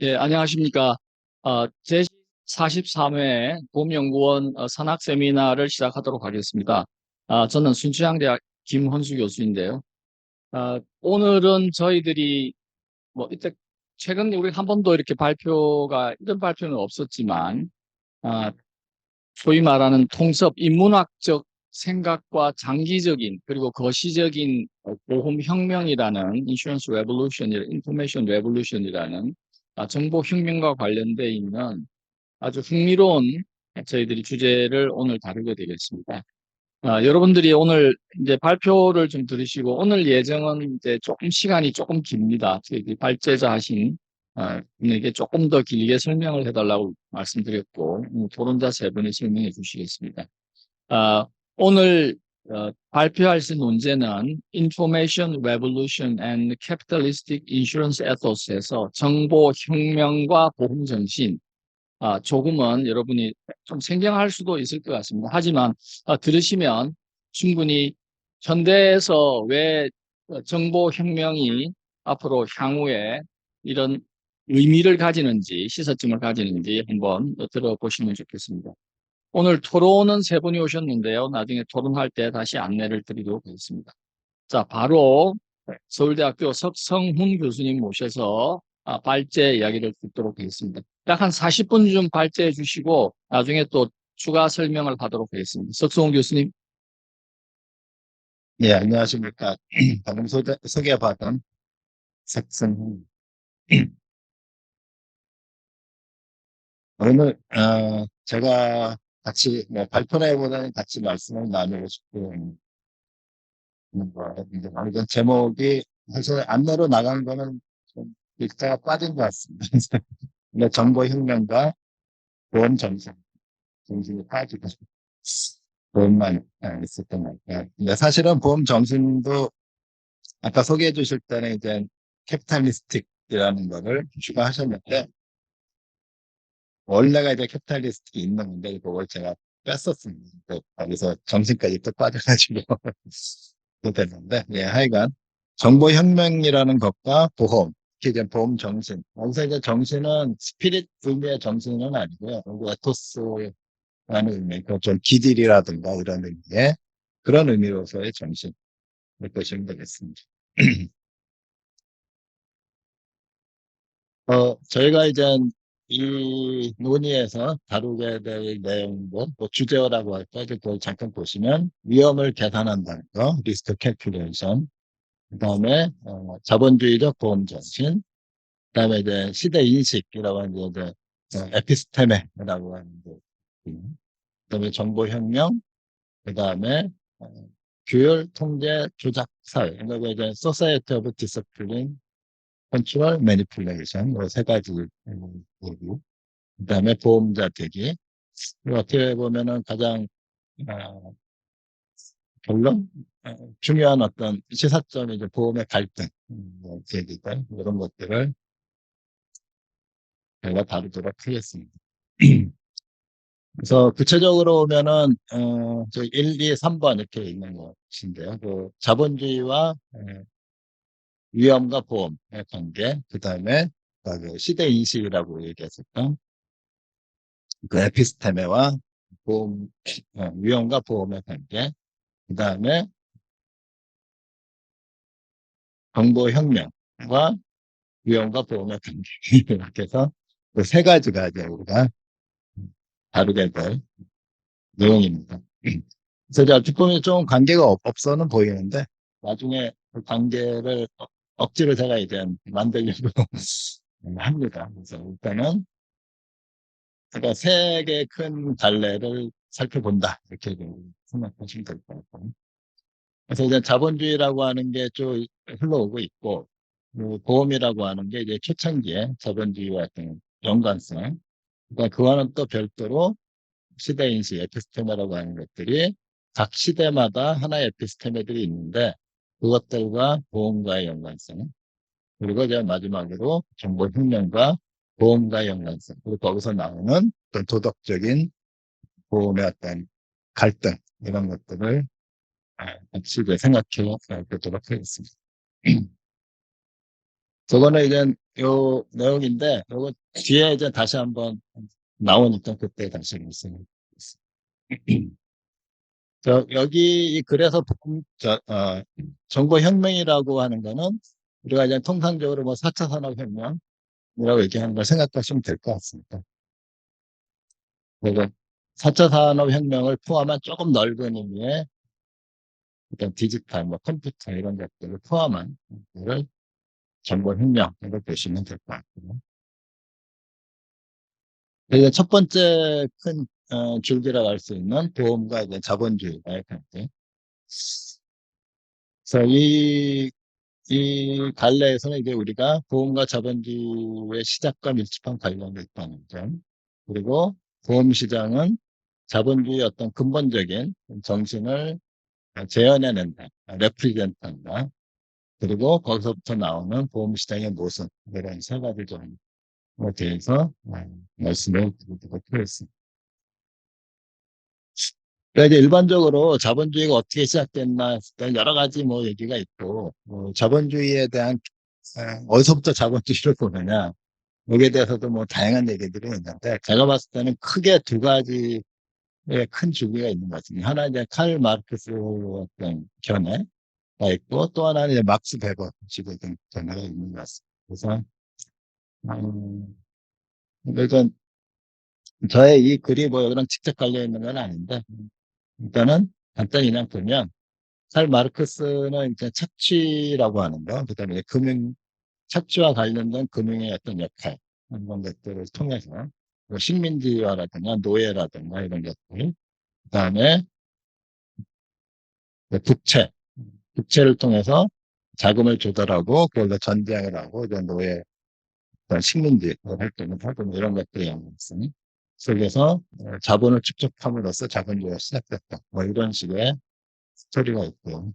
예, 안녕하십니까. 제43회 봄연구원 산학 세미나를 시작하도록 하겠습니다. 저는 순천향대학 김헌수 교수인데요. 오늘은 저희들이 이때 최근 우리 한 번도 이렇게 이런 발표는 없었지만, 아, 소위 말하는 통섭 인문학적 생각과 장기적인 그리고 거시적인 보험혁명이라는 인슈런스 레볼루션이라는 인포메이션 레볼루션이라는 정보혁명과 관련돼 있는 아주 흥미로운 저희들이 주제를 오늘 다루게 되겠습니다. 여러분들이 오늘 이제 발표를 좀 들으시고 오늘 예정은 이제 조금 시간이 조금 깁니다. 저희 발제자 하신 분에게 조금 더 길게 설명을 해달라고 말씀드렸고 토론자 세 분이 설명해 주시겠습니다. 아, 오늘 발표하실 논제는 Information Revolution and Capitalistic Insurance Ethos에서 정보혁명과 보험정신. 조금은 여러분이 좀 생경할 수도 있을 것 같습니다. 하지만 들으시면 충분히 현대에서 왜 정보혁명이 앞으로 향후에 이런 의미를 가지는지 시사점을 가지는지 한번 들어보시면 좋겠습니다. 오늘 토론은 세 분이 오셨는데요. 나중에 토론할 때 다시 안내를 드리도록 하겠습니다. 자, 바로 서울대학교 석성훈 교수님 모셔서 발제 이야기를 듣도록 하겠습니다. 약 한 40분 좀 발제해 주시고 나중에 또 추가 설명을 하도록 하겠습니다. 석성훈 교수님. 예, 안녕하십니까. 방금 소개받은 석승. 오늘, 제가 같이, 발표 내보다는 같이 말씀을 나누고 싶은 거인데, 이건 제목이 사실 안내로 나간 거는 좀 읽다가 빠진 것 같습니다. 근데 정보혁명과 보험 정신이 빠지고, 보험만 있었던 것 같아요. 근데 사실은 보험 정신도 아까 소개해 주실 때는 이제 캐피탈리스틱이라는 거를 추가하셨는데, 원래가 이제 캐피탈리스틱이 있는 건데, 그걸 제가 뺐었습니다. 거기서 정신까지 또 빠져가지고, 그렇게 됐는데, 예, 하여간, 정보혁명이라는 것과 보험, 특히 이제 보험 정신. 여기서 이제 정신은 스피릿 의미의 정신은 아니고요. 여기 에토스라는 의미, 좀 기딜이라든가 이런 의미의 그런 의미로서의 정신. 이렇게 보시면 되겠습니다. 저희가 이제 이 논의에서 다루게 될 내용도 주제어라고 할까, 그걸 잠깐 보시면 위험을 계산한다는 거, 리스크 캘큘레이션, 그 다음에 자본주의적 보험 정신, 그 다음에 이제 시대 인식이라고 하는 이제 에피스테메라고 하는 거, 그 다음에 정보혁명, 그 다음에 규율, 통제, 조작 사회, 그리고 이제 Society of Discipline, 컨트롤, 매니플레이션, 세 가지 얘기. 그다음에 보험자 대기. 어떻게 보면은 가장 결론 중요한 어떤 시사점이 이제 보험의 갈등, 얘기들 이런 것들을 제가 다루도록 하겠습니다. 그래서 구체적으로 보면은 저 1, 2, 3번 이렇게 있는 것인데요. 그 자본주의와 위험과 보험의 관계, 그다음에 그 시대 인식이라고 얘기했었던 그 에피스테메와 보험, 위험과 보험의 관계, 그 다음에 정보혁명과 위험과 보험의 관계. 이렇게 해서 그 세 가지가 이제 우리가 다루게 될 내용입니다. 그래서 이제 어찌 보면 좀 관계가 없어는 보이는데, 나중에 그 관계를 억지로 제가 이제 만들려고 합니다. 그래서 일단은 제가 세 개의 큰 갈래를 살펴본다. 이렇게 생각하시면 될 것 같고. 그래서 이제 자본주의라고 하는 게 쭉 흘러오고 있고, 그 보험이라고 하는 게 이제 초창기에 자본주의와 어떤 연관성, 그러니까 그와는 또 별도로 시대인식, 에피스테메라고 하는 것들이 각 시대마다 하나의 에피스테메들이 있는데, 그것들과 보험과의 연관성, 그리고 이제 마지막으로 정보혁명과 보험과의 연관성, 그리고 거기서 나오는 어떤 도덕적인 보험의 어떤 갈등, 이런 것들을 같이 생각해 보도록 하겠습니다. 저거는 이제 요 내용인데, 요거 뒤에 이제 다시 한번 나오니까 그때 다시 말씀드리겠습니다. 여기 이 글에서 정보혁명이라고 하는 거는 우리가 이제 통상적으로 뭐 4차 산업혁명이라고 얘기하는 걸 생각하시면 될 것 같습니다. 그리고 4차 산업혁명을 포함한 조금 넓은 의미의 어떤 디지털, 뭐 컴퓨터 이런 것들을 포함한 것들을 정보혁명으로 보시면 될 것 같고요. 이제 첫 번째 큰 줄기라고 할 수 있는 보험과 이제 자본주의가의 관계. 그래서 이 갈래에서는 이제 우리가 보험과 자본주의의 시작과 밀접한 관련이 있다는 점, 그리고 보험 시장은 자본주의의 어떤 근본적인 정신을 재현해낸다, 레프리젠트한다. 그리고 거기서부터 나오는 보험 시장의 모순, 이런 세 가지 점에 대해서 말씀을 드리도록 하겠습니다. 그러니까 이제 일반적으로 자본주의가 어떻게 시작됐나 했을 때 여러 가지 뭐 얘기가 있고, 자본주의에 대한 어디서부터 자본주의를 보느냐, 여기에 대해서도 뭐 다양한 얘기들이 있는데, 제가 봤을 때는 크게 두 가지의 큰 주기가 있는 것 같습니다. 하나 이제 칼 마르크스 어떤 견해가 있고, 또 하나는 이제 막스 베버 식의 견해가 있는 것 같습니다. 그래서 그래서 저의 이 글이 뭐 여기랑 직접 관련 있는 건 아닌데, 일단은 간단히 그냥 보면 칼 마르크스는 이제 착취라고 하는 거, 그다음에 착취와 관련된 금융의 어떤 역할, 이런 것들을 통해서, 뭐 식민지화라든가 노예라든가 이런 것들, 그다음에 국채를 통해서 자금을 조달하고, 그걸로 전쟁을 하고, 이제 노예, 어떤 식민지 활동을 하고, 뭐 이런 것들이 영향성 속에서 자본을 축적함으로써 자본주의가 시작됐다. 뭐 이런 식의 스토리가 있고.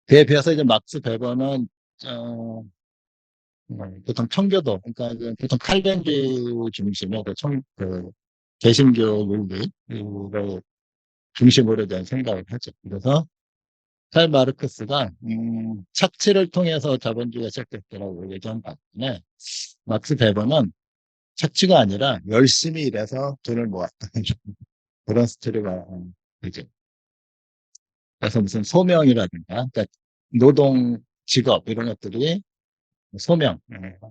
그에 비해서 이제 막스 베버는 어, 보통 청교도, 그러니까 보통 칼뱅주 중심의 개신교 윤리를 중심으로 된 생각을 하죠. 그래서 칼 마르크스가 착취를 통해서 자본주의가 시작됐다고 얘기한 반면에 막스 베버는 착취가 아니라 열심히 일해서 돈을 모았다. 그런 스토리가 되죠. 그래서 무슨 소명이라든가, 그러니까 노동 직업 이런 것들이 소명,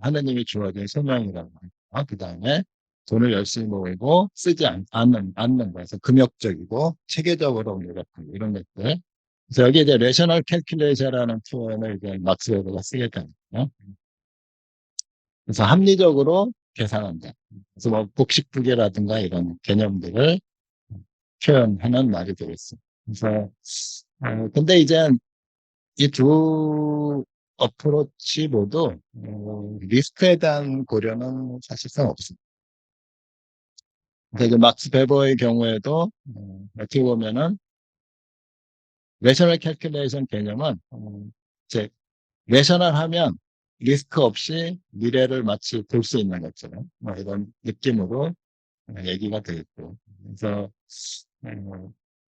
하느님이 주어진 소명이라고 하고, 그 다음에 돈을 열심히 모으고 쓰지 않는 거에서 금욕적이고 체계적으로 노력하고 이런 것들. 그래서 여기 이제 레셔널 캘큘레이션이라는 표현을 이제 막스 웨버가 쓰게 됩니다. 그래서 합리적으로 계산한다. 그래서 뭐 복식부계라든가 이런 개념들을 표현하는 말이 되겠습니다. 그래서 근데 이제 이 두 어프로치 모두 리스크에 대한 고려는 사실상 없습니다. 그래서 이제 막스 베버의 경우에도 어떻게 보면은 레셔널 캘큘레이션 개념은 이제 레셔널 하면 리스크 없이 미래를 마치 볼 수 있는 것처럼 뭐 이런 느낌으로 얘기가 되겠고. 그래서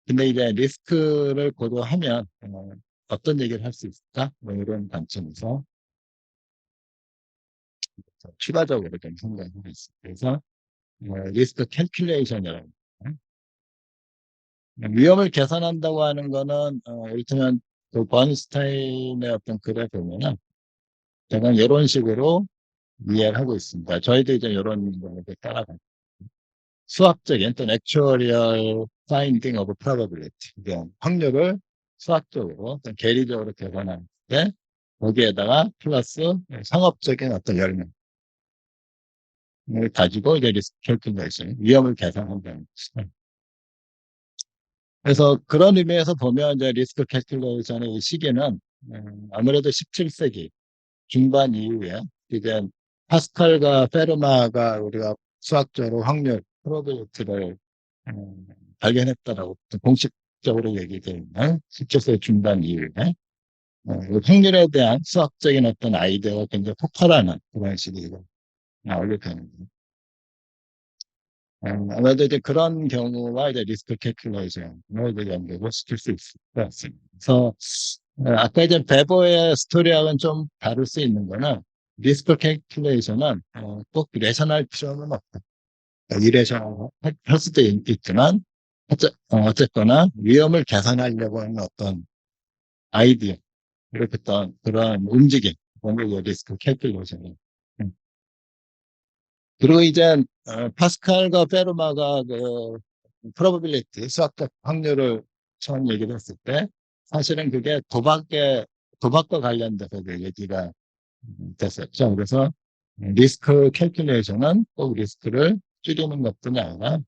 근데 이제 리스크를 고려하면 어떤 얘기를 할 수 있을까? 뭐 이런 관점에서 추가적으로 좀 생각하고 있습니다. 그래서 리스크 캘큘레이션이라고 위험을 계산한다고 하는 거는 이를테면 그 버인스타인의 어떤 글에 보면은 제가 이런 식으로 이해를 하고 있습니다. 저희도 이제 이런 거를 따라가요. 수학적인 또는 actuarial finding of probability, 확률을 수학적으로 어떤 계리적으로 계산할 때 거기에다가 플러스 상업적인 어떤 열명을 가지고 이제 리스크 캘큘레이션 위험을 계산한다는 것이죠. 그래서 그런 의미에서 보면 이제 리스크 캘큘레이션의 이 시기는 아무래도 17세기 중반 이후에 이제 파스칼과 페르마가 우리가 수학적으로 확률 프로베빌리티를 발견했다라고 공식적으로 얘기되어 있는 17세기 중반 이후에 확률에 대한 수학적인 어떤 아이디어가 굉장히 폭발하는 그런 시기가 나오게 되는 거예요. 아마도 이제 그런 경우와 이제 리스크 캘큘레이션을 이제 연결을 시킬 수 있을 것 같습니다. 그래서 아까 이제 베버의 스토리하고는 좀 다를 수 있는 거는 리스크 캘큘레이션은 꼭 레셔널 필요는 없다. 이래셔널 할 수도 있지만 어쨌거나 위험을 계산하려고 하는 어떤 아이디어 이렇게 어떤 그런 움직임 그게 이제 리스크 캘큘레이션이에요. 음. 그리고 이제 파스칼과 페르마가 그 프로버빌리티 수학적 확률을 처음 얘기를 했을 때 사실은 그게 도박과 관련돼서 그 얘기가 됐었죠. 그래서 리스크 캘큘레이션은 꼭 리스크를 줄이는 것뿐이 아니라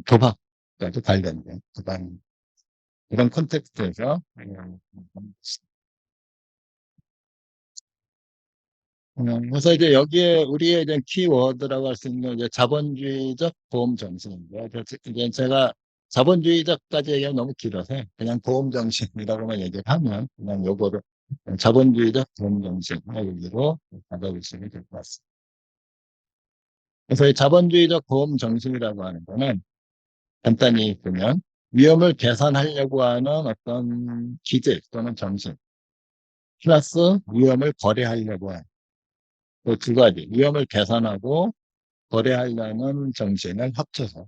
도박과도 관련된 그런 콘텍스트에서 그래서 이제 여기에 우리의 이제 키워드라고 할 수 있는 이제 자본주의적 보험 정신인데 그래서 이제 제가 자본주의적까지 얘기하면 너무 길어서 그냥 보험 정신이라고만 얘기를 하면 그냥 요거를 자본주의적 보험 정신의 의미로 받아보시면 될 것 같습니다. 그래서 이 자본주의적 보험 정신이라고 하는 거는 간단히 보면 위험을 계산하려고 하는 어떤 기질 또는 정신 플러스 위험을 거래하려고 하는 그 두 가지 위험을 계산하고 거래하려는 정신을 합쳐서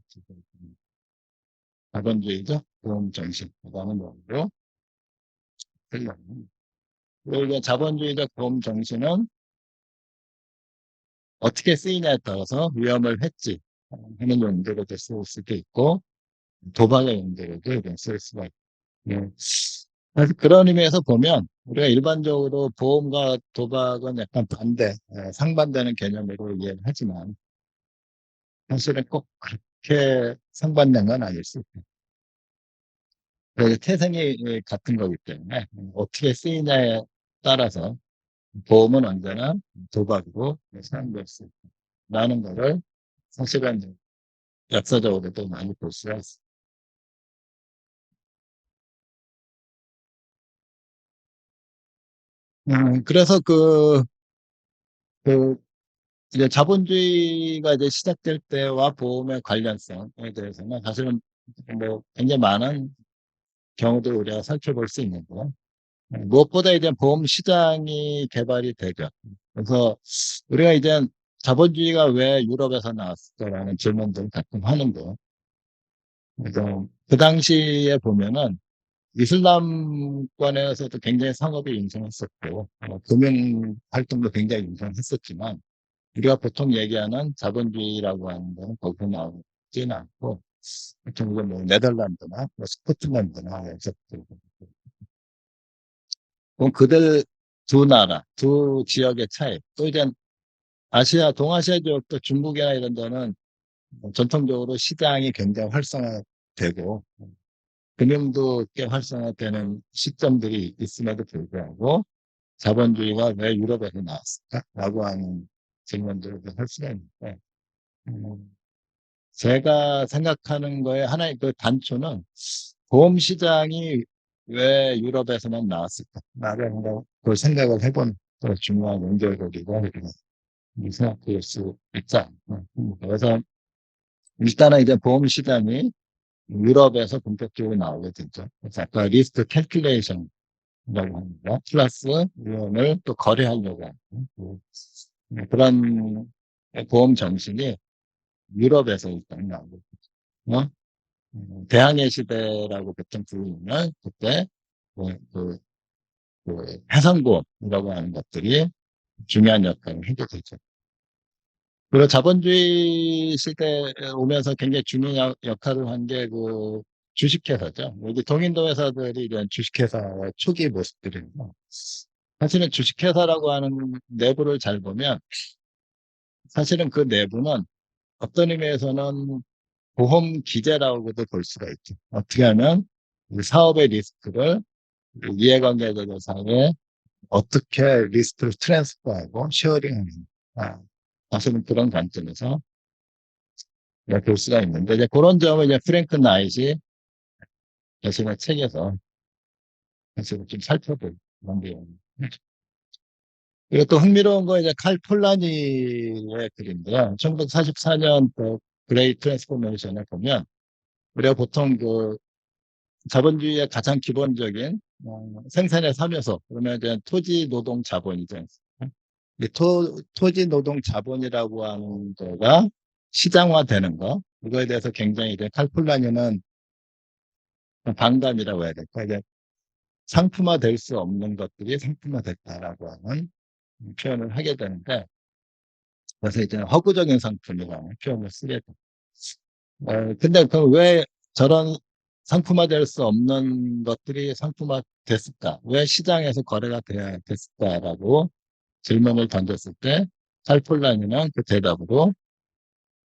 자본주의적 보험 정신이라는 걸로 들려요. 그리고 자본주의적 보험 정신은 어떻게 쓰이냐에 따라서 위험을 해지하는 용도로도 쓸 수도 있고 도박의 용도로도 쓸 수가 있고 그래서 그런 의미에서 보면 우리가 일반적으로 보험과 도박은 약간 상반되는 개념으로 이해를 하지만 사실은 꼭 그렇게 상반된 건 아닐 수 있어요. 태생이 같은 거기 때문에 어떻게 쓰이냐에 따라서 보험은 언제나 도박으로 사용될 수 있다는 거를 사실은 역사적으로도 많이 볼 수가 있어요. 그래서 그 이제 자본주의가 이제 시작될 때와 보험의 관련성에 대해서는 사실은 뭐 굉장히 많은 경우도 우리가 살펴볼 수 있는데요. 무엇보다 이제 보험 시장이 개발이 되죠. 그래서 우리가 이제 자본주의가 왜 유럽에서 나왔을까라는 질문들을 가끔 하는데, 그래서 그 당시에 보면은 이슬람권에서도 굉장히 상업이 융성했었고, 금융 활동도 굉장히 융성했었지만, 우리가 보통 얘기하는 자본주의라고 하는 거는 거기서 나오지는 않고, 보통 이제 뭐 네덜란드나 뭐 스코틀랜드나 그럼 그들 두 나라, 두 지역의 차이. 또 이제 동아시아 지역도 중국이나 이런 데는 전통적으로 시장이 굉장히 활성화되고, 금융도 꽤 활성화되는 시점들이 있음에도 불구하고, 자본주의가 왜 유럽에서 나왔을까? 라고 하는 질문들을 할 수가 있는데, 음, 제가 생각하는 거에 하나의 그 단초는 보험 시장이 왜 유럽에서만 나왔을까? 라는 걸 생각을 해보는 또 중요한 연결고리가 생각될 수 있다. 그래서 일단은 이제 보험 시장이 유럽에서 본격적으로 나오게 되죠. 그래서 아까 리스크 캘큘레이션이라고 합니다. 플러스 위험을 또 거래하려고 하는 그런 보험 정신이 유럽에서 일단 나오고 어? 대항해 시대라고 보통 부르면 그때 그, 그, 해상보험이라고 하는 것들이 중요한 역할을 하게 되죠. 그리고 자본주의 시대에 오면서 굉장히 중요한 역할을 한 게 그 주식회사죠. 여기 동인도 회사들이 이런 주식회사의 초기 모습들입니다. 사실은 주식회사라고 하는 내부를 잘 보면 사실은 그 내부는 어떤 의미에서는 보험 기재라고도 볼 수가 있죠. 어떻게 하면 이 사업의 리스크를 이해관계자 사이에 어떻게 리스크를 트랜스퍼하고 쉐어링하는 사실은 그런 관점에서 볼 수가 있는데 이제 그런 점을 이제 프랭크 나잇이 자신의 책에서 사실은 좀 살펴볼 그런 내용입니다. 그리고 또 흥미로운 건 이제 칼 폴라니의 글인데요. 1944년 그 그레이트 트랜스포메이션을 보면 우리가 보통 그 자본주의의 가장 기본적인 생산의 3요소, 그러면 이제 토지, 노동, 자본이죠. 이 토지, 노동, 자본이라고 하는 거가 시장화되는 거, 이거에 대해서 굉장히 이제 칼폴라니는 반감이라고 해야 될까. 이제 상품화 될 수 없는 것들이 상품화 됐다라고 하는 표현을 하게 되는데, 그래서 이제 허구적인 상품이라는 표현을 쓰게 됩니다. 근데 그 왜 저런 상품화 될 수 없는 것들이 상품화 됐을까? 왜 시장에서 거래가 돼야 됐을까라고 질문을 던졌을 때, 칼폴라니는 그 대답으로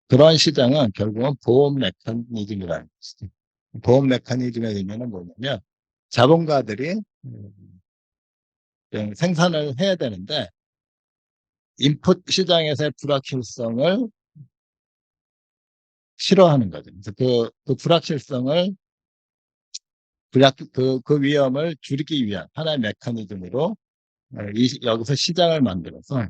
그런 시장은 결국은 보험 메커니즘이라는 것이죠. 보험 메커니즘의 의미는 뭐냐면 자본가들이 생산을 해야 되는데 인풋 시장에서의 불확실성을 싫어하는 거죠. 그래서 그 불확실성을 그 위험을 줄이기 위한 하나의 메커니즘으로 여기서 시장을 만들어서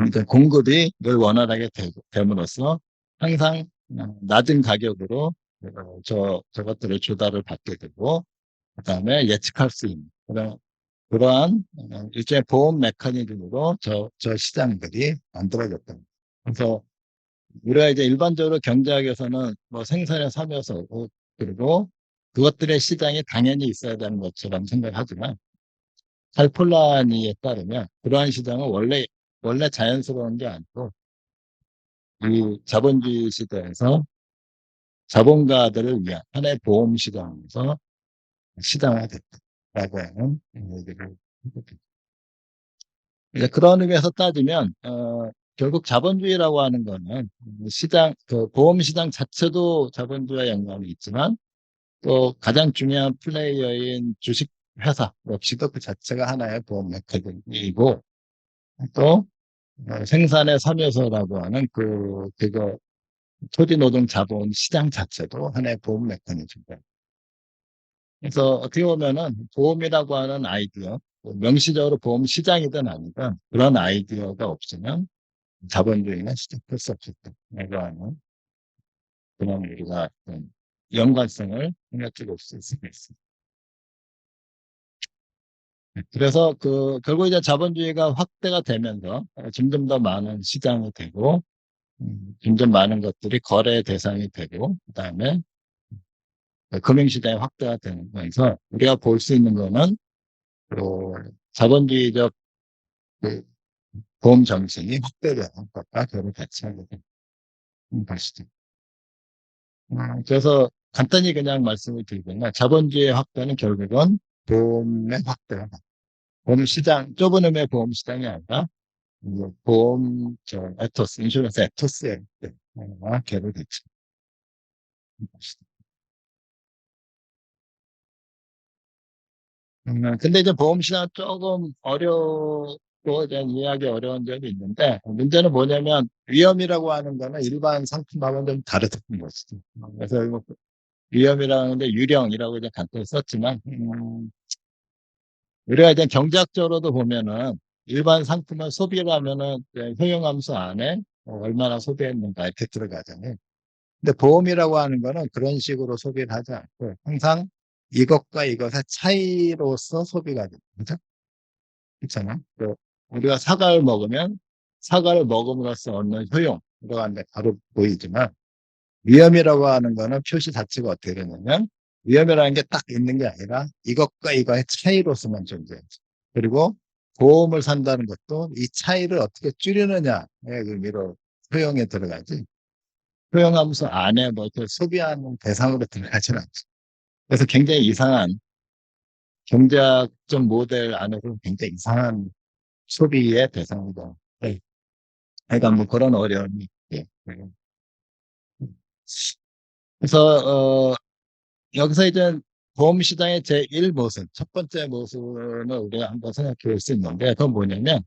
이제 공급이 늘 원활하게 됨으로써 항상 낮은 가격으로 저것들을 조달을 받게 되고 그다음에 예측할 수 있는 그러한 일종의 보험 메커니즘으로 저 시장들이 만들어졌다. 그래서 우리가 이제 일반적으로 경제학에서는 뭐 생산의 3요소 그리고 그것들의 시장이 당연히 있어야 되는 것처럼 생각하지만 칼폴라니에 따르면 그러한 시장은 원래 자연스러운 게 아니고 이 자본주의 시대에서 자본가들을 위한 하나의 보험 시장에서 시장화됐다라고 하는 얘기를 해봅니다. 이제 그런 의미에서 따지면 결국 자본주의라고 하는 거는 그 보험 시장 자체도 자본주의와 연관이 있지만 또 가장 중요한 플레이어인 주식 회사 역시도 그 자체가 하나의 보험 메커니즘이고 또 생산의 3요소라고 하는 그거 토지 노동 자본 시장 자체도 하나의 보험 메커니즘이다. 그래서 어떻게 보면은 보험이라고 하는 아이디어, 뭐 명시적으로 보험 시장이든 아니든 그런 아이디어가 없으면 자본주의는 시작할 수 없었다라고 하는 그런 우리가 연관성을 생각해 볼 수 있습니다. 그래서 결국 이제 자본주의가 확대가 되면서 점점 더 많은 시장이 되고 점점 많은 것들이 거래 대상이 되고 그다음에 금융시장이 확대가 되면서 우리가 볼 수 있는 거는 자본주의적 그 보험 정신이 확대되는 것과 결을 같이 하게 되는 것이죠. 그래서 간단히 그냥 말씀을 드리면 자본주의의 확대는 결국은 보험의 확대가 보험 시장 좁은 의미의 보험 시장이 아니라 보험 에토스 인슈런스 에토스의 개를 대치는 것이죠. 근데 이제 보험 시장 조금 어렵고 이제 이해하기 어려운 점이 있는데 문제는 뭐냐면 위험이라고 하는 거는 일반 상품하고는 좀 다르다는 것이죠. 그래서 이거 위험이라는 데 유령이라고 이제 간단히 썼지만 우리가 이제 경제학적으로도 보면은 일반 상품을 소비를 하면은 효용함수 안에 얼마나 소비했는가 이렇게 들어가잖아요. 근데 보험이라고 하는 거는 그런 식으로 소비를 하지 않고 항상 이것과 이것의 차이로서 소비가 됩니다. 그죠? 그렇잖아. 우리가 사과를 먹으면 사과를 먹음으로써 얻는 효용 들어가는데 바로 보이지만 위험이라고 하는 거는 표시 자체가 어떻게 되냐면 위험이라는 게 딱 있는 게 아니라 이것과 이거의 차이로서만 존재하죠. 그리고 보험을 산다는 것도 이 차이를 어떻게 줄이느냐의 의미로 효용에 들어가지. 효용하면서 안에 뭐 이렇게 소비하는 대상으로 들어가지는 않죠. 그래서 굉장히 이상한 경제학적 모델 안에서 굉장히 이상한 소비의 대상이다. 네. 그러니까 뭐 그런 어려움이 있게. 그래서 여기서 이제 보험 시장의 제1 모순, 첫 번째 모순을 우리가 한번 생각해 볼 수 있는데 그건 뭐냐면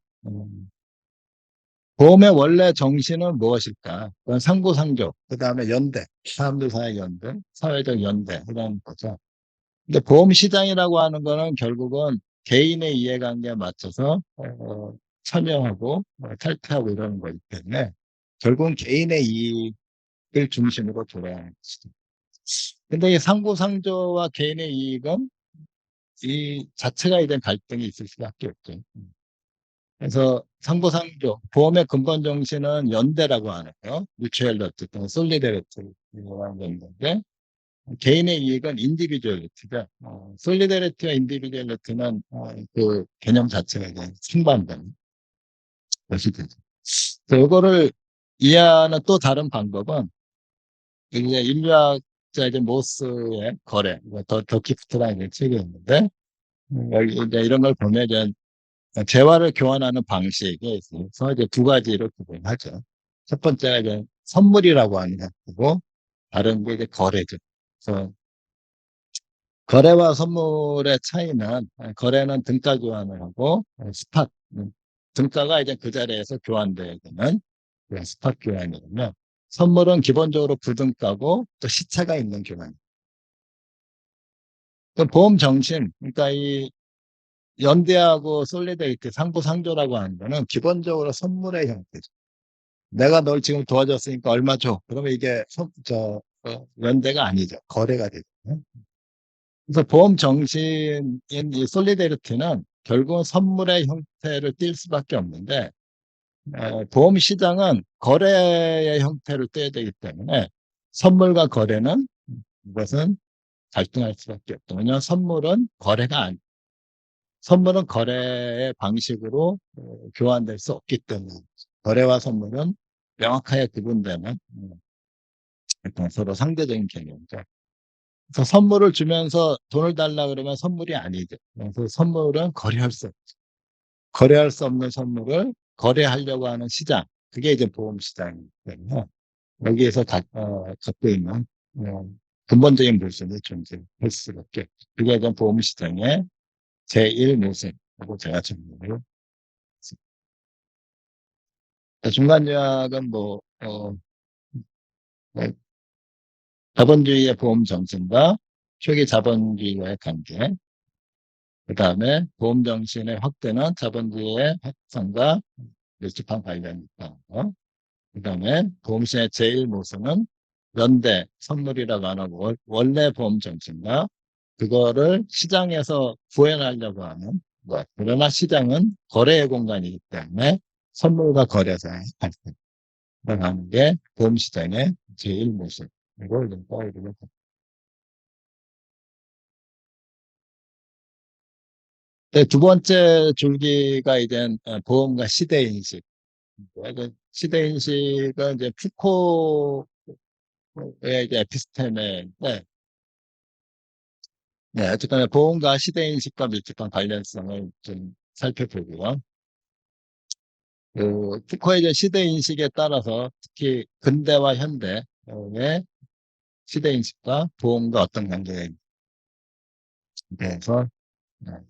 보험의 원래 정신은 무엇일까? 그건 상부상조, 그 다음에 연대, 사람들 사이의 연대, 사회적 연대 이런 거죠. 근데 보험 시장이라고 하는 거는 결국은 개인의 이해관계에 맞춰서 참여하고 탈퇴하고 이러는 거기 때문에 결국은 개인의 이익을 중심으로 돌아야 하는 것이죠. 근데 이 상부상조와 개인의 이익은 이 자체가 이제 갈등이 있을 수밖에 없죠. 그래서 상부상조, 보험의 근본 정신은 연대라고 하는 거, 뮤추얼러티 또는 솔리데리티라고 하는 건데, 개인의 이익은 인디비주얼리티가, 솔리데리티와 인디비주얼리티는 그 개념 자체가 이제 상반되는 것이 되죠. 그래서 이거를 이해하는 또 다른 방법은 이제 인류학자 이제 모스의 거래, 더 기프트라는 책이 있는데, 여기 이제 이런 걸 보면 이제 재화를 교환하는 방식에 있어서 이제 두 가지로 구분하죠. 첫 번째가 이제 선물이라고 하는 거고, 다른 게 이제 거래죠. 그래서 거래와 선물의 차이는, 거래는 등가 교환을 하고, 스팟, 등가가 이제 그 자리에서 교환되야 되는 스팟 교환이거든요. 선물은 기본적으로 부등가고 또 시차가 있는 교환. 그 보험 정신, 그러니까 이 연대하고 솔리데이트, 상부상조라고 하는 거는 기본적으로 선물의 형태죠. 내가 널 지금 도와줬으니까 얼마 줘. 그러면 이게 연대가 아니죠. 거래가 되죠. 그래서 보험 정신인 이 솔리데리티는 결국은 선물의 형태를 띌 수밖에 없는데, 보험 시장은 거래의 형태를 떼야 되기 때문에 선물과 거래는 이것은 갈등할 수밖에 없다. 왜냐하면 선물은 거래의 방식으로 교환될 수 없기 때문에 거래와 선물은 명확하게 구분되는 서로 상대적인 개념이죠. 그래서 선물을 주면서 돈을 달라 그러면 선물이 아니죠. 그래서 선물은 거래할 수 없는 선물을 거래하려고 하는 시장. 그게 이제 보험 시장이기 때문에 여기에서 갖고 있는 근본적인 모순이 존재할 수밖에 없죠. 그게 이제 보험 시장의 제1 모순이라고 제가 정리를 했습니다. 중간 요약은 뭐, 자본주의의 보험 정신과 초기 자본주의와의 관계, 그 다음에 보험 정신의 확대는 자본주의의 확산과 밀접한 관련이 있다는 거. 그 다음에 보험시장의 제1 모순은 연대, 선물이라고 하는 원래 보험 정신과 그거를 시장에서 구현하려고 하는 것. 그러나 시장은 거래의 공간이기 때문에 선물과 거래사의 갈등을 게 보험시장의 제1 모순. 이걸 좀 떠올리고 네, 두 번째 줄기가 이제 보험과 시대인식. 시대인식은 이제 푸코의 이제 에피스테메인데, 네, 어쨌든 보험과 시대인식과 밀접한 관련성을 좀 살펴보고요. 푸코의 이제 시대인식에 따라서 특히 근대와 현대의 시대인식과 보험과 어떤 관계에 대해서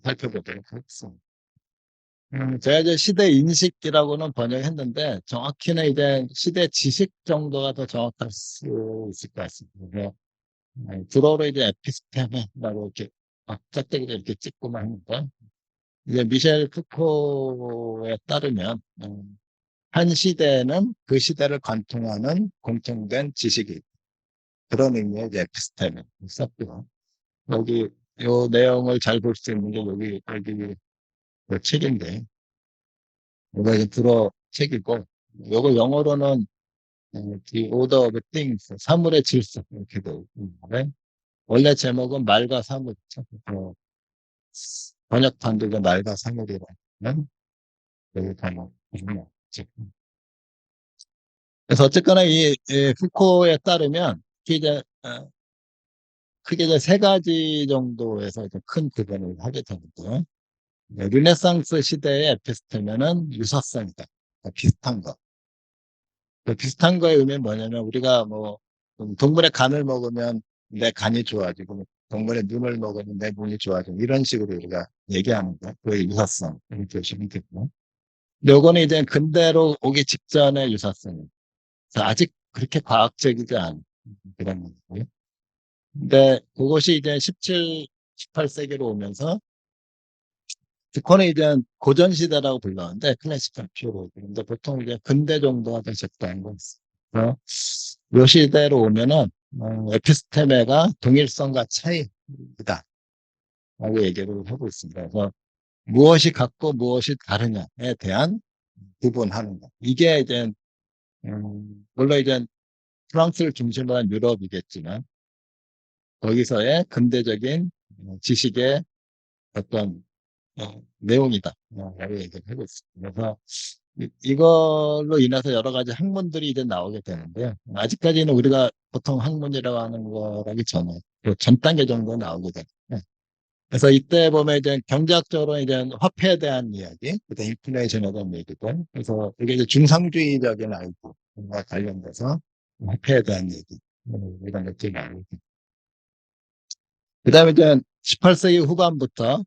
살펴보도록 하겠습니다. 제가 이제 시대 인식이라고는 번역했는데, 정확히는 이제 시대 지식 정도가 더 정확할 수 있을 것 같습니다. 그래서 주로로 이제 에피스테메라고 이렇게 짝대기를 이렇게 찍고만 하는데, 이제 미셸 푸코에 따르면, 한 시대에는 그 시대를 관통하는 공통된 지식이 있다. 그런 의미의 이제 에피스테메 썼고요. 여기, 요 내용을 잘 볼 수 있는 게 여기 그 책인데, 이거 이제 불어 책이고, 요거 영어로는 The Order of Things, 사물의 질서 이렇게 되어 있는데, 원래 제목은 말과 사물, 번역판도 이제 말과 사물이라는 여기 단어거든요. 그래서 어쨌거나 이 푸코에 따르면 크게 이제 세 가지 정도에서 이제 큰 구분을 하게 되는데요. 르네상스 시대의 에피스테면은 유사성이다. 그러니까 비슷한 거. 그 비슷한 거의 의미는 뭐냐면 우리가 동물의 간을 먹으면 내 간이 좋아지고 동물의 눈을 먹으면 내 눈이 좋아지고 이런 식으로 우리가 얘기하는 거. 그의 유사성. 이렇게 보시면 되고. 요거는 이제 근대로 오기 직전의 유사성이에요. 그래서 아직 그렇게 과학적이지 않은 그런 거고요. 근데 그것이 이제 17, 18세기로 오면서 비콘은 이제 고전 시대라고 불렀는데 클래시컬 피어로. 근데 보통 이제 근대 정도가 더 적당한 거 있어요. 요 시대로 오면은 에피스테메가 동일성과 차이이다. 라고 얘기를 하고 있습니다. 그래서 무엇이 같고 무엇이 다르냐에 대한 구분하는 것. 이게 이제, 물론 이제 프랑스를 중심으로 한 유럽이겠지만, 거기서의 근대적인 지식의 어떤 내용이다. 라고 얘기를 하고 있습니다. 그래서 이걸로 인해서 여러 가지 학문들이 이제 나오게 되는데요. 아직까지는 우리가 보통 학문이라고 하는 거라기 전에 그전 단계 정도 나오게 됩니다. 그래서 이때 보면 이제 경제학적으로 이제 화폐에 대한 이야기, 그다음 인플레이션에 대한 얘기들. 그래서 이게 이제 중상주의적인 아이들과 관련돼서 화폐에 대한 얘기, 이런 것들이 나오고. 그다음에 이제 18세기 후반부터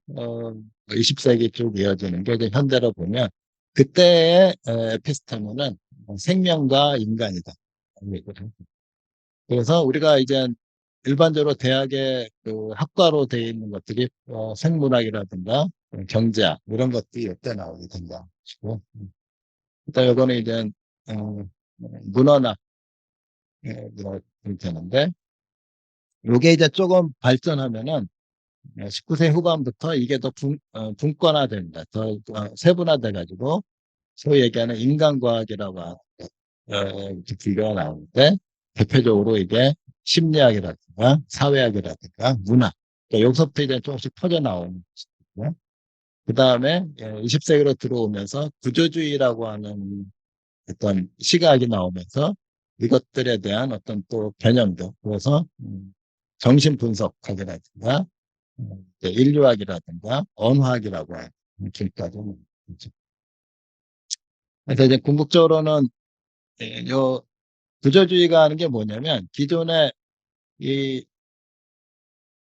20세기 쭉 이어지는 게 이제 현대로 보면 그때의 에피스테모는 생명과 인간이다. 그래서 우리가 이제 일반적으로 대학의 그 학과로 되어 있는 것들이 생물학이라든가 경제학 이런 것들이 이때 나오게 된다. 고 일단 요거는 이제 어, 문헌학 이렇게 되는데 요게 이제 조금 발전하면은 19세 후반부터 이게 더 분권화됩니다. 더 세분화돼 가지고 소위 얘기하는 인간과학이라고 하는 분류가 나오는데 대표적으로 이게 심리학이라든가 사회학이라든가 문학 여기서부터 이제 조금씩 퍼져 나오는 것이고요. 그 다음에 20세기로 들어오면서 구조주의라고 하는 어떤 시각이 나오면서 이것들에 대한 어떤 또 개념들 그래서 정신 분석학이라든가 인류학이라든가 언어학이라고 하는 길까지 있죠. 그래서 이제 궁극적으로는 요 구조주의가 하는 게 뭐냐면 기존의 이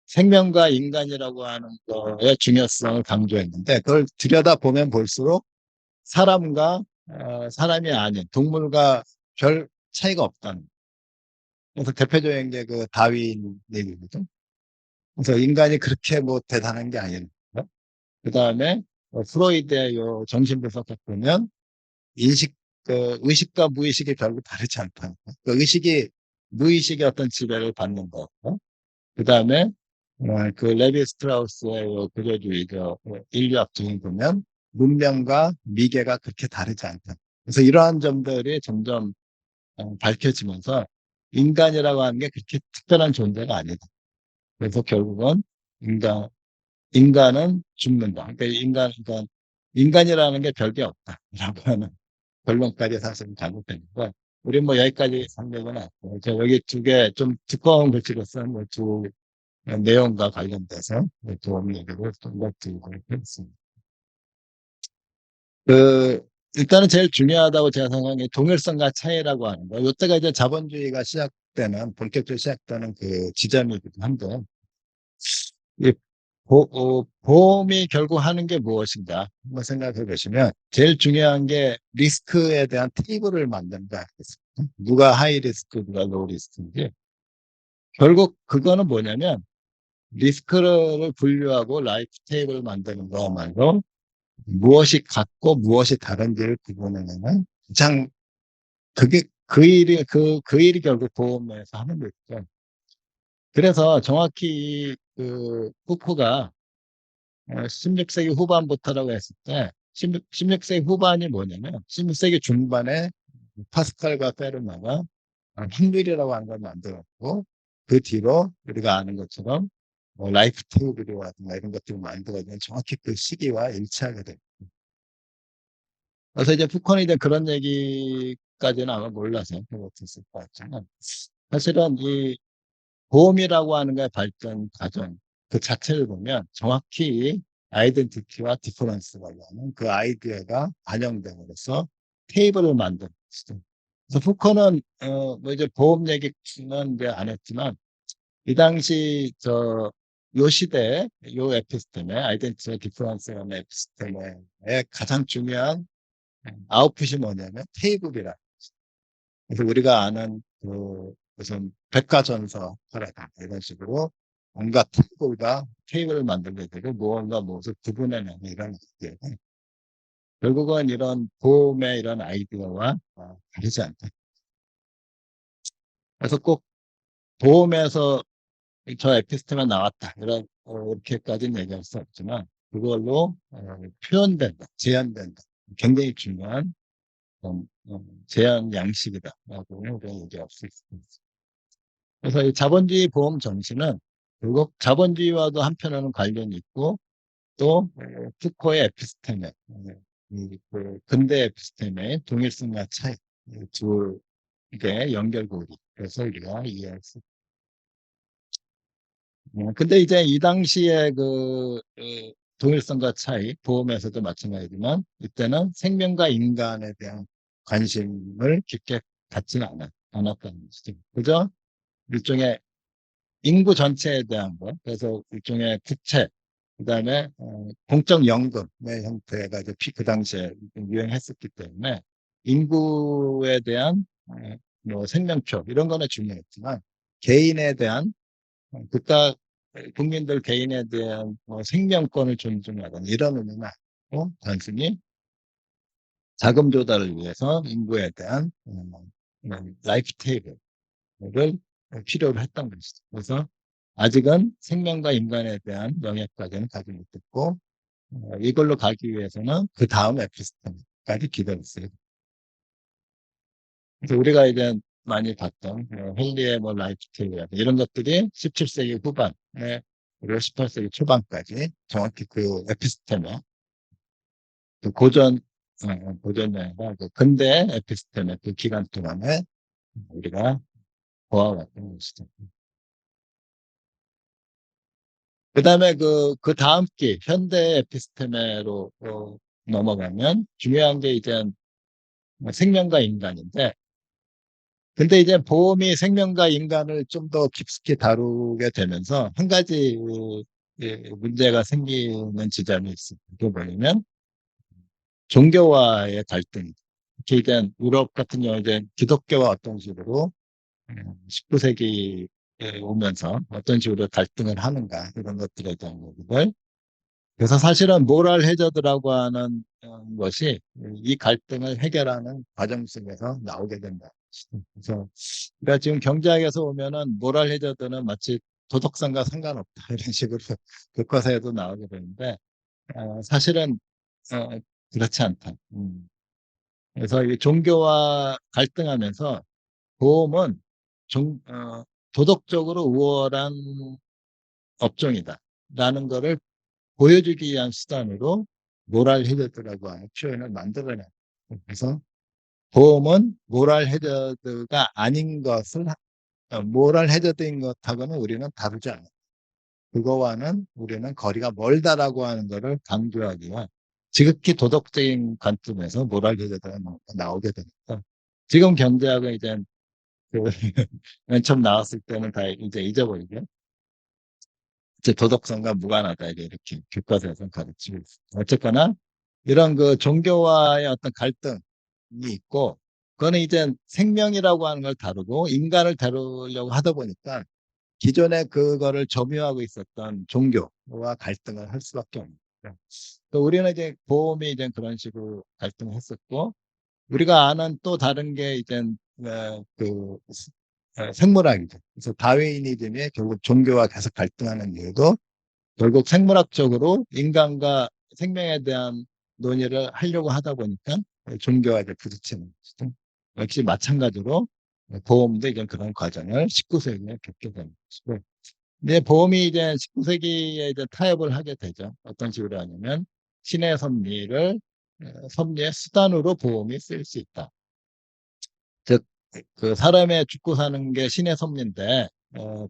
생명과 인간이라고 하는 거의 중요성을 강조했는데 그걸 들여다보면 볼수록 사람과 사람이 아닌 동물과 별 차이가 없다는 거예요. 그래서 대표적인 게 그 다윈 얘기거든. 그래서 인간이 그렇게 뭐 대단한 게 아니에요. 그 다음에 프로이드의 요 정신분석학 보면 인식, 의식과 무의식이 별로 다르지 않다. 그 의식이 무의식의 어떤 지배를 받는 거. 그 다음에 그 레비 스트라우스의 요 구조주의, 인류학 중에 보면 문명과 미개가 그렇게 다르지 않다. 그래서 이러한 점들이 점점 밝혀지면서 인간이라고 하는 게 그렇게 특별한 존재가 아니다. 그래서 결국은 인간, 인간은 죽는다. 그러니까 인간이라는 게 별게 없다. 라고 하는 결론까지 사실 잘못되니까 우리 뭐 여기까지 상대는 않고 저 여기 두 개 좀 두꺼운 글씨로 쓴 두 내용과 관련돼서 도움 얘기를 좀더 드리고 있습니다. 그 일단은 제일 중요하다고 제가 생각하는 게 동일성과 차이라고 하는 거. 이때가 이제 자본주의가 시작되는 본격적으로 시작되는 그 지점이기도 한데 이 보험이 결국 하는 게 무엇인가 한번 생각해 보시면 제일 중요한 게 리스크에 대한 테이블을 만든다. 누가 하이 리스크, 누가 로우 리스크인지 결국 그거는 뭐냐면 리스크를 분류하고 라이프 테이블을 만드는 거말로 무엇이 같고 무엇이 다른지를 구분해내는 가장 그게 그 일이 결국 보험에서 하는 거죠. 그래서 정확히 그 후코가 16세기 후반부터라고 했을 때 16세기 후반이 뭐냐면 16세기 중반에 파스칼과 페르마가 확률이라고 하는 걸 만들었고 그 뒤로 우리가 아는 것처럼 뭐 라이프 테이블이라든가 이런 것들을 만들어지면 정확히 그 시기와 일치하게 됩니다. 그래서 이제 푸코는 이제 그런 얘기까지는 아마 몰라서 못했을 것 같지만 사실은 이 보험이라고 하는 거의 발전 과정 그 자체를 보면 정확히 아이덴티티와 디퍼런스라고 하는 그 아이디어가 반영됨으로써 테이블을 만든 것이죠. 그래서 푸코는 뭐 이제 보험 얘기는 이제 안 했지만 이 당시 요 시대에 요 에피스테메 아이덴티티와 디퍼런스라는 에피스테메의 가장 중요한 아웃풋이 뭐냐면 테이블이라. 그래서 우리가 아는 그 무슨 백과전서라든가 이런 식으로 온갖 테이블을 만들게 되고 무언가 무엇을 구분해내는 이런 것들. 결국은 이런 보험의 이런 아이디어와 다르지 않다. 그래서 꼭 보험에서 저 에피스테만 나왔다. 이런 이렇게까지는 얘기할 수 없지만 그걸로 표현된다, 제한된다. 굉장히 중요한 제한 양식이다라고 우리가 얘기할 수 있습니다. 그래서 이 자본주의 보험 정신은 결국 자본주의와도 한편으로는 관련이 있고 또 푸코의 에피스테메, 그 근대 에피스테메의 동일성과 차이, 두 개 연결고리. 그래서 우리가 이해할 수 근데 이제 이 당시에 동일성과 차이, 보험에서도 마찬가지지만, 이때는 생명과 인간에 대한 관심을 깊게 갖지는 않았다는 것이죠. 그죠? 일종의 인구 전체에 대한 것, 그래서 일종의 국채, 그 다음에, 공적연금의 형태가 이제 그 당시에 유행했었기 때문에, 인구에 대한, 뭐 생명표, 이런 거는 중요했지만, 개인에 대한 국가 국민들 개인에 대한 생명권을 존중하는 이런 의미는 아니고 단순히 자금 조달을 위해서 인구에 대한 라이프 테이블을 필요로 했던 것이죠. 그래서 아직은 생명과 인간에 대한 영역까지는 가지 못했고 이걸로 가기 위해서는 그 다음 에피스템까지 기다렸어요. 그래서 우리가 이제 많이 봤던 헨리의 뭐 라이프 테이블 이런 것들이 17세기 후반에 그리고 18세기 초반까지 정확히 그 에피스템에 그 고전이 아니라 그 근대 에피스템의 그 기간 동안에 우리가 보아왔던 것이죠. 그 다음에 그 다음 기 현대 에피스테메로 넘어가면 중요한 게 이제 생명과 인간인데 근데 이제 보험이 생명과 인간을 좀 더 깊숙이 다루게 되면서 한 가지 문제가 생기는 지점이 있습니다. 그게 뭐냐면 종교와의 갈등. 특히 이제 유럽 같은 경우 이제 기독교와 어떤 식으로 19세기에 오면서 어떤 식으로 갈등을 하는가 이런 것들에 대한 얘기들. 그래서 사실은 모럴 해저드라고 하는 것이 이 갈등을 해결하는 과정 속에서 나오게 된다. 그래서 그러니까 지금 경제학에서 보면은 모럴 해저드는 마치 도덕성과 상관없다 이런 식으로 교과서에도 나오게 되는데 사실은 어, 그렇지 않다. 그래서 이 종교와 갈등하면서 보험은 도덕적으로 우월한 업종이다. 라는 거를 보여주기 위한 수단으로 모랄 해저드라고 하는 표현을 만들어내요. 그래서 보험은 모랄 해저드가 아닌 것을 모랄 해저드인 것하고는 우리는 다르지 않아요. 그거와는 우리는 거리가 멀다라고 하는 것을 강조하기 위한 지극히 도덕적인 관점에서 모랄 해저드가 나오게 되니까 지금 경제학은 이제 그 맨 처음 나왔을 때는 다 이제 잊어버리고 이제 도덕성과 무관하다 이렇게 교과서에서 가르치고 있습니다. 어쨌거나 이런 그 종교와의 어떤 갈등이 있고 그거는 이제 생명이라고 하는 걸 다루고 인간을 다루려고 하다 보니까 기존에 그거를 점유하고 있었던 종교와 갈등을 할 수밖에 없는 거죠. 또 우리는 이제 보험이 이제 그런 식으로 갈등을 했었고 우리가 아는 또 다른 게 이제 그 생물학이죠. 그래서 다윈이즘이 결국 종교와 계속 갈등하는 이유도 결국 생물학적으로 인간과 생명에 대한 논의를 하려고 하다 보니까 종교와 이제 부딪히는 것이죠. 역시 마찬가지로 보험도 이제 그런 과정을 19세기에 겪게 되는 것이고, 근데 보험이 이제 19세기에 이제 타협을 하게 되죠. 어떤 식으로 하냐면 신의 섭리를 섭리의 수단으로 보험이 쓰일 수 있다. 즉, 그 사람의 죽고 사는 게 신의 섭리인데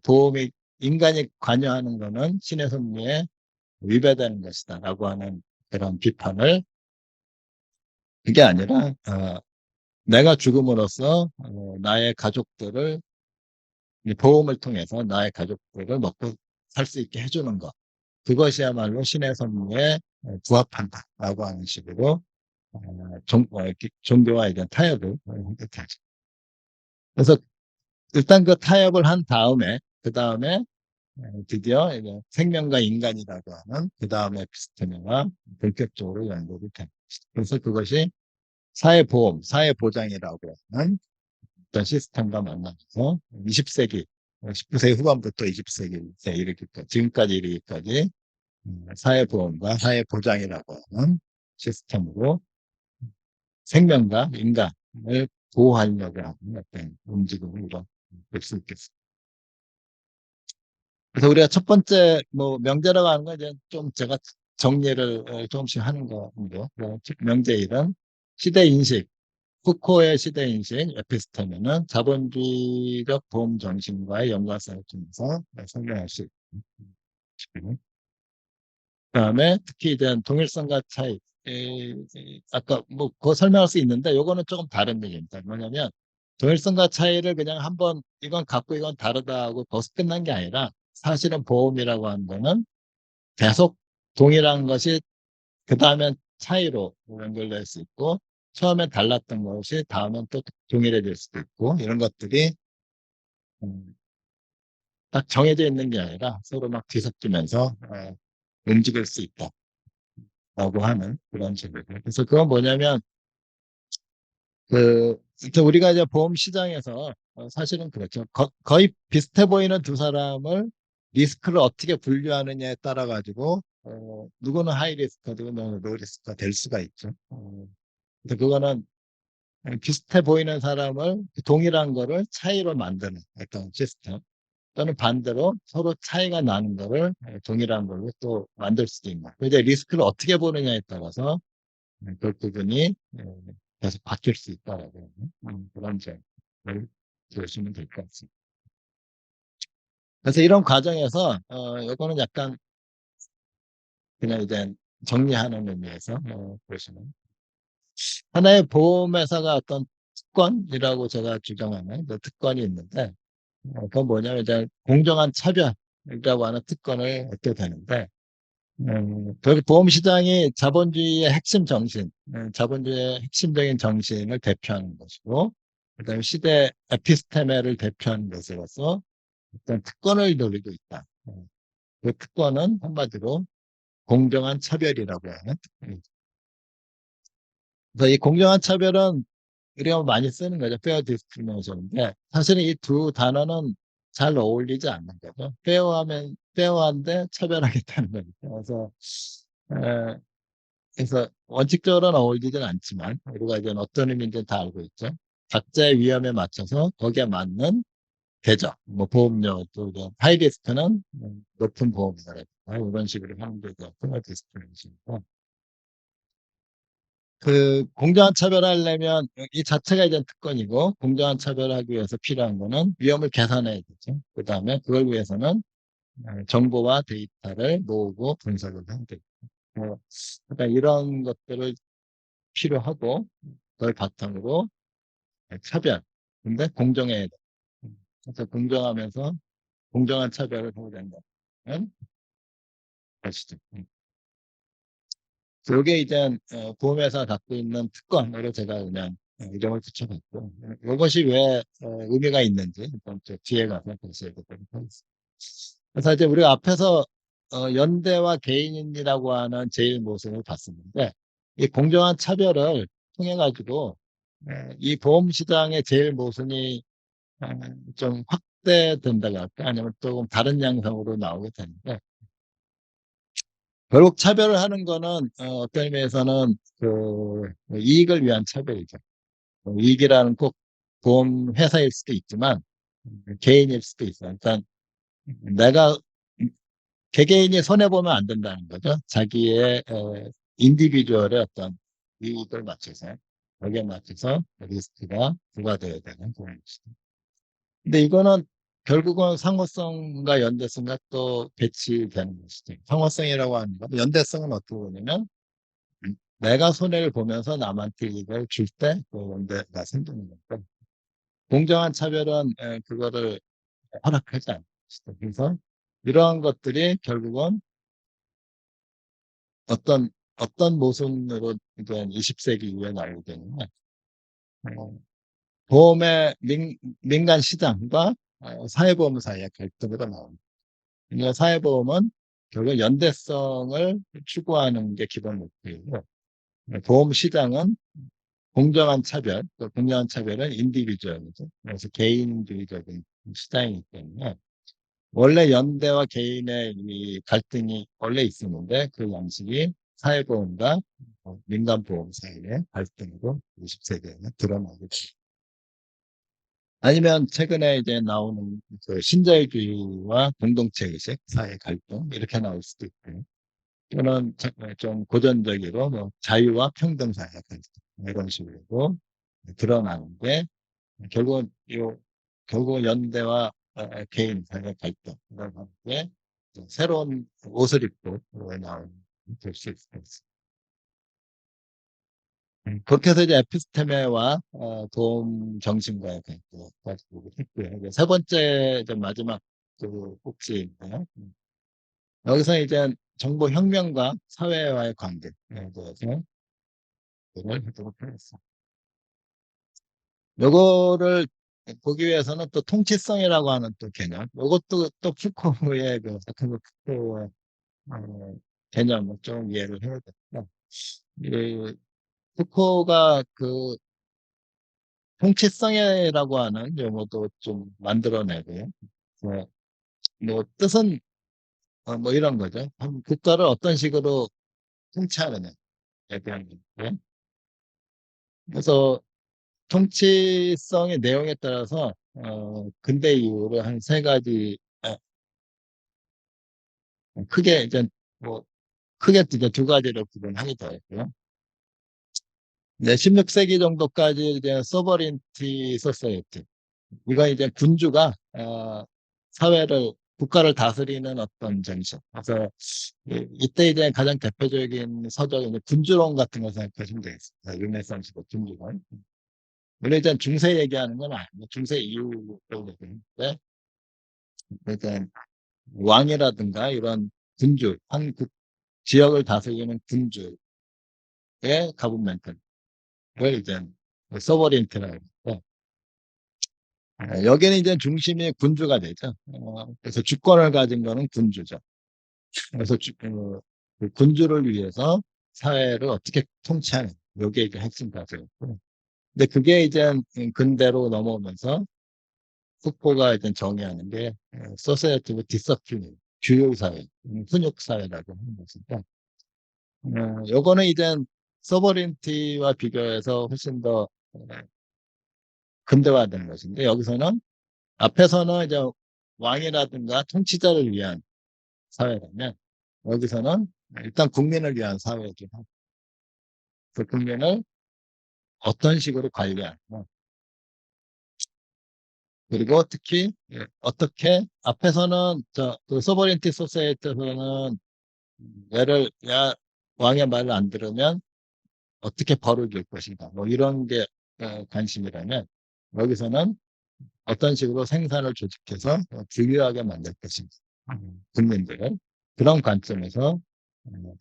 보험이 인간이 관여하는 거는 신의 섭리에 위배되는 것이다라고 하는 그런 비판을 그게 아니라 내가 죽음으로써 나의 가족들을 이 보험을 통해서 나의 가족들을 먹고 살 수 있게 해주는 것 그것이야말로 신의 섭리에 부합한다라고 하는 식으로 종교와 이런 타협을 하게 되죠. 그래서 일단 그 타협을 한 다음에 그 다음에 드디어 이제 생명과 인간이라고 하는 그 다음에 에피스테메가 본격적으로 연구를 됩니다. 그래서 그것이 사회보험, 사회보장이라고 하는 어떤 시스템과 만나면서 20세기 19세기 후반부터 20세기 이르기까지, 지금까지 이르기까지 사회보험과 사회보장이라고 하는 시스템으로 생명과 인간을 보호하려고 하는 어떤 움직임을 볼 수 있겠습니다. 그래서 우리가 첫 번째 명제라고 하는 건 이제 좀 제가 정리를 조금씩 하는 거인데요. 명제일은 시대인식, 푸코의 시대인식 에피스테미는 자본주의적 보험 정신과의 연관성을 통해서 설명할 수 있습니다. 그다음에 특히 이제 동일성과 차이, 아까 그거 설명할 수 있는데 요거는 조금 다른 얘기입니다. 뭐냐면 동일성과 차이를 그냥 한번 이건 같고 이건 다르다 하고 거기서 끝난 게 아니라 사실은 보험이라고 하는 거는 계속 동일한 것이 그 다음엔 차이로 연결될 수 있고 처음엔 달랐던 것이 다음엔 또 동일해질 수도 있고 이런 것들이 음, 딱 정해져 있는 게 아니라 서로 막 뒤섞이면서 움직일 수 있다라고 하는 그런 식으로. 그래서 그건 뭐냐면 우리가 이제 보험 시장에서 사실은 그렇죠. 거의 비슷해 보이는 두 사람을 리스크를 어떻게 분류하느냐에 따라 가지고 누구는 하이 리스크가 되고 누구는 로우 리스크가 될 수가 있죠. 근데 그거는 비슷해 보이는 사람을 동일한 거를 차이로 만드는 어떤 시스템 또는 반대로 서로 차이가 나는 거를 동일한 걸로 또 만들 수도 있는. 이제 리스크를 어떻게 보느냐에 따라서 그 부분이 계속 바뀔 수 있다라고 하는 그런 점을 보시면 될 것 같습니다. 그래서 이런 과정에서 이거는 약간 그냥 이제 정리하는 의미에서 보시면 하나의 보험회사가 어떤 특권이라고 제가 주장하는 그 특권이 있는데 그건 뭐냐면 이제 공정한 차별이라고 하는 특권을 얻게 되는데 결국 보험 시장이 자본주의의 핵심 정신, 자본주의의 핵심적인 정신을 대표하는 것이고, 그다음에 시대 에피스테메를 대표하는 것으로서 어떤 특권을 누리고 있다. 그 특권은 한마디로 공정한 차별이라고 하는 특권이죠. 그래서 이 공정한 차별은 우리가 많이 쓰는 거죠. 페어 디스크리미네이션인데 사실은 이 두 단어는 잘 어울리지 않는 거죠. 페어하면 페어한데 차별하겠다는 거죠. 에, 그래서 원칙적으로는 어울리진 않지만 우리가 이제 어떤 의미인지 다 알고 있죠. 각자의 위험에 맞춰서 거기에 맞는 대적, 보험료도 하이 리스크는 높은 보험료라든가 이런 식으로 하는 게 페어 디스크리미네이션이고 그 공정한 차별하려면 이 자체가 이제 특권이고 공정한 차별하기 위해서 필요한 거는 위험을 계산해야 되죠. 그 다음에 그걸 위해서는 정보와 데이터를 모으고 분석을 해야 되고 그러니까 이런 것들을 필요하고 그걸 바탕으로 차별 근데 공정해야 돼. 그래서 공정하면서 공정한 차별을 해야 된다는 것이죠. 이게 이제 보험회사가 갖고 있는 특권으로 제가 그냥 이름을 붙여봤고 이것이 왜 의미가 있는지 좀 뒤에 가서 다시 얘기하도록 하겠습니다. 그래서 이제 우리가 앞에서 연대와 개인이라고 하는 제일 모습을 봤었는데 이 공정한 차별을 통해 가지고 이 보험 시장의 제일 모순이 좀 확대된다고 할까 아니면 조금 다른 양상으로 나오게 되는데 결국 차별을 하는 거는 어떤 의미에서는 그 이익을 위한 차별이죠. 이익이라는 꼭 보험 회사일 수도 있지만 개인일 수도 있어요. 일단 내가 개개인이 손해 보면 안 된다는 거죠. 자기의 인디비주얼의 어떤 이익을 맞춰서 여기에 맞춰서 리스크가 부과되어야 되는 그런 것이죠. 근데 이거는 결국은 상호성과 연대성과 또 배치되는 것이죠. 상호성이라고 하는 건 연대성은 어떻게 보냐면 내가 손해를 보면서 남한테 이익을 줄 때 그 연대가 생기는 거고 공정한 차별은 그거를 허락하지 않는 것이죠. 그래서 이러한 것들이 결국은 어떤 모순으로 이제 20세기 이후에 나오게 되냐면 어, 보험의 민간 시장과 사회보험 사이의 갈등으로 나옵니다. 그러니까 사회보험은 결국 연대성을 추구하는 게 기본 목표이고 보험 시장은 공정한 차별, 그 공정한 차별은 인디비주얼이죠. 그래서 개인주의적인 시장이기 때문에 원래 연대와 개인의 이 갈등이 원래 있었는데 그 양식이 사회보험과 민간보험 사이의 갈등으로 20세기에는 드러나게 됩니다. 아니면 최근에 이제 나오는 그 신자유주의와 공동체의식 사회 갈등 이렇게 나올 수도 있고요. 또는 좀 고전적으로 뭐 자유와 평등 사회 갈등 이런 식으로 드러나는 게 결국 연대와 개인 사회 갈등 이런 게 새로운 옷을 입고 나온 될수 있습니다. 그렇게 해서 이제 에피스테메와 도움 정신과의 관계까지 보고 했고요. 이제 세 번째 이제 마지막 그 꼭지인데요. 여기서 이제 정보혁명과 사회와의 관계에 대해서 얘기를 하도록 하겠습니다. 요거를 보기 위해서는 또 통치성이라고 하는 또 개념, 요것도 또 푸코의 그 푸코의 개념을 좀 이해를 해야 됩니다. 이 푸코가 그 통치성이라고 하는 용어도 좀 만들어내고요. 뭐 뜻은 뭐 이런 거죠. 국가를 어떤 식으로 통치하느냐에 대한 건데. 그래서 통치성의 내용에 따라서 근대 이후로 한 세 가지 크게 이제 뭐 크게 이제 두 가지로 구분하게 되었고요. 네, 16세기 정도까지 이제 서버린티 소사이어티 이건 이제 군주가 사회를 국가를 다스리는 어떤 정신. 그래서 이때 이제 가장 대표적인 서적이 이제 군주론 같은 거 생각하시면 되겠습니다. 르네상스의 군주론. 물론 이제 중세 얘기하는 건 아니고 중세 이후로 얘기하는데 일단 왕이라든가 이런 군주, 한 지역을 다스리는 군주의 가분멘트를 이제 서버린트라고 하고 여기는 이제 중심이 군주가 되죠. 그래서 주권을 가진 거는 군주죠. 그래서 그 군주를 위해서 사회를 어떻게 통치하는 이게 이제 핵심 과제였고 근데 그게 이제 근대로 넘어오면서 후포가 이제 정의하는 게 소사이어티 오브 디서플린 규율사회, 훈육사회라고 하는 것인데 요거는 이제 서버린티와 비교해서 훨씬 더 근대화된 것인데 여기서는 앞에서는 이제 왕이라든가 통치자를 위한 사회라면 여기서는 일단 국민을 위한 사회이긴 하고 그 국민을 어떤 식으로 관리하는 그리고 특히 어떻게 앞에서는 그 소버린티 소사이어티에서는 왕의 말을 안 들으면 어떻게 벌을 줄 것인가 뭐 이런 게 관심이라면 여기서는 어떤 식으로 생산을 조직해서 부유하게 만들 것인가 국민들을 그런 관점에서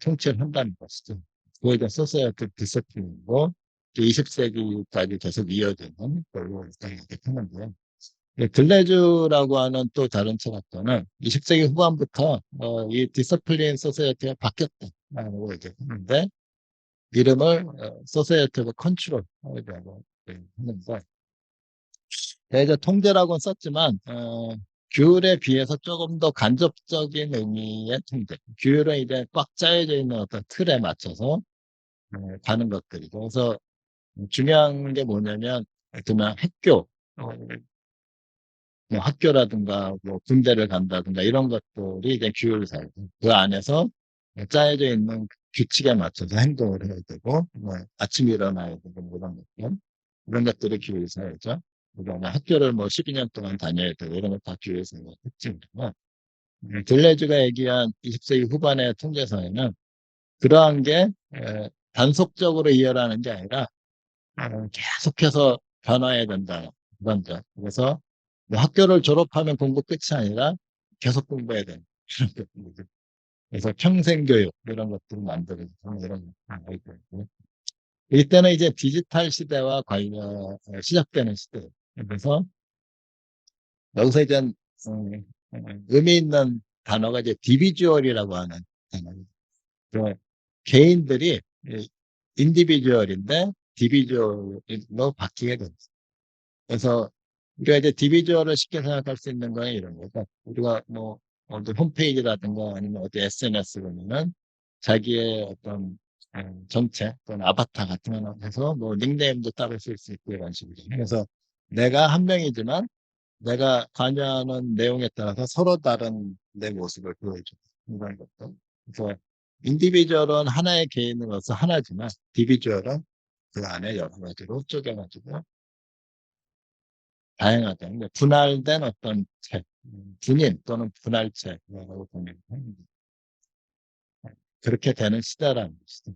통치를 한다는 것이죠. 그거에 대한 소사이어티 디스플린이고 20세기까지 계속 이어지는 걸로 일단 생각하는데요. 들레주라고 하는 또 다른 철학자는 20세기 후반부터 이 디서플린 소사이어티가 바뀌었다라고 얘기했는데 이름을 소사이어티 오브 컨트롤이라고 하는데 이제 통제라고는 썼지만 규율에 비해서 조금 더 간접적인 의미의 통제. 규율은 이제 꽉 짜여져 있는 어떤 틀에 맞춰서 가는 것들이고 그래서 중요한 게 뭐냐면 그냥 뭐 학교라든가 뭐 군대를 간다든가 이런 것들이 이제 규율사회고 그 안에서 짜여져 있는 규칙에 맞춰서 행동을 해야 되고 뭐 아침에 일어나야 되고 뭐 이런 것들이 규율사회죠. 그다음에 학교를 뭐 12년 동안 다녀야 되고 이런 것 다 규율사회의 특징이고 들레즈가 얘기한 20세기 후반의 통제사회는 그러한 게 단속적으로 이어라는 게 아니라 계속해서 변화해야 된다. 그런 점. 그래서 뭐 학교를 졸업하면 공부 끝이 아니라 계속 공부해야 된다. 그래서 평생교육 이런 것들을 만들어서 이런 것들 이때는 이제 디지털 시대와 관련 시작되는 시대예요. 그래서 여기서 이제 의미 있는 단어가 이제 디비주얼이라고 하는 단어입니다. 개인들이 인디비주얼인데 디비주얼로 바뀌게 됩니다. 그래서 우리가 이제 디비주얼을 쉽게 생각할 수 있는 거는 이런 거죠. 우리가 뭐 어디 홈페이지라든가 아니면 어디 SNS 보면은 자기의 어떤 정체 또는 아바타 같은 거 해서 뭐 닉네임도 따로 쓸 수 있고 이런 식으로. 그래서 내가 한 명이지만 내가 관여하는 내용에 따라서 서로 다른 내 모습을 보여주는 이런 것도. 그래서 인디비주얼은 하나의 개인으로서 하나지만 디비주얼은 그 안에 여러 가지로 쪼개가지고 다양하다. 근데 분할된 어떤 책, 분인 또는 분할체라고 보면 그렇게 되는 시대라는 것이죠.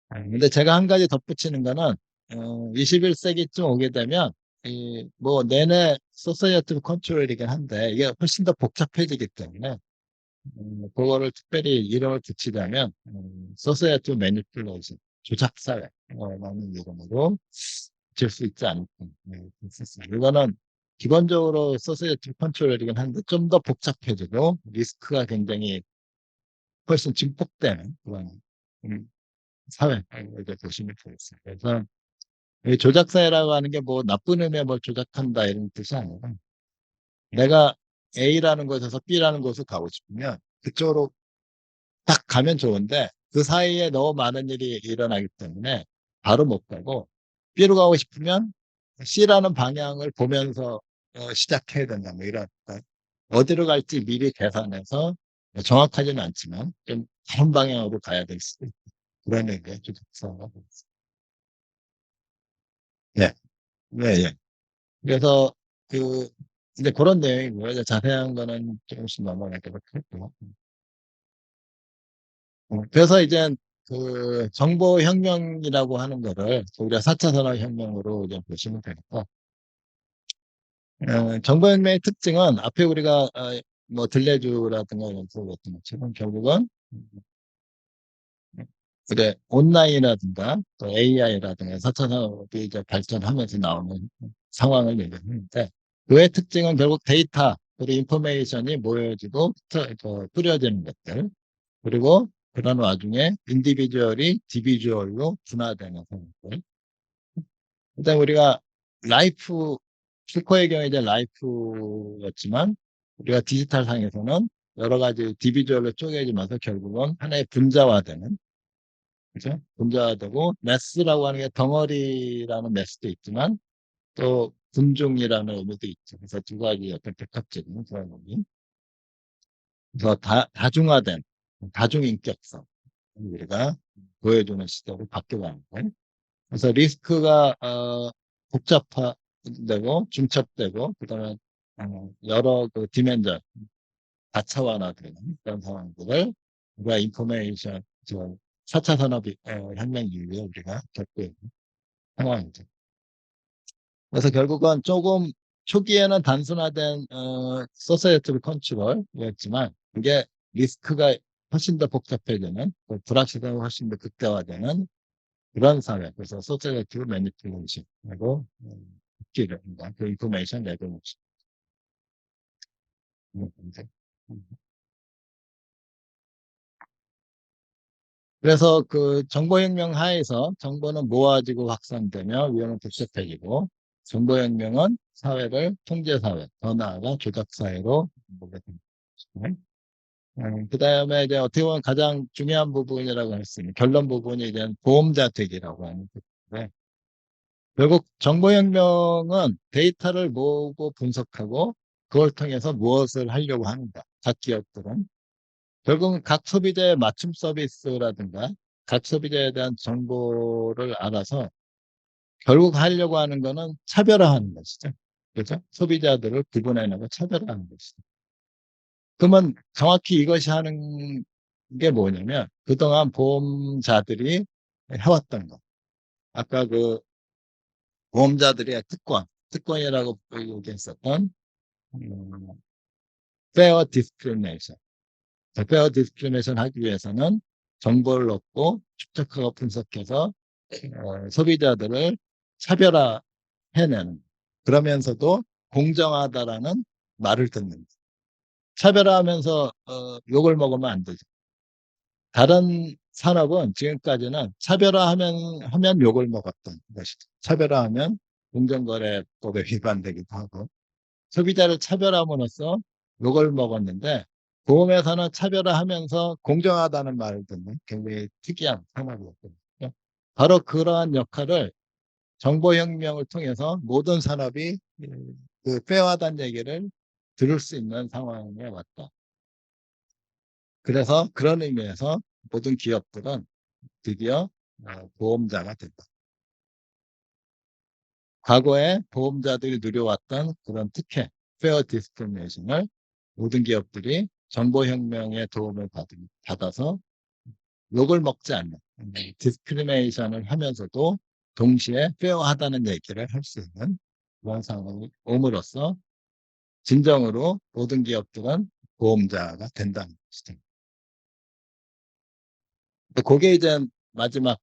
근데 제가 한 가지 덧붙이는 거는 21세기쯤 오게 되면 뭐 내내 소시에이티브 컨트롤이긴 한데 이게 훨씬 더 복잡해지기 때문에 그거를 특별히 이름을 붙이자면 소시에이티브 매니플레이션 조작사회라는 이름으로 질 수 있지 않을까 있었습니다. 이거는 기본적으로 소시에이티브 컨트롤이긴 한데 좀 더 복잡해지고 리스크가 굉장히 훨씬 증폭되는 그런 사회를 보시면 되겠습니다. 그래서 이 조작사회라고 하는 게 뭐 나쁜 의미에 뭘 조작한다 이런 뜻이 아니라 내가 A라는 곳에서 B라는 곳을 가고 싶으면 그쪽으로 딱 가면 좋은데 그 사이에 너무 많은 일이 일어나기 때문에 바로 못 가고 B로 가고 싶으면 C라는 방향을 보면서 시작해야 된다. 뭐 이런 어디로 갈지 미리 계산해서 정확하지는 않지만 좀 다른 방향으로 가야 될 수도 있고 그런 의미의 조작사가 예, 예, 예. 그래서 그 이제 그런 내용이고요. 이제 자세한 거는 조금씩 넘어가도록 할게요. 그래서 이제 그 정보혁명이라고 하는 거를 우리가 4차 산업혁명으로 이제 보시면 되겠고, 정보혁명의 특징은 앞에 우리가 뭐 들레주라든가 이런 것들었던 것처럼 결국은 이제 온라인이라든가 또 AI라든가 4차 산업이 이제 발전하면서 나오는 상황을 얘기하는데 그의 특징은 결국 데이터 그리고 인포메이션이 모여지고 뿌려지는 것들 그리고 그런 와중에 인디비주얼이 디비주얼로 분화되는 상황들. 일단 우리가 라이프 슈퍼의 경우에 이제 라이프였지만 우리가 디지털 상에서는 여러 가지 디비주얼로 쪼개지면서 결국은 하나의 분자화되는 그죠? 분자화되고 매스라고 하는 게 덩어리라는 매스도 있지만 또 군중이라는 의미도 있죠. 그래서 두 가지 어떤 복합적인 그런 의미. 그래서 다중화된 다중인격성 우리가 보여주는 시대로 바뀌어가는 거예요. 그래서 리스크가 복잡화되고 중첩되고 그다음에 여러 그 디멘전 다차원화되는 그런 상황들을 우리가 인포메이션 4차 산업 혁명 이후에 우리가 겪고 있는 상황이죠. 그래서 결국은 조금 초기에는 단순화된 소시에이티브 컨트롤이었지만 그게 리스크가 훨씬 더 복잡해지는 불확실성이 훨씬 더 극대화되는 그런 사회. 그래서 소시에이티브 매니플레이션하고 기를 그 인포메이션 레볼루션. 그래서 그 정보혁명 하에서 정보는 모아지고 확산되며 위험은 복잡해지고 정보혁명은 사회를 통제사회, 더 나아가 조작사회로 보게 됩니다. 그 다음에 이제 어떻게 보면 가장 중요한 부분이라고 할 수 있는 결론 부분이 이제 보험자 되기라고 하는 부분인데 결국 정보혁명은 데이터를 모으고 분석하고 그걸 통해서 무엇을 하려고 합니다. 각 기업들은. 결국은 각 소비자의 맞춤 서비스라든가 각 소비자에 대한 정보를 알아서 결국 하려고 하는 거는 차별화하는 것이죠. 그렇죠? 소비자들을 구분해내고 차별화하는 것이죠. 그러면 정확히 이것이 하는 게 뭐냐면 그동안 보험자들이 해왔던 거. 아까 그 보험자들의 특권이라고 얘기했었던 페어 디스크리미네이션. 페어 디스크리미네이션 하기 위해서는 정보를 얻고 축적하고 분석해서 소비자들을 차별화해내는 그러면서도 공정하다라는 말을 듣는 차별화하면서 욕을 먹으면 안 되죠. 다른 산업은 지금까지는 차별화하면 욕을 먹었던 것이죠. 차별화하면 공정거래법에 위반되기도 하고 소비자를 차별함으로써 욕을 먹었는데 보험회사는 차별화하면서 공정하다는 말을 듣는 굉장히 특이한 산업이었거든요. 바로 그러한 역할을 정보혁명을 통해서 모든 산업이 그 페어하다는 얘기를 들을 수 있는 상황에 왔다. 그래서 그런 의미에서 모든 기업들은 드디어 보험자가 됐다. 과거에 보험자들이 누려왔던 그런 특혜, 페어 디스크리미네이션을 모든 기업들이 정보혁명의 도움을 받아서 욕을 먹지 않는 디스크리미네이션을 하면서도 동시에 페어하다는 얘기를 할 수 있는 그런 상황이 옴으로써 진정으로 모든 기업들은 보험자가 된다는 것이죠. 그게 이제 마지막,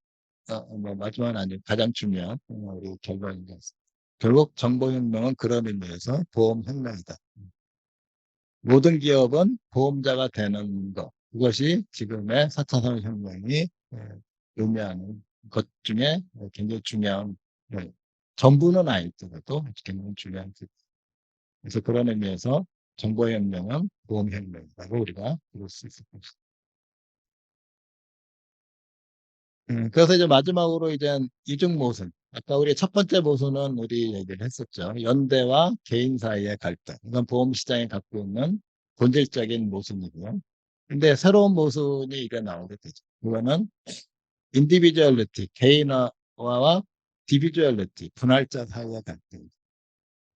마지막은 아니고 가장 중요한 우리 결론인 것 같습니다. 결국 정보혁명은 그런 의미에서 보험혁명이다. 모든 기업은 보험자가 되는 것. 그것이 지금의 4차 산업혁명이 의미하는 것 중에 굉장히 중요한, 전부는 아니더라도 굉장히 중요한 것. 그래서 그런 의미에서 정보혁명은 보험혁명이라고 우리가 부를 수 있을 것입니다. 그래서 이제 마지막으로 이제 이중 모순. 아까 우리 첫 번째 모순은 우리 얘기를 했었죠. 연대와 개인 사이의 갈등. 이건 보험 시장이 갖고 있는 본질적인 모순이고요. 근데 새로운 모순이 이게 나오게 되죠. 그거는 인디비주얼리티, 개인화와 디비주얼리티, 분할자 사이의 갈등.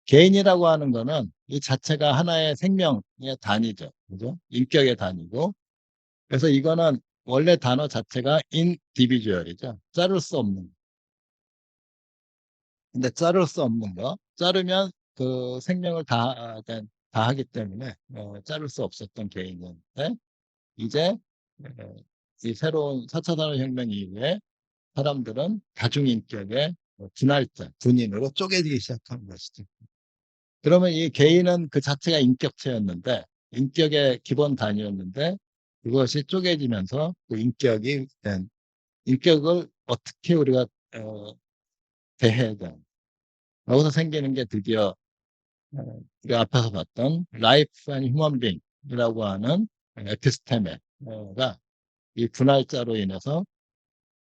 개인이라고 하는 거는 이 자체가 하나의 생명의 단위죠. 그죠? 인격의 단위고. 그래서 이거는 원래 단어 자체가 인디비주얼이죠. 자를 수 없는. 근데 자를 수 없는 거. 자르면 그 생명을 다 하기 때문에 자를 수 없었던 개인인데 이제 어, 이 새로운 4차 산업혁명 이후에 사람들은 다중인격의 분할자, 군인으로 쪼개지기 시작한 것이죠. 그러면 이 개인은 그 자체가 인격체였는데 인격의 기본 단위였는데 그것이 쪼개지면서 그 인격을 어떻게 우리가 대해야 되는 여기서 생기는 게 드디어 우리가 앞에서 봤던 라이프 앤 휴먼 빙이라고 하는 에피스테메가 이 분할자로 인해서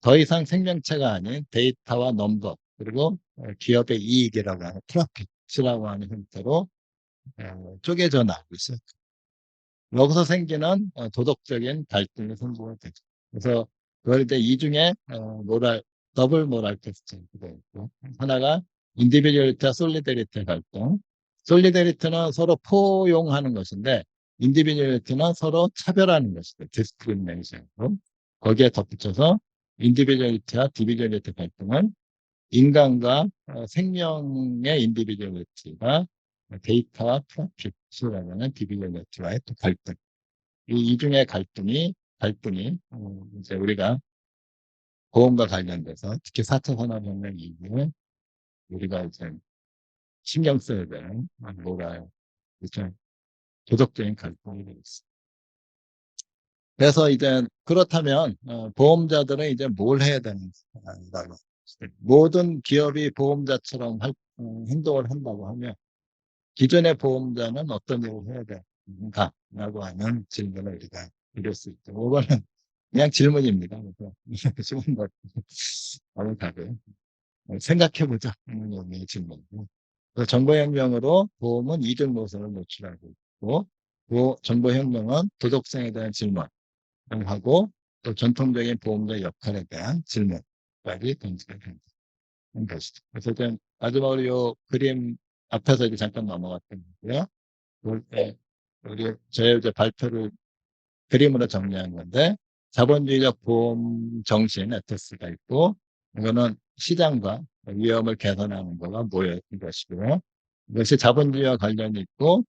더 이상 생명체가 아닌 데이터와 넘버 그리고 기업의 이익이라고 하는 프로핏이라고 하는 형태로 쪼개져 나오고 있어요. 여기서 생기는 도덕적인 갈등이 생기게 되죠. 그래서 그걸 이제 이중에 더블 모랄 테스트가 있고 하나가 인디비듀얼리티와 솔리데리티 갈등. 솔리데리티는 서로 포용하는 것인데 인디비듀얼리티는 서로 차별하는 것이죠. 디스크리미네이션으로. 거기에 덧붙여서 인디비듀얼리티와 디비듀얼리티 갈등은 인간과 생명의 인디비듀얼리티가 데이터와 프로핏이라고 하는 디비듀얼리티와의 또 갈등. 이 이중의 갈등이 이제 우리가 보험과 관련돼서 특히 4차 산업혁명 이후에 우리가 이제 신경 써야 되는 뭐가 이제 도덕적인 갈등이 되겠습니다. 그래서 이제 그렇다면 보험자들은 이제 뭘 해야 되는가? 모든 기업이 보험자처럼 행동을 한다고 하면 기존의 보험자는 어떤 일을 해야 되는가라고 하는 질문을 우리가 드릴 수 있죠. 이거는 그냥 질문입니다. 쉬운 것 바로 답을 생각해보자 하는 의미의 질문이고 정보혁명으로 보험은 이중 모순을 노출하고 있고 정보혁명은 도덕성에 대한 질문을 하고 또 전통적인 보험의 역할에 대한 질문까지 던지게 된다는 것이죠. 그래서 이제 마지막으로 이 그림 앞에서 이제 잠깐 넘어갔던 거고요. 볼때 우리 저의 이제 발표를 그림으로 정리한 건데 자본주의적 보험 정신 에토스가 있고 이거는 시장과 위험을 개선하는 거가 모여 있는 것이고요. 이것이 자본주의와 관련이 있고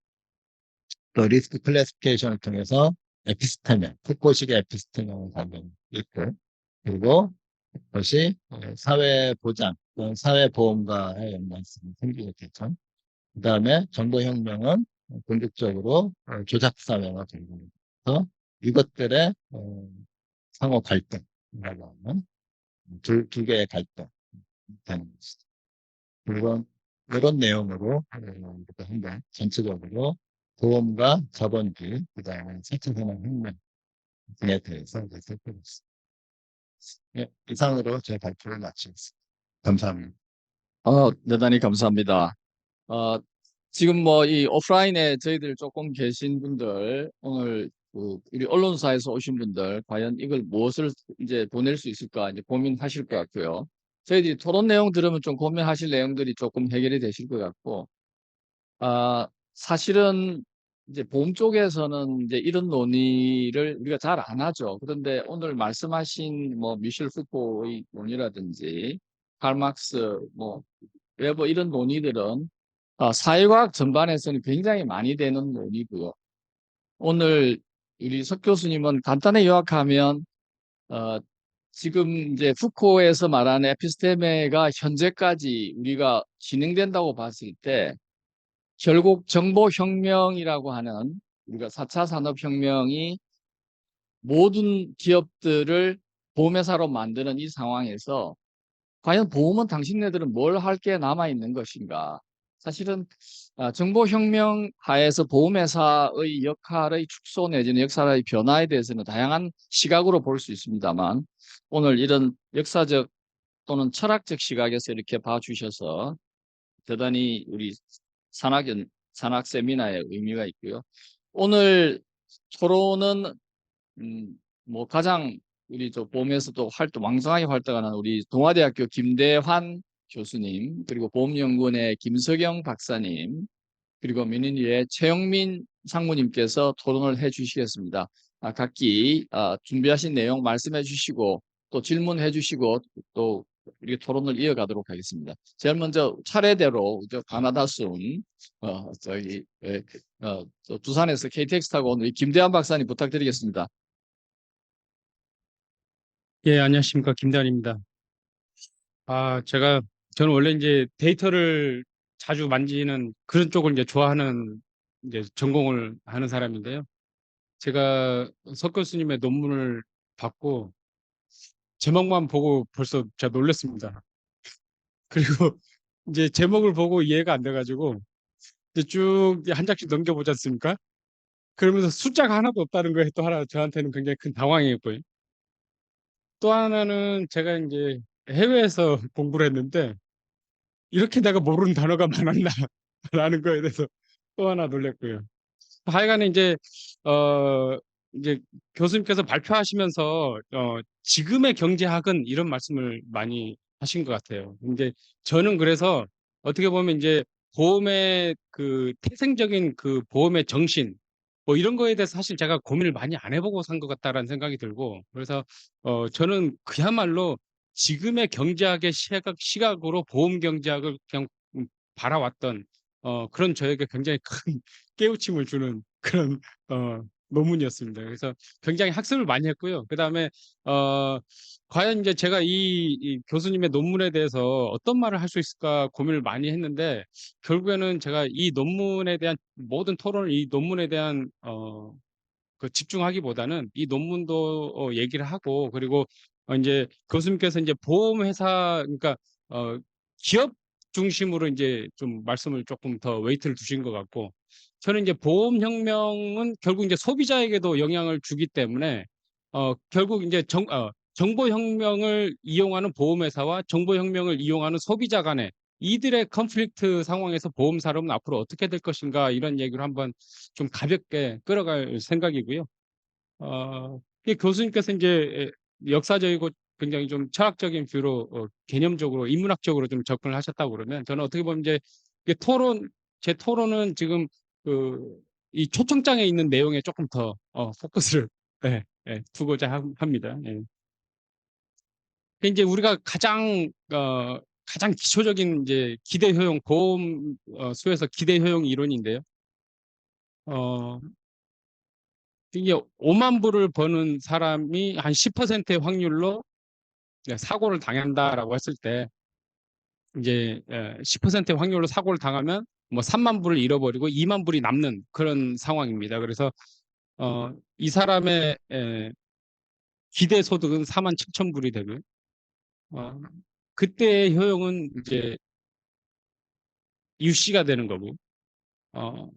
또 리스크 클래시피케이션을 통해서 에피스테미, 푸코식의 에피스테미와 관련이 있고 그리고 그것이 사회 보장, 사회 보험과의 연관성이 생기게 되죠. 그 다음에 정보혁명은 본격적으로 조작사회가 되고 있어서 이것들의 상호 갈등이라고 하는 두 개의 갈등 되는 것이죠. 그리고 이런 내용으로 이렇게 한번 전체적으로 보험과 자본주의, 그다음에 4차 산업혁명 등에 대해서 이제 살펴봤습니다. 예, 이상으로 제 발표를 마치겠습니다. 감사합니다. 대단히 감사합니다. 어, 지금 뭐 이 오프라인에 저희들 조금 계신 분들, 오늘 우리 언론사에서 오신 분들, 과연 이걸 무엇을 이제 보낼 수 있을까 이제 고민하실 것 같고요. 저희들이 토론 내용 들으면 좀 고민하실 내용들이 조금 해결이 되실 것 같고, 사실은 이제 보험 쪽에서는 이제 이런 논의를 우리가 잘 안 하죠. 그런데 오늘 말씀하신 뭐 미셸 푸코의 논의라든지 칼막스, 뭐 웨버 이런 논의들은 사회과학 전반에서는 굉장히 많이 되는 논의고요. 오늘 우리 석 교수님은 간단히 요약하면 어, 지금 이제 푸코에서 말하는 에피스테메가 현재까지 우리가 진행된다고 봤을 때 결국 정보혁명이라고 하는 우리가 4차 산업혁명이 모든 기업들을 보험회사로 만드는 이 상황에서 과연 보험은 당신네들은 뭘 할 게 남아 있는 것인가? 사실은 정보혁명 하에서 보험회사의 역할의 축소 내지는 역사의 변화에 대해서는 다양한 시각으로 볼 수 있습니다만 오늘 이런 역사적 또는 철학적 시각에서 이렇게 봐주셔서 대단히 우리 산학 세미나의 의미가 있고요. 오늘 토론은 뭐 가장 우리 저 보험에서도 왕성하게 활동하는 우리 동아대학교 김대환 교수님, 그리고 보험연구원의 김석영 박사님, 그리고 민인위의 최영민 상무님께서 토론을 해 주시겠습니다. 각기 준비하신 내용 말씀해 주시고 또 질문해 주시고 또 이렇게 토론을 이어가도록 하겠습니다. 제일 먼저 차례대로 저 가나다 순 저기 저 두산에서 KTX 타고 온 우리 김대환 박사님 부탁드리겠습니다. 예, 안녕하십니까. 김대한입니다. 저는 원래 이제 데이터를 자주 만지는 그런 쪽을 이제 좋아하는 이제 전공을 하는 사람인데요. 제가 석 교수님의 논문을 받고 제목만 보고 벌써 제가 놀랐습니다. 그리고 이제 제목을 보고 이해가 안 돼가지고 이제 쭉 한 장씩 넘겨보지 않습니까? 그러면서 숫자가 하나도 없다는 거에 또 하나 저한테는 굉장히 큰 당황이었고요. 또 하나는 제가 이제 해외에서 공부를 했는데 이렇게 내가 모르는 단어가 많았나 라는 거에 대해서 또 하나 놀랬고요. 하여간에 어, 이제 교수님께서 발표하시면서, 지금의 경제학은 이런 말씀을 많이 하신 것 같아요. 근데 저는 그래서 어떻게 보면 이제 보험의 그 태생적인 그 보험의 정신, 뭐 이런 거에 대해서 사실 제가 고민을 많이 안 해보고 산 것 같다라는 생각이 들고, 그래서, 저는 그야말로 지금의 경제학의 시각으로 보험 경제학을 그냥 바라왔던, 그런 저에게 굉장히 큰 깨우침을 주는 그런 논문이었습니다. 그래서 굉장히 학습을 많이 했고요. 그다음에 어, 과연 이제 제가 이 교수님의 논문에 대해서 어떤 말을 할 수 있을까 고민을 많이 했는데 결국에는 제가 이 논문에 대한 모든 토론을 이 논문에 대한 그 집중하기보다는 이 논문도 얘기를 하고 그리고 이제 교수님께서 이제 보험회사 그러니까 기업 중심으로 이제 좀 말씀을 조금 더 웨이트를 두신 것 같고 저는 이제 보험혁명은 결국 이제 소비자에게도 영향을 주기 때문에 결국 이제 정보혁명을 이용하는 보험회사와 정보혁명을 이용하는 소비자 간에 이들의 컨플릭트 상황에서 보험사업은 앞으로 어떻게 될 것인가 이런 얘기를 한번 좀 가볍게 끌어갈 생각이고요. 이 교수님께서 이제 역사적이고 굉장히 좀 철학적인 뷰로 개념적으로 인문학적으로 좀 접근을 하셨다고 그러면 저는 어떻게 보면 이제 이게 제 토론은 지금 그 이 초청장에 있는 내용에 조금 더 포커스를 두고자 합니다. 예. 이제 우리가 가장 기초적인 이제 기대 효용 보험 수에서 기대 효용 이론인데요. 어, 이게 5만 불을 버는 사람이 한 10%의 확률로 사고를 당한다라고 했을 때 이제 10%의 확률로 사고를 당하면 뭐 3만 불을 잃어버리고 2만 불이 남는 그런 상황입니다. 그래서 이 사람의 기대 소득은 4만 7천 불이 되고요. 그때의 효용은 이제 UC가 되는 거고,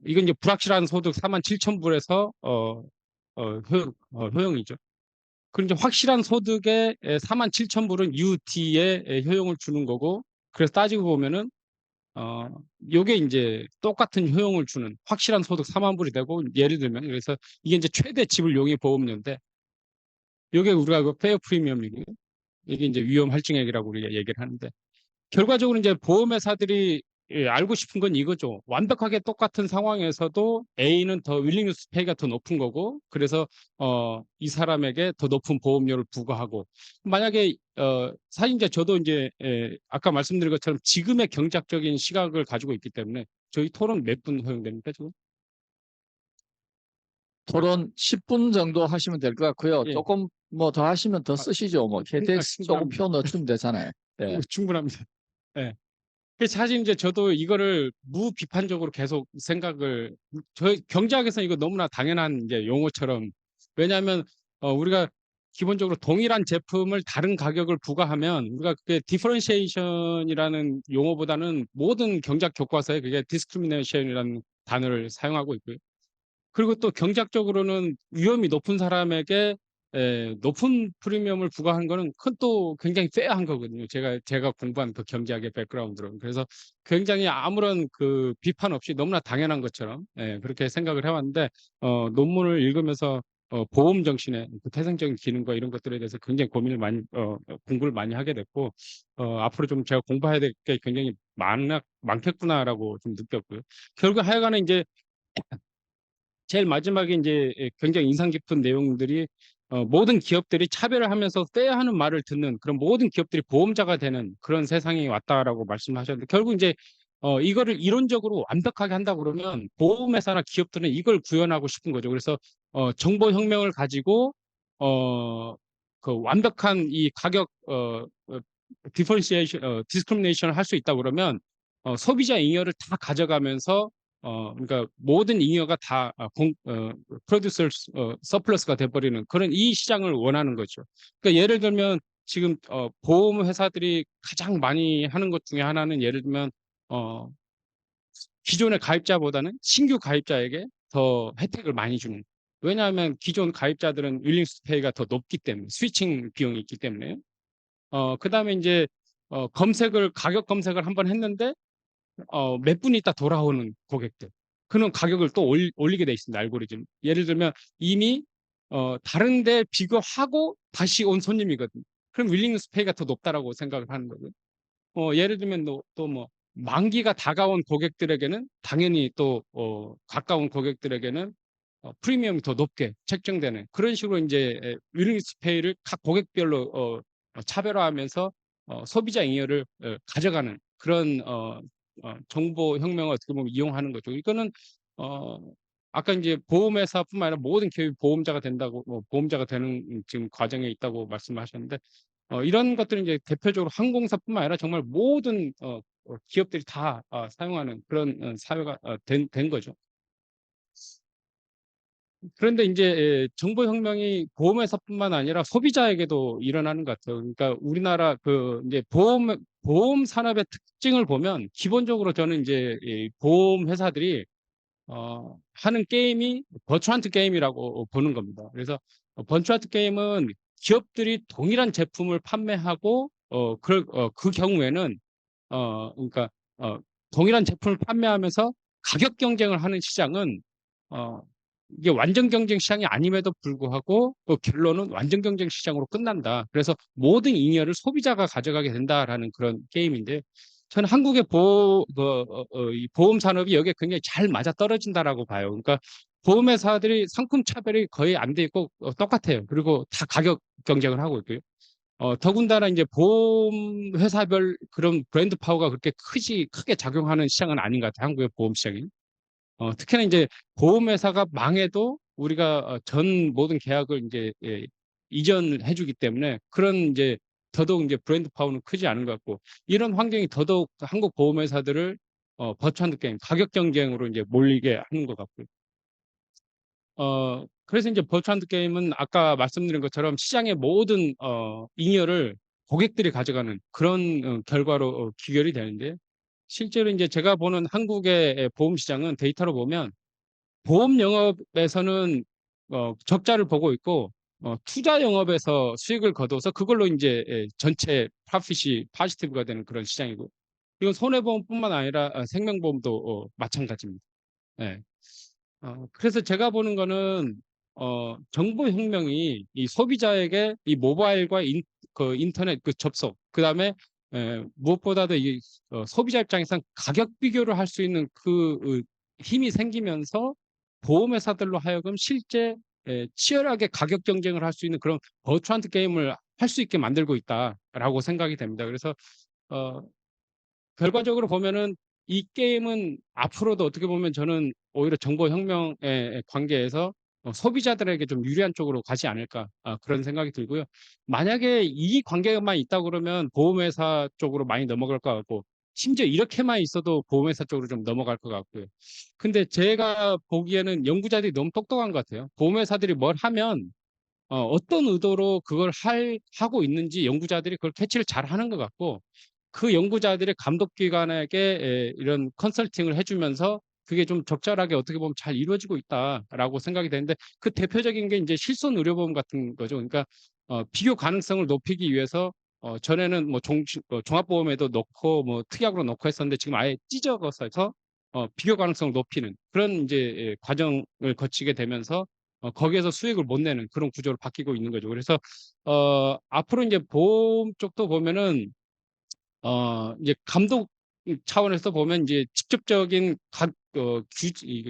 이건 이제 불확실한 소득 47,000불에서 효용이죠. 그리고 이제 확실한 소득의 47,000불은 UT에 효용을 주는 거고, 그래서 따지고 보면은 요게 이제 똑같은 효용을 주는 확실한 소득 4만 불이 되고, 예를 들면 그래서 이게 이제 최대 지불 용의 보험료인데, 요게 우리가 그 페어 프리미엄이고요. 이게 이제 위험 할증액이라고 우리가 얘기를 하는데, 결과적으로 이제 보험회사들이 알고 싶은 건 이거죠. 완벽하게 똑같은 상황에서도 A는 더 윌링리스 페이가 더 높은 거고, 그래서 이 사람에게 더 높은 보험료를 부과하고, 만약에 사실 이제 저도 이제 아까 말씀드린 것처럼 지금의 경제학적인 시각을 가지고 있기 때문에, 저희 토론 몇 분 허용됩니까 지금? 토론 10분 정도 하시면 될 것 같고요. 예. 조금 뭐 더 하시면 더 쓰시죠. 뭐 KTX 조금 충분합니다. 표 넣어주면 되잖아요. 예. 충분합니다. 예. 그래서 사실 이제 저도 이거를 무비판적으로 계속 생각을, 저희 경제학에서 이거 너무나 당연한 이제 용어처럼, 왜냐하면 우리가 기본적으로 동일한 제품을 다른 가격을 부과하면 우리가 그게 디퍼런시에이션이라는 용어보다는 모든 경제학 교과서에 그게 디스크리미네이션이라는 단어를 사용하고 있고요. 그리고 또 경제학적으로는 위험이 높은 사람에게 높은 프리미엄을 부과한 거는 큰 또 굉장히 페어한 거거든요. 제가 공부한 그 경제학의 백그라운드로. 그래서 굉장히 아무런 그 비판 없이 너무나 당연한 것처럼 그렇게 생각을 해왔는데, 논문을 읽으면서 보험 정신의 그 태생적인 기능과 이런 것들에 대해서 굉장히 공부를 많이 하게 됐고, 앞으로 좀 제가 공부해야 될 게 굉장히 많겠구나라고 좀 느꼈고요. 결국 하여간에 이제 제일 마지막에 이제 굉장히 인상 깊은 내용들이, 모든 기업들이 차별을 하면서 빼야 하는 말을 듣는 그런, 모든 기업들이 보험자가 되는 그런 세상이 왔다라고 말씀하셨는데, 결국 이제 이거를 이론적으로 완벽하게 한다 그러면 보험회사나 기업들은 이걸 구현하고 싶은 거죠. 그래서 정보혁명을 가지고 그 완벽한 이 가격 디스크리미네이션을 할 수 있다 그러면 소비자 잉여를 다 가져가면서, 그러니까 모든 잉여가 다 프로듀서 서플러스가 돼버리는 그런 이 시장을 원하는 거죠. 그러니까 예를 들면 지금 보험 회사들이 가장 많이 하는 것 중에 하나는, 예를 들면 어, 기존의 가입자보다는 신규 가입자에게 더 혜택을 많이 주는. 왜냐하면 기존 가입자들은 윌링스 페이가 더 높기 때문에, 스위칭 비용이 있기 때문에. 그다음에 이제 가격 검색을 한번 했는데 몇 분 있다 돌아오는 고객들. 그는 가격을 또 올리게 돼 있습니다. 알고리즘. 예를 들면 이미 다른데 비교하고 다시 온 손님이거든. 그럼 윌링리스 페이가 더 높다라고 생각을 하는 거고요. 예를 들면 또 뭐 만기가 다가온 고객들에게는 당연히 또 가까운 고객들에게는 프리미엄이 더 높게 책정되는 그런 식으로 이제 윌링리스 페이를 각 고객별로 차별화하면서 소비자 잉여를 가져가는 그런 정보 혁명을 어떻게 보면 이용하는 거죠. 이거는 어, 아까 이제 보험회사뿐만 아니라 모든 기업이 보험자가 된다고, 보험자가 되는 지금 과정에 있다고 말씀하셨는데, 이런 것들은 이제 대표적으로 항공사뿐만 아니라 정말 모든 기업들이 다 사용하는 그런 사회가 된 거죠. 그런데 이제 정보혁명이 보험회사뿐만 아니라 소비자에게도 일어나는 것 같아요. 그러니까 우리나라 그 이제 보험 산업의 특징을 보면, 기본적으로 저는 이제 이 보험 회사들이 하는 게임이 버추한트 게임이라고 보는 겁니다. 그래서 버추한트 게임은 기업들이 동일한 제품을 판매하고 그 경우에는 그러니까 동일한 제품을 판매하면서 가격 경쟁을 하는 시장은 어, 이게 완전 경쟁 시장이 아님에도 불구하고 결론은 완전 경쟁 시장으로 끝난다. 그래서 모든 잉여를 소비자가 가져가게 된다라는 그런 게임인데, 저는 한국의 이 보험 산업이 여기에 굉장히 잘 맞아 떨어진다라고 봐요. 그러니까 보험회사들이 상품 차별이 거의 안 돼 있고 똑같아요. 그리고 다 가격 경쟁을 하고 있고요. 더군다나 이제 보험 회사별 그런 브랜드 파워가 그렇게 크게 작용하는 시장은 아닌 것 같아요. 한국의 보험 시장이. 특히나 이제 보험회사가 망해도 우리가 전 모든 계약을 이제 이전해 주기 때문에, 그런 이제 더더욱 이제 브랜드 파워는 크지 않은 것 같고, 이런 환경이 더더욱 한국 보험회사들을 버추한드 게임, 가격 경쟁으로 이제 몰리게 하는 것 같고요. 그래서 이제 버추한드 게임은 아까 말씀드린 것처럼 시장의 모든 잉여를 고객들이 가져가는 그런 결과로 귀결이 되는데, 실제로 이제 제가 보는 한국의 보험 시장은 데이터로 보면 보험 영업에서는 적자를 보고 있고 투자 영업에서 수익을 거둬서 그걸로 이제 전체 프로핏이 파지티브가 되는 그런 시장이고 이건 손해보험뿐만 아니라 생명보험도 마찬가지입니다. 예. 그래서 제가 보는 거는 정보혁명이 이 소비자에게 이 모바일과 그 인터넷 그 접속, 그다음에 무엇보다도 이 소비자 입장에선 가격 비교를 할 수 있는 그 힘이 생기면서 보험회사들로 하여금 실제 치열하게 가격 경쟁을 할 수 있는 그런 버추언트 게임을 할 수 있게 만들고 있다라고 생각이 됩니다. 그래서 어, 결과적으로 보면은 이 게임은 앞으로도 어떻게 보면 저는 오히려 정보혁명의 관계에서 소비자들에게 좀 유리한 쪽으로 가지 않을까 그런 생각이 들고요. 만약에 이 관계만 있다 그러면 보험회사 쪽으로 많이 넘어갈 것 같고 심지어 이렇게만 있어도 보험회사 쪽으로 좀 넘어갈 것 같고요. 근데 제가 보기에는 연구자들이 너무 똑똑한 것 같아요. 보험회사들이 뭘 하면 어떤 의도로 그걸 하고 있는지 연구자들이 그걸 캐치를 잘 하는 것 같고 그 연구자들의 감독기관에게 이런 컨설팅을 해주면서 그게 좀 적절하게 어떻게 보면 잘 이루어지고 있다라고 생각이 되는데 그 대표적인 게 이제 실손 의료보험 같은 거죠. 그러니까 비교 가능성을 높이기 위해서 전에는 뭐 종합보험에도 넣고 뭐 특약으로 넣고 했었는데 지금 아예 찢어서 비교 가능성을 높이는 그런 이제 과정을 거치게 되면서 거기에서 수익을 못 내는 그런 구조로 바뀌고 있는 거죠. 그래서 앞으로 이제 보험 쪽도 보면은 이제 감독 차원에서 보면 이제 직접적인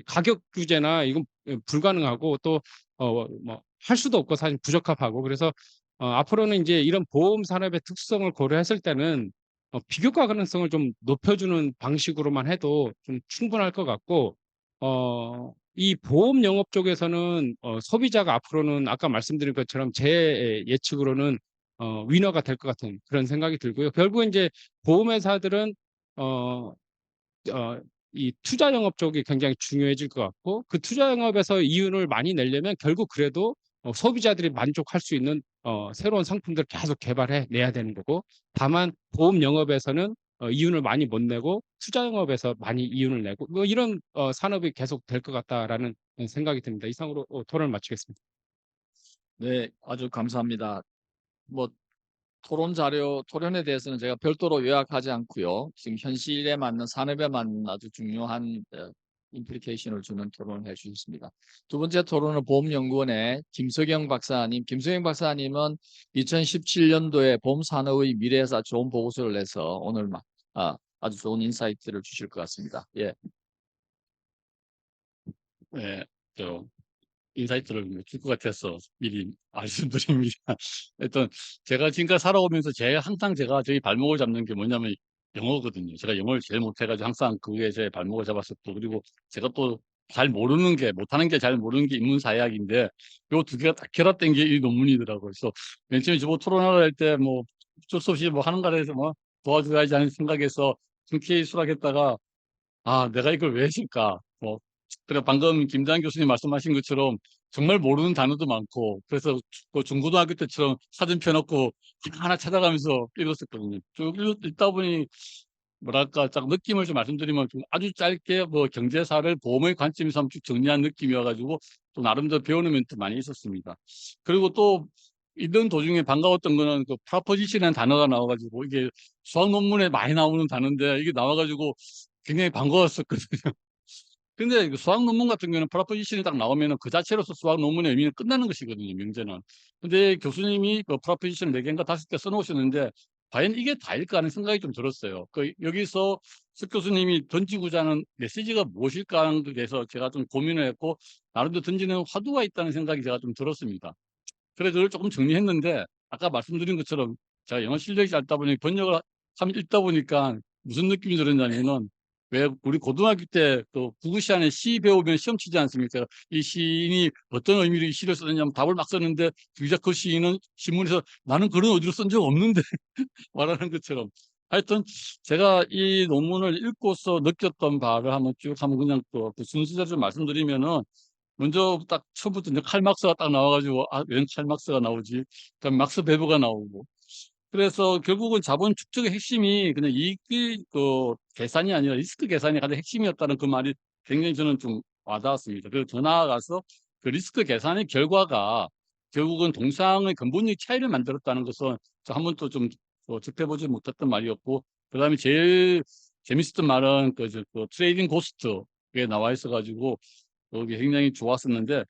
가격 규제나 이건 불가능하고 또 뭐 할 수도 없고 사실 부적합하고 그래서 앞으로는 이제 이런 보험 산업의 특성을 고려했을 때는 비교가 가능성을 좀 높여주는 방식으로만 해도 좀 충분할 것 같고 이 보험 영업 쪽에서는 소비자가 앞으로는 아까 말씀드린 것처럼 제 예측으로는 위너가 될 것 같은 그런 생각이 들고요. 결국 이제 보험회사들은 어, 이 투자 영업 쪽이 굉장히 중요해질 것 같고 그 투자 영업에서 이윤을 많이 내려면 결국 그래도 소비자들이 만족할 수 있는 새로운 상품들을 계속 개발해 내야 되는 거고 다만 보험 영업에서는 이윤을 많이 못 내고 투자 영업에서 많이 이윤을 내고 뭐 이런 산업이 계속 될 것 같다라는 생각이 듭니다. 이상으로 토론을 마치겠습니다. 네, 아주 감사합니다. 뭐 토론에 대해서는 제가 별도로 요약하지 않고요. 지금 현실에 맞는 산업에 맞는 아주 중요한 임플리케이션을 주는 토론을 해주셨습니다. 두 번째 토론은 보험연구원의 김석영 박사님. 김석영 박사님은 2017년도에 보험산업의 미래에서 아주 좋은 보고서를 내서 오늘 아주 좋은 인사이트를 주실 것 같습니다. 예. 네, 인사이트를 줄 것 같아서 미리 말씀드립니다. 일단 제가 지금까지 살아오면서 항상 제가 저희 발목을 잡는 게 뭐냐면 영어거든요. 제가 영어를 제일 못해가지고 항상 그게 제 발목을 잡았었고 그리고 제가 또 잘 모르는 게 못하는 게 잘 모르는 게 인문사회학인데 요 두 개가 딱 결합된 게 이 논문이더라고요. 그래서 맨 처음에 저보고 토론을 할 때 뭐 어쩔 수 없이 뭐 하는 거라 해서 뭐 도와줘야지 하는 생각에서 흔쾌히 수락했다가 내가 이걸 왜 했을까? 그래 방금 김장 교수님 말씀하신 것처럼 정말 모르는 단어도 많고 그래서 그 중고등학교 때처럼 사진 펴놓고 하나 찾아가면서 읽었었거든요. 쭉 읽다 보니 뭐랄까 딱 느낌을 좀 말씀드리면 좀 아주 짧게 뭐 경제사를 보험의 관점에서 한번 쭉 정리한 느낌이어가지고 또 나름대로 배우는 면도 많이 있었습니다. 그리고 또 읽는 도중에 반가웠던 거는 그 프라포지션이라는 단어가 나와가지고 이게 수학 논문에 많이 나오는 단어인데 이게 나와가지고 굉장히 반가웠었거든요. 근데 그 수학 논문 같은 경우는 프라포지션이 딱 나오면은 그 자체로서 수학 논문의 의미는 끝나는 것이거든요, 명제는. 근데 교수님이 그 프라포지션 4개인가 5개 써놓으셨는데, 과연 이게 다일까 하는 생각이 좀 들었어요. 여기서 석 교수님이 던지고자 하는 메시지가 무엇일까 하는 것에 대해서 제가 좀 고민을 했고, 나름대로 던지는 화두가 있다는 생각이 제가 좀 들었습니다. 그래서 그걸 조금 정리했는데, 아까 말씀드린 것처럼 제가 영어 실력이 짧다 보니 번역을 하면 읽다 보니까 무슨 느낌이 들었냐면은, 왜 우리 고등학교 때 그 구구시안에 시 배우면 시험 치지 않습니까? 이 시인이 어떤 의미로 이 시를 썼느냐면 답을 막 썼는데 유작 그 시인은 신문에서 나는 그런 어디로 쓴 적 없는데 말하는 것처럼 하여튼 제가 이 논문을 읽고서 느꼈던 바를 한번 쭉 한번 그냥 그 순서대로 좀 말씀드리면은 먼저 딱 처음부터 이제 칼막스가 딱 나와가지고 웬 칼막스가 나오지? 그다음 막스 베버가 나오고 그래서 결국은 자본 축적의 핵심이 그냥 이익 계산이 아니라 리스크 계산이 가장 핵심이었다는 그 말이 굉장히 저는 좀 와닿았습니다. 그리고 더 나아가서 그 리스크 계산의 결과가 결국은 동상의 근본적 차이를 만들었다는 것은 한 번도 좀 접해보지 못했던 말이었고, 그다음에 제일 재밌었던 말은 그 트레이딩 고스트에 나와 있어가지고 그게 굉장히 좋았었는데,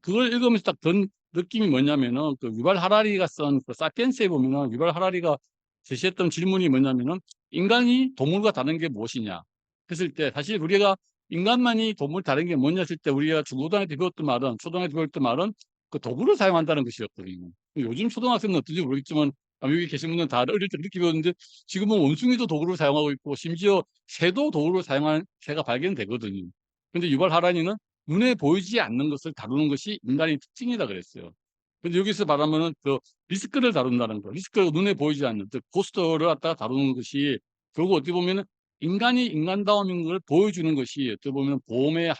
그걸 읽으면서 딱 든 느낌이 뭐냐면은 그 유발 하라리가 쓴 그 사피엔스에 보면은 유발 하라리가 제시했던 질문이 뭐냐면은 인간이 동물과 다른 게 무엇이냐 했을 때, 사실 우리가 인간만이 동물 다른 게 뭐냐 했을 때 우리가 중고등학교 때 배웠던 말은, 초등학교 때 배웠던 말은 그 도구를 사용한다는 것이었거든요. 요즘 초등학생은 어떤지 모르겠지만 여기 계신 분들은 다 어릴 때 그렇게 배웠는데, 지금은 원숭이도 도구를 사용하고 있고 심지어 새도 도구를 사용하는 새가 발견되거든요. 근데 유발 하라리는 눈에 보이지 않는 것을 다루는 것이 인간의 특징이다 그랬어요. 근데 여기서 말하면은 그 리스크를 다룬다는 거, 리스크가 눈에 보이지 않는, 즉 코스트를 갖다가 다루는 것이 결국 어떻게 보면은 인간이 인간다움인 걸 보여주는 것이 어떻게 보면 보험의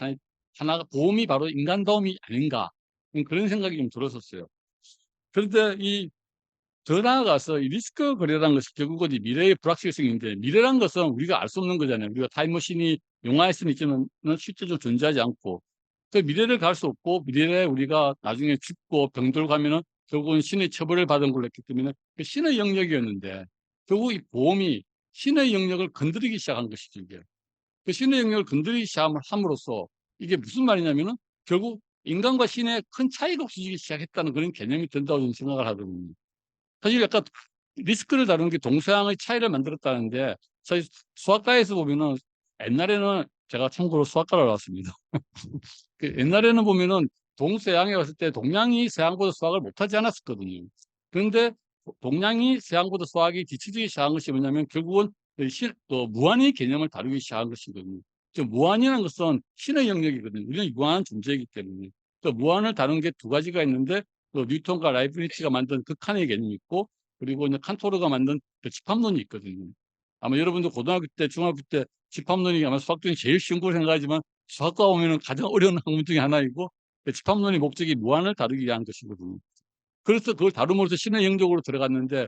하나가, 보험이 바로 인간다움이 아닌가, 그런 생각이 좀 들었었어요. 그런데 더 나아가서 이 리스크 거래라는 것이 결국은 이 미래의 불확실성인데, 미래란 것은 우리가 알 수 없는 거잖아요. 우리가 타임머신이 영화에서는 있지만 실제로 존재하지 않고, 그 미래를 갈 수 없고, 미래에 우리가 나중에 죽고 병들 가면은 결국은 신의 처벌을 받은 걸로 했기 때문에 그 신의 영역이었는데, 결국 이 보험이 신의 영역을 건드리기 시작한 것이죠. 이게 그 신의 영역을 건드리기 시작함으로써 이게 무슨 말이냐면은 결국 인간과 신의 큰 차이가 없어지기 시작했다는 그런 개념이 된다고 저는 생각을 하거든요. 사실 약간 리스크를 다루는 게 동서양의 차이를 만들었다는데, 사실 수학과에서 보면은, 옛날에는 제가 참고로 수학과를 나왔습니다. 그 옛날에는 보면은 동서양에 왔을 때 동양이 서양보다 수학을 못하지 않았었거든요. 그런데 동양이 서양보다 수학이 뒤처지기 시작한 것이 뭐냐면 결국은 무한의 개념을 다루기 시작한 것이거든요. 무한이라는 것은 신의 영역이거든요. 우리는 유한한 존재이기 때문에. 무한을 다루는 게 두 가지가 있는데, 뉴턴과 라이브니츠가 만든 극한의 개념이 있고, 그리고 이제 칸토르가 만든 그 집합론이 있거든요. 아마 여러분도 고등학교 때, 중학교 때 집합론이 아마 수학 중에 제일 쉬운 걸 생각하지만 수학과 보면은 가장 어려운 학문 중에 하나이고, 그 집합론의 목적이 무한을 다루기 위한 것이거든요. 그래서 그걸 다룸으로써 신의 영역으로 들어갔는데,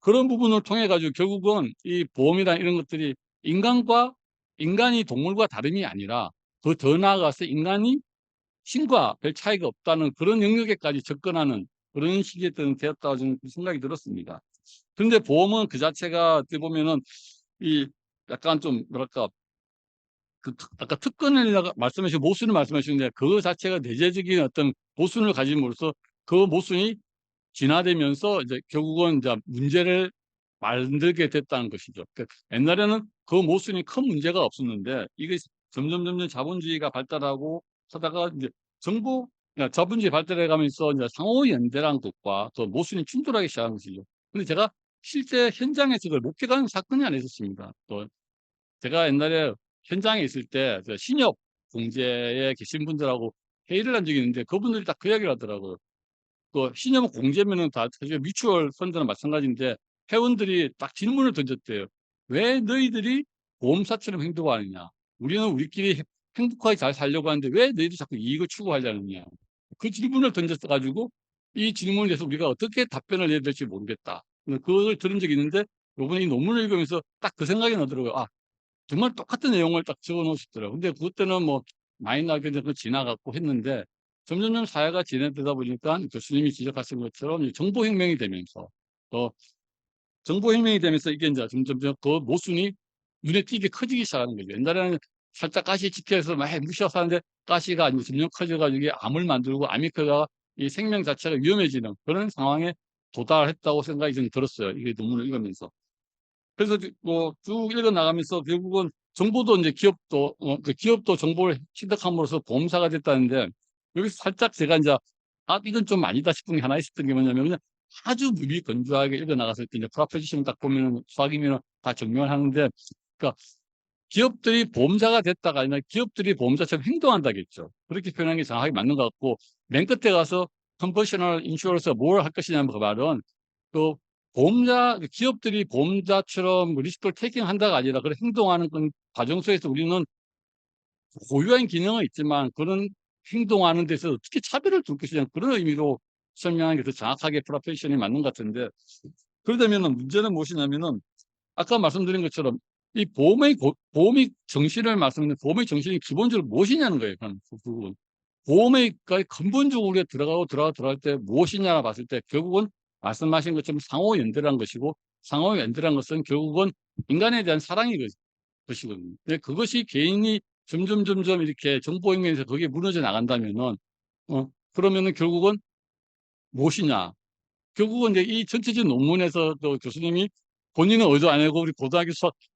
그런 부분을 통해 가지고 결국은 이 보험이나 이런 것들이 인간이 동물과 다름이 아니라 더 나아가서 인간이 신과 별 차이가 없다는 그런 영역에까지 접근하는 그런 시기에 되었다고 저는 생각이 들었습니다. 그런데 보험은 그 자체가 어떻게 보면은 이 약간 좀 뭐랄까, 아까 특권을 말씀하시고 모순을 말씀하시는데, 그 자체가 내재적인 어떤 모순을 가짐으로써 그 모순이 진화되면서 이제 결국은 이제 문제를 만들게 됐다는 것이죠. 그러니까 옛날에는 그 모순이 큰 문제가 없었는데, 이게 점점 자본주의가 발달하고 하다가 이제 그러니까 자본주의 발달해 가면서 이제 상호 연대라는 것과 또 모순이 충돌하기 시작한 것이죠. 근데 제가 실제 현장에서 그걸 목격하는 사건이 하나 있었습니다. 또 제가 옛날에 현장에 있을 때 신협 공제에 계신 분들하고 회의를 한 적이 있는데, 그분들이 딱 그 이야기를 하더라고요. 그 신협 공제면은 다 사실 뮤추얼 펀드나 마찬가지인데, 회원들이 딱 질문을 던졌대요. 왜 너희들이 보험사처럼 행동하느냐? 우리는 우리끼리 행복하게 잘 살려고 하는데 왜 너희들이 자꾸 이익을 추구하려느냐? 그 질문을 던졌어 가지고 이 질문에 대해서 우리가 어떻게 답변을 해야 될지 모르겠다. 그걸 들은 적이 있는데, 요번에 이 논문을 읽으면서 딱 그 생각이 나더라고요. 아, 정말 똑같은 내용을 딱 적어 놓으셨더라고요. 근데 그때는 뭐 마이너하게 지나갔고 했는데, 점점점 사회가 진행되다 보니까 교수님이 지적하신 것처럼 이 정보혁명이 되면서, 이게 이제 점점점 그 모순이 눈에 띄게 커지기 시작하는 거죠. 옛날에는 살짝 가시 집혀서 막 무시하고 사는데, 가시가 이제 점점 커져가지고 이게 암을 만들고 암이 커가 이 생명 자체가 위험해지는 그런 상황에 도달했다고 생각이 좀 들었어요. 이게 논문을 읽으면서. 그래서 쭉 읽어 나가면서 결국은 정보도 이제 기업도 정보를 취득함으로써 보험사가 됐다는데, 여기서 살짝 제가 이제 이건 좀 아니다 싶은 게 하나 있었던 게 뭐냐면, 그냥 아주 무비건조하게 읽어 나갔을 때 이제 프로포지션 딱 보면은 수학이면 다 증명을 하는데, 그러니까 기업들이 보험사가 됐다가 아니라 기업들이 보험사처럼 행동한다겠죠. 그렇게 표현한 게 정확하게 맞는 것 같고, 맨 끝에 가서 컨버셔널 인슈어런스가 뭘 할 것이냐는 그 말은, 그 기업들이 보험자처럼 리스크를 테이킹한다가 아니라 그런 행동하는 과정 속에서 우리는 고유한 기능은 있지만 그런 행동하는 데서 어떻게 차별을 둘 것이냐, 그런 의미로 설명하는 게 더 정확하게 프로페셔널이 맞는 것 같은데, 그러다면은 문제는 무엇이냐면은 아까 말씀드린 것처럼 이 보험의 정신을 말씀드린 보험의 정신이 기본적으로 무엇이냐는 거예요. 그 부분. 보험의 근본적으로 우리가 들어갈 때 무엇이냐 봤을 때 결국은 말씀하신 것처럼 상호 연대라는 것이고 상호 연대라는 것은 결국은 인간에 대한 사랑이 것이거든요. 근데 그것이 개인이 점점 이렇게 정보혁명에서 거기에 무너져 나간다면은 그러면은 결국은 무엇이냐? 결국은 이제 이 전체적인 논문에서 또 교수님이 본인은 의도 안 하고 우리 고등학교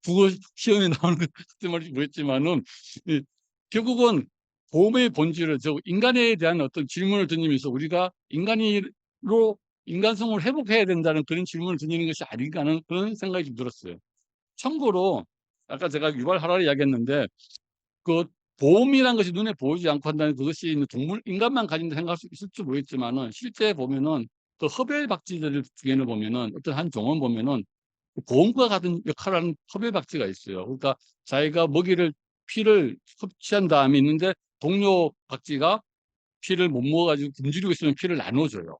국어 시험에 나오는 그때 말인지 모르겠지만은 결국은 보험의 본질을 인간에 대한 어떤 질문을 던지면서 우리가 인간성을 회복해야 된다는 그런 질문을 던지는 것이 아닌가 하는 그런 생각이 좀 들었어요. 참고로 아까 제가 유발 하라리 이야기했는데 그 보험이란 것이 눈에 보이지 않고 한다는 그것이 인간만 가진다 생각할 수 있을지 모르겠지만은 실제 보면은 또 허벨박쥐들 중에는 보면은 어떤 한 종은 보면은 보험과 같은 역할을 하는 허벨박쥐가 있어요. 그러니까 자기가 피를 섭취한 다음에 있는데 동료 박쥐가 피를 못 먹어가지고 굶주리고 있으면 피를 나눠줘요.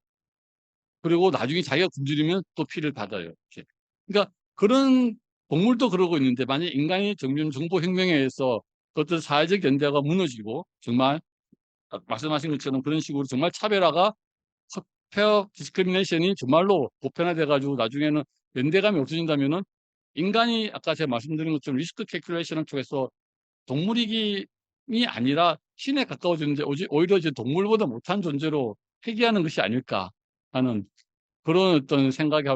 그리고 나중에 자기가 굶주리면 또 피를 받아요. 이렇게. 그러니까 그런 동물도 그러고 있는데 만약 인간이 점점 정보혁명에 의해서 어떤 사회적 연대가 무너지고 정말 말씀하신 것처럼 그런 식으로 정말 차별화가 페어 디스크리미네이션이 정말로 보편화돼 가지고 나중에는 연대감이 없어진다면은 인간이 아까 제가 말씀드린 것처럼 리스크 캐큘레이션을 통해서 동물이기 아니라 신에 가까워지는데 오히려 이제 동물보다 못한 존재로 회귀하는 것이 아닐까 하는 그런 어떤 생각이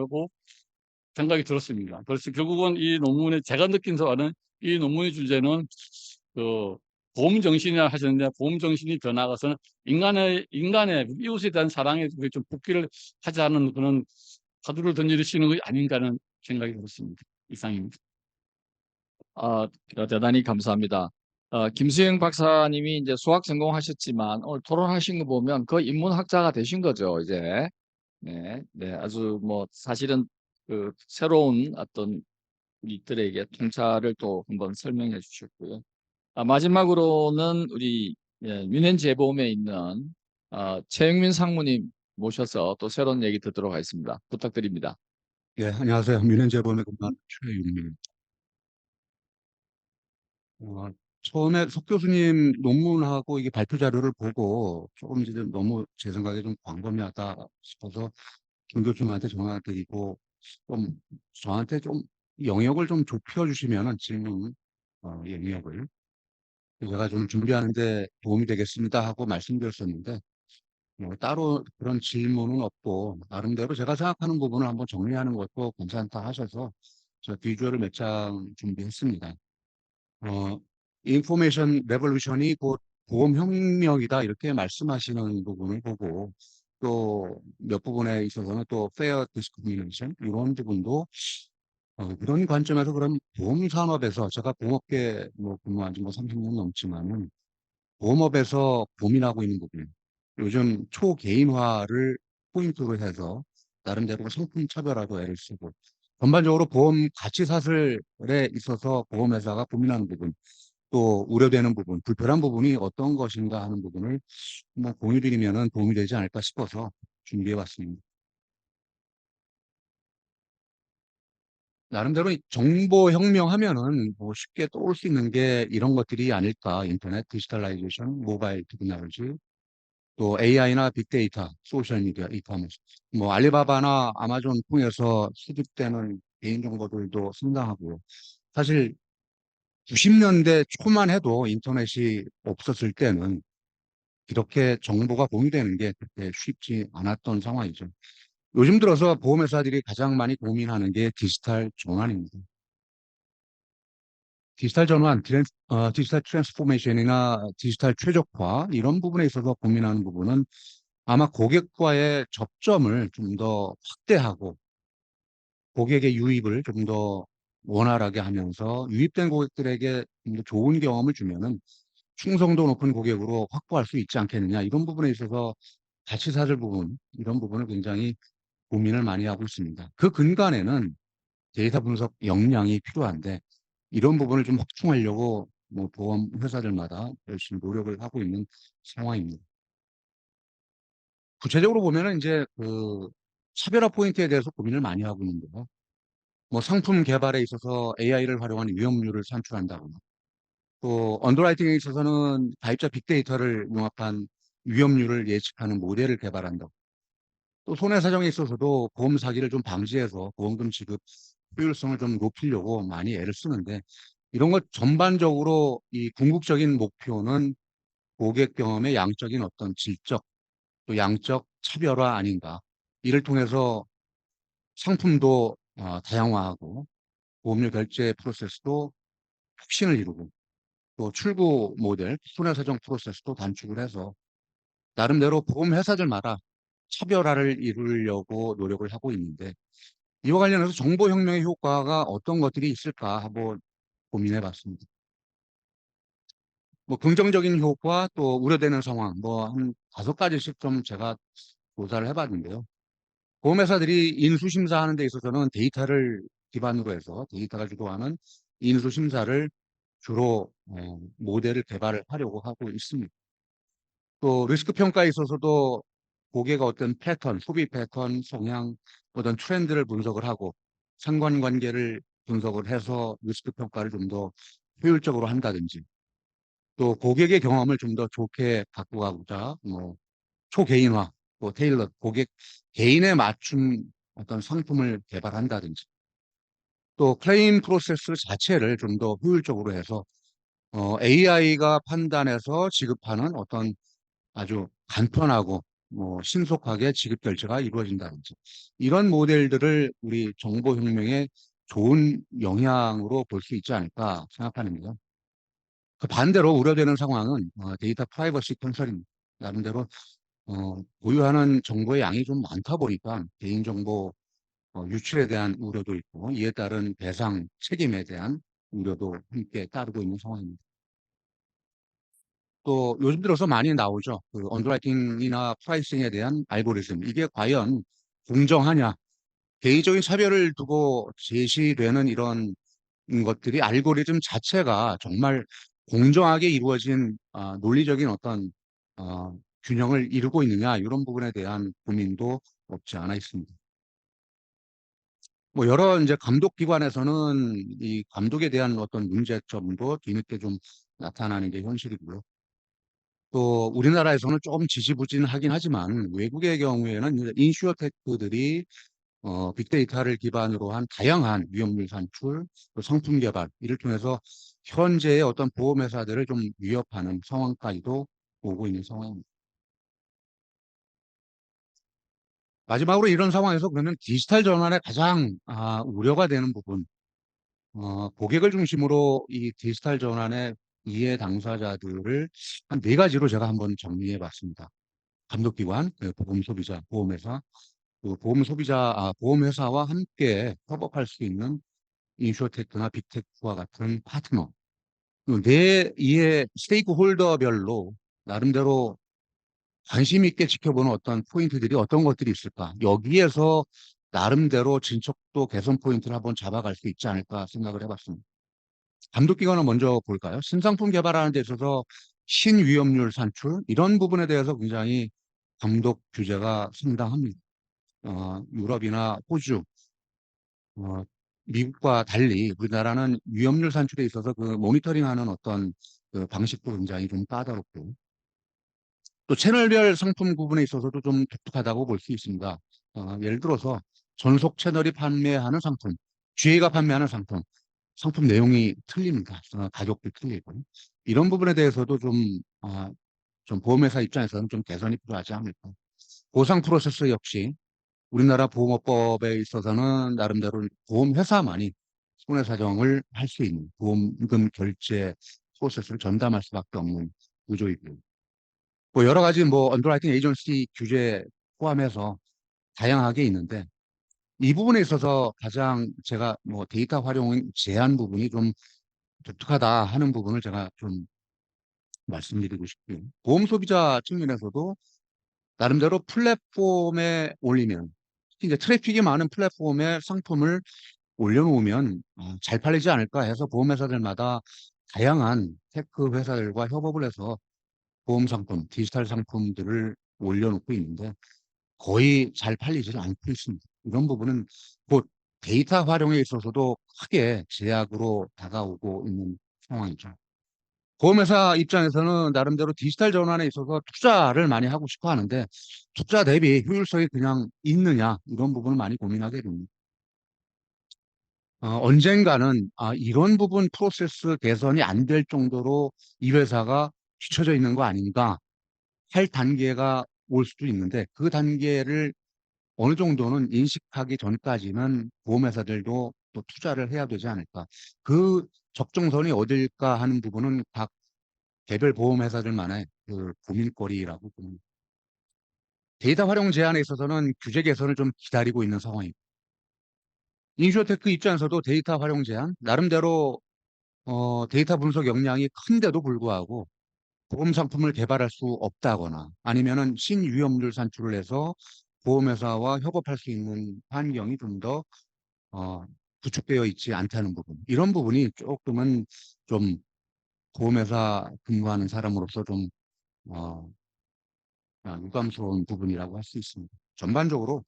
들었습니다. 그래서 결국은 이 논문에 제가 느낀 바는 이 논문의 주제는 그 보험 정신이라 하셨는데 보험 정신이 더 나아가서는 인간의 이웃에 대한 사랑에 좀 복귀를 하자는 그런 화두를 던지시는 것이 아닌가 하는 생각이 들었습니다. 이상입니다. 대단히 감사합니다. 김수영 박사님이 이제 수학 전공하셨지만 오늘 토론하신 거 보면 거의 인문학자가 되신 거죠, 이제. 네, 네, 아주 뭐 사실은 그 새로운 어떤 우리들에게 통찰을 또 한번 설명해 주셨고요. 마지막으로는 우리 윤현재보험에 있는 최영민 상무님 모셔서 또 새로운 얘기 듣도록 하겠습니다. 부탁드립니다. 예, 안녕하세요. 민현재범의 근무하는 최윤입니다. 처음에 석 교수님 논문하고 이게 발표 자료를 보고 조금 이제 너무 제 생각에 좀 광범위하다 싶어서 김 교수님한테 전화 드리고 좀 저한테 좀 영역을 좀 좁혀주시면은 질문 영역을 제가 좀 준비하는데 도움이 되겠습니다 하고 말씀드렸었는데 따로 그런 질문은 없고 나름대로 제가 생각하는 부분을 한번 정리하는 것도 괜찮다 하셔서 저 비주얼을 몇 장 준비했습니다. 인포메이션 레볼루션이 곧 보험혁명이다 이렇게 말씀하시는 부분을 보고 또 몇 부분에 있어서는 또 페어 디스크리미네이션 이런 부분도 그런 관점에서 그럼 보험산업에서 제가 보험업계 근무한 지 30년 넘지만은 보험업에서 고민하고 있는 부분 요즘 초개인화를 포인트로 해서 나름대로 상품 차별화도 애를 쓰고 전반적으로 보험 가치 사슬에 있어서 보험회사가 고민하는 부분 또 우려되는 부분, 불편한 부분이 어떤 것인가 하는 부분을 공유 드리면 도움이 되지 않을까 싶어서 준비해 왔습니다. 나름대로 정보혁명 하면은 쉽게 떠올 수 있는 게 이런 것들이 아닐까. 인터넷, 디지털라이제이션, 모바일 테크놀로지, 또 AI나 빅데이터, 소셜미디어, 이커머스. 알리바바나 아마존 통해서 수집되는 개인정보들도 상당하고요. 사실 90년대 초만 해도 인터넷이 없었을 때는 이렇게 정보가 공유되는 게 그렇게 쉽지 않았던 상황이죠. 요즘 들어서 보험회사들이 가장 많이 고민하는 게 디지털 전환입니다. 디지털 전환, 디지털 트랜스포메이션이나 디지털 최적화 이런 부분에 있어서 고민하는 부분은 아마 고객과의 접점을 좀 더 확대하고 고객의 유입을 좀 더 원활하게 하면서 유입된 고객들에게 좀 더 좋은 경험을 주면은 충성도 높은 고객으로 확보할 수 있지 않겠느냐 이런 부분에 있어서 가치 사슬 부분 이런 부분을 굉장히 고민을 많이 하고 있습니다. 그 근간에는 데이터 분석 역량이 필요한데 이런 부분을 좀 확충하려고 보험 회사들마다 열심히 노력을 하고 있는 상황입니다. 구체적으로 보면은 이제 차별화 포인트에 대해서 고민을 많이 하고 있는데요. 뭐 상품 개발에 있어서 AI를 활용한 위험률을 산출한다거나 또 언더라이팅에 있어서는 가입자 빅데이터를 융합한 위험률을 예측하는 모델을 개발한다고. 또 손해사정에 있어서도 보험 사기를 좀 방지해서 보험금 지급 효율성을 좀 높이려고 많이 애를 쓰는데 이런 것 전반적으로 이 궁극적인 목표는 고객 경험의 양적인 어떤 질적 또 양적 차별화 아닌가. 이를 통해서 상품도 다양화하고 보험료 결제 프로세스도 혁신을 이루고 또 출구 모델, 손해사정 프로세스도 단축을 해서 나름대로 보험 회사들마다 차별화를 이루려고 노력을 하고 있는데 이와 관련해서 정보혁명의 효과가 어떤 것들이 있을까 한번 고민해 봤습니다. 뭐 긍정적인 효과 또 우려되는 상황 뭐 한 5가지씩 좀 제가 조사를 해봤는데요. 보험회사들이 인수심사하는 데 있어서는 데이터를 기반으로 해서 데이터가 주도하는 인수심사를 주로 모델을 개발을 하려고 하고 있습니다. 또 리스크 평가에 있어서도 고객의 어떤 패턴, 소비 패턴, 성향, 어떤 트렌드를 분석을 하고 상관관계를 분석을 해서 리스크 평가를 좀 더 효율적으로 한다든지 또 고객의 경험을 좀 더 좋게 갖고 가고자 뭐 초개인화, 또 테일러, 고객 개인에 맞춘 어떤 상품을 개발한다든지 또 클레임 프로세스 자체를 좀 더 효율적으로 해서 AI가 판단해서 지급하는 어떤 아주 간편하고 뭐 신속하게 지급 결제가 이루어진다든지 이런 모델들을 우리 정보혁명의 좋은 영향으로 볼 수 있지 않을까 생각하는데요. 그 반대로 우려되는 상황은 데이터 프라이버시 컨설입니다. 나름대로 보유하는 정보의 양이 좀 많다 보니까 개인정보 유출에 대한 우려도 있고 이에 따른 배상 책임에 대한 우려도 함께 따르고 있는 상황입니다. 또 요즘 들어서 많이 나오죠. 그 언더라이팅이나 프라이싱에 대한 알고리즘. 이게 과연 공정하냐? 개인적인 차별을 두고 제시되는 이런 것들이 알고리즘 자체가 정말 공정하게 이루어진 논리적인 어떤 균형을 이루고 있느냐 이런 부분에 대한 고민도 없지 않아 있습니다. 뭐 여러 이제 감독 기관에서는 이 감독에 대한 어떤 문제점도 뒤늦게 좀 나타나는 게 현실이고요. 또 우리나라에서는 조금 지지부진하긴 하지만 외국의 경우에는 이제 인슈어테크들이 빅데이터를 기반으로 한 다양한 위험률 산출, 또 상품 개발 이를 통해서 현재의 어떤 보험회사들을 좀 위협하는 상황까지도 오고 있는 상황입니다. 마지막으로 이런 상황에서 그러면 디지털 전환에 가장 우려가 되는 부분, 고객을 중심으로 이 디지털 전환의 이해 당사자들을 한 4가지로 제가 한번 정리해 봤습니다. 감독기관, 보험 소비자, 보험회사, 그 보험 소비자, 보험회사와 함께 협업할 수 있는 인슈어테크나 빅테크와 같은 파트너. 내 이해 스테이크 홀더별로 나름대로 관심 있게 지켜보는 어떤 포인트들이 어떤 것들이 있을까? 여기에서 나름대로 진척도 개선 포인트를 한번 잡아갈 수 있지 않을까 생각을 해봤습니다. 감독기관은 먼저 볼까요? 신상품 개발하는 데 있어서 신위험률 산출 이런 부분에 대해서 굉장히 감독 규제가 상당합니다. 유럽이나 호주, 어, 미국과 달리 우리나라는 위험률 산출에 있어서 그 모니터링하는 어떤 그 방식도 굉장히 좀 까다롭고 또 채널별 상품 구분에 있어서도 좀 독특하다고 볼 수 있습니다. 예를 들어서 전속 채널이 판매하는 상품, GA가 판매하는 상품, 상품 내용이 틀립니다. 가격도 틀리고 이런 부분에 대해서도 좀 보험회사 입장에서는 좀 개선이 필요하지 않을까. 보상 프로세스 역시 우리나라 보험업법에 있어서는 나름대로 보험회사만이 손해사정을 할 수 있는 보험금 결제 프로세스를 전담할 수밖에 없는 구조이고요. 뭐 여러 가지 뭐 언더라이팅 에이전시 규제 포함해서 다양하게 있는데 이 부분에 있어서 가장 제가 뭐 데이터 활용 제한 부분이 좀 독특하다 하는 부분을 제가 좀 말씀드리고 싶고요. 보험 소비자 측면에서도 나름대로 플랫폼에 올리면 특히 이제 트래픽이 많은 플랫폼에 상품을 올려놓으면 잘 팔리지 않을까 해서 보험회사들마다 다양한 테크 회사들과 협업을 해서 보험 상품, 디지털 상품들을 올려놓고 있는데 거의 잘 팔리지를 않고 있습니다. 이런 부분은 곧 데이터 활용에 있어서도 크게 제약으로 다가오고 있는 상황이죠. 보험회사 입장에서는 나름대로 디지털 전환에 있어서 투자를 많이 하고 싶어 하는데 투자 대비 효율성이 그냥 있느냐 이런 부분을 많이 고민하게 됩니다. 언젠가는 이런 부분 프로세스 개선이 안 될 정도로 이 회사가 뒤처져 있는 거 아닌가 할 단계가 올 수도 있는데 그 단계를 어느 정도는 인식하기 전까지는 보험회사들도 또 투자를 해야 되지 않을까. 그 적정선이 어딜까 하는 부분은 각 개별 보험회사들만의 그 고민거리라고 봅니다. 데이터 활용 제한에 있어서는 규제 개선을 좀 기다리고 있는 상황입니다. 인슈어테크 입장에서도 데이터 활용 제한, 나름대로 데이터 분석 역량이 큰데도 불구하고 보험 상품을 개발할 수 없다거나 아니면은 신위험률 산출을 해서 보험회사와 협업할 수 있는 환경이 좀 더 구축되어 있지 않다는 부분. 이런 부분이 조금은 좀 보험회사 근무하는 사람으로서 좀 어, 유감스러운 부분이라고 할 수 있습니다. 전반적으로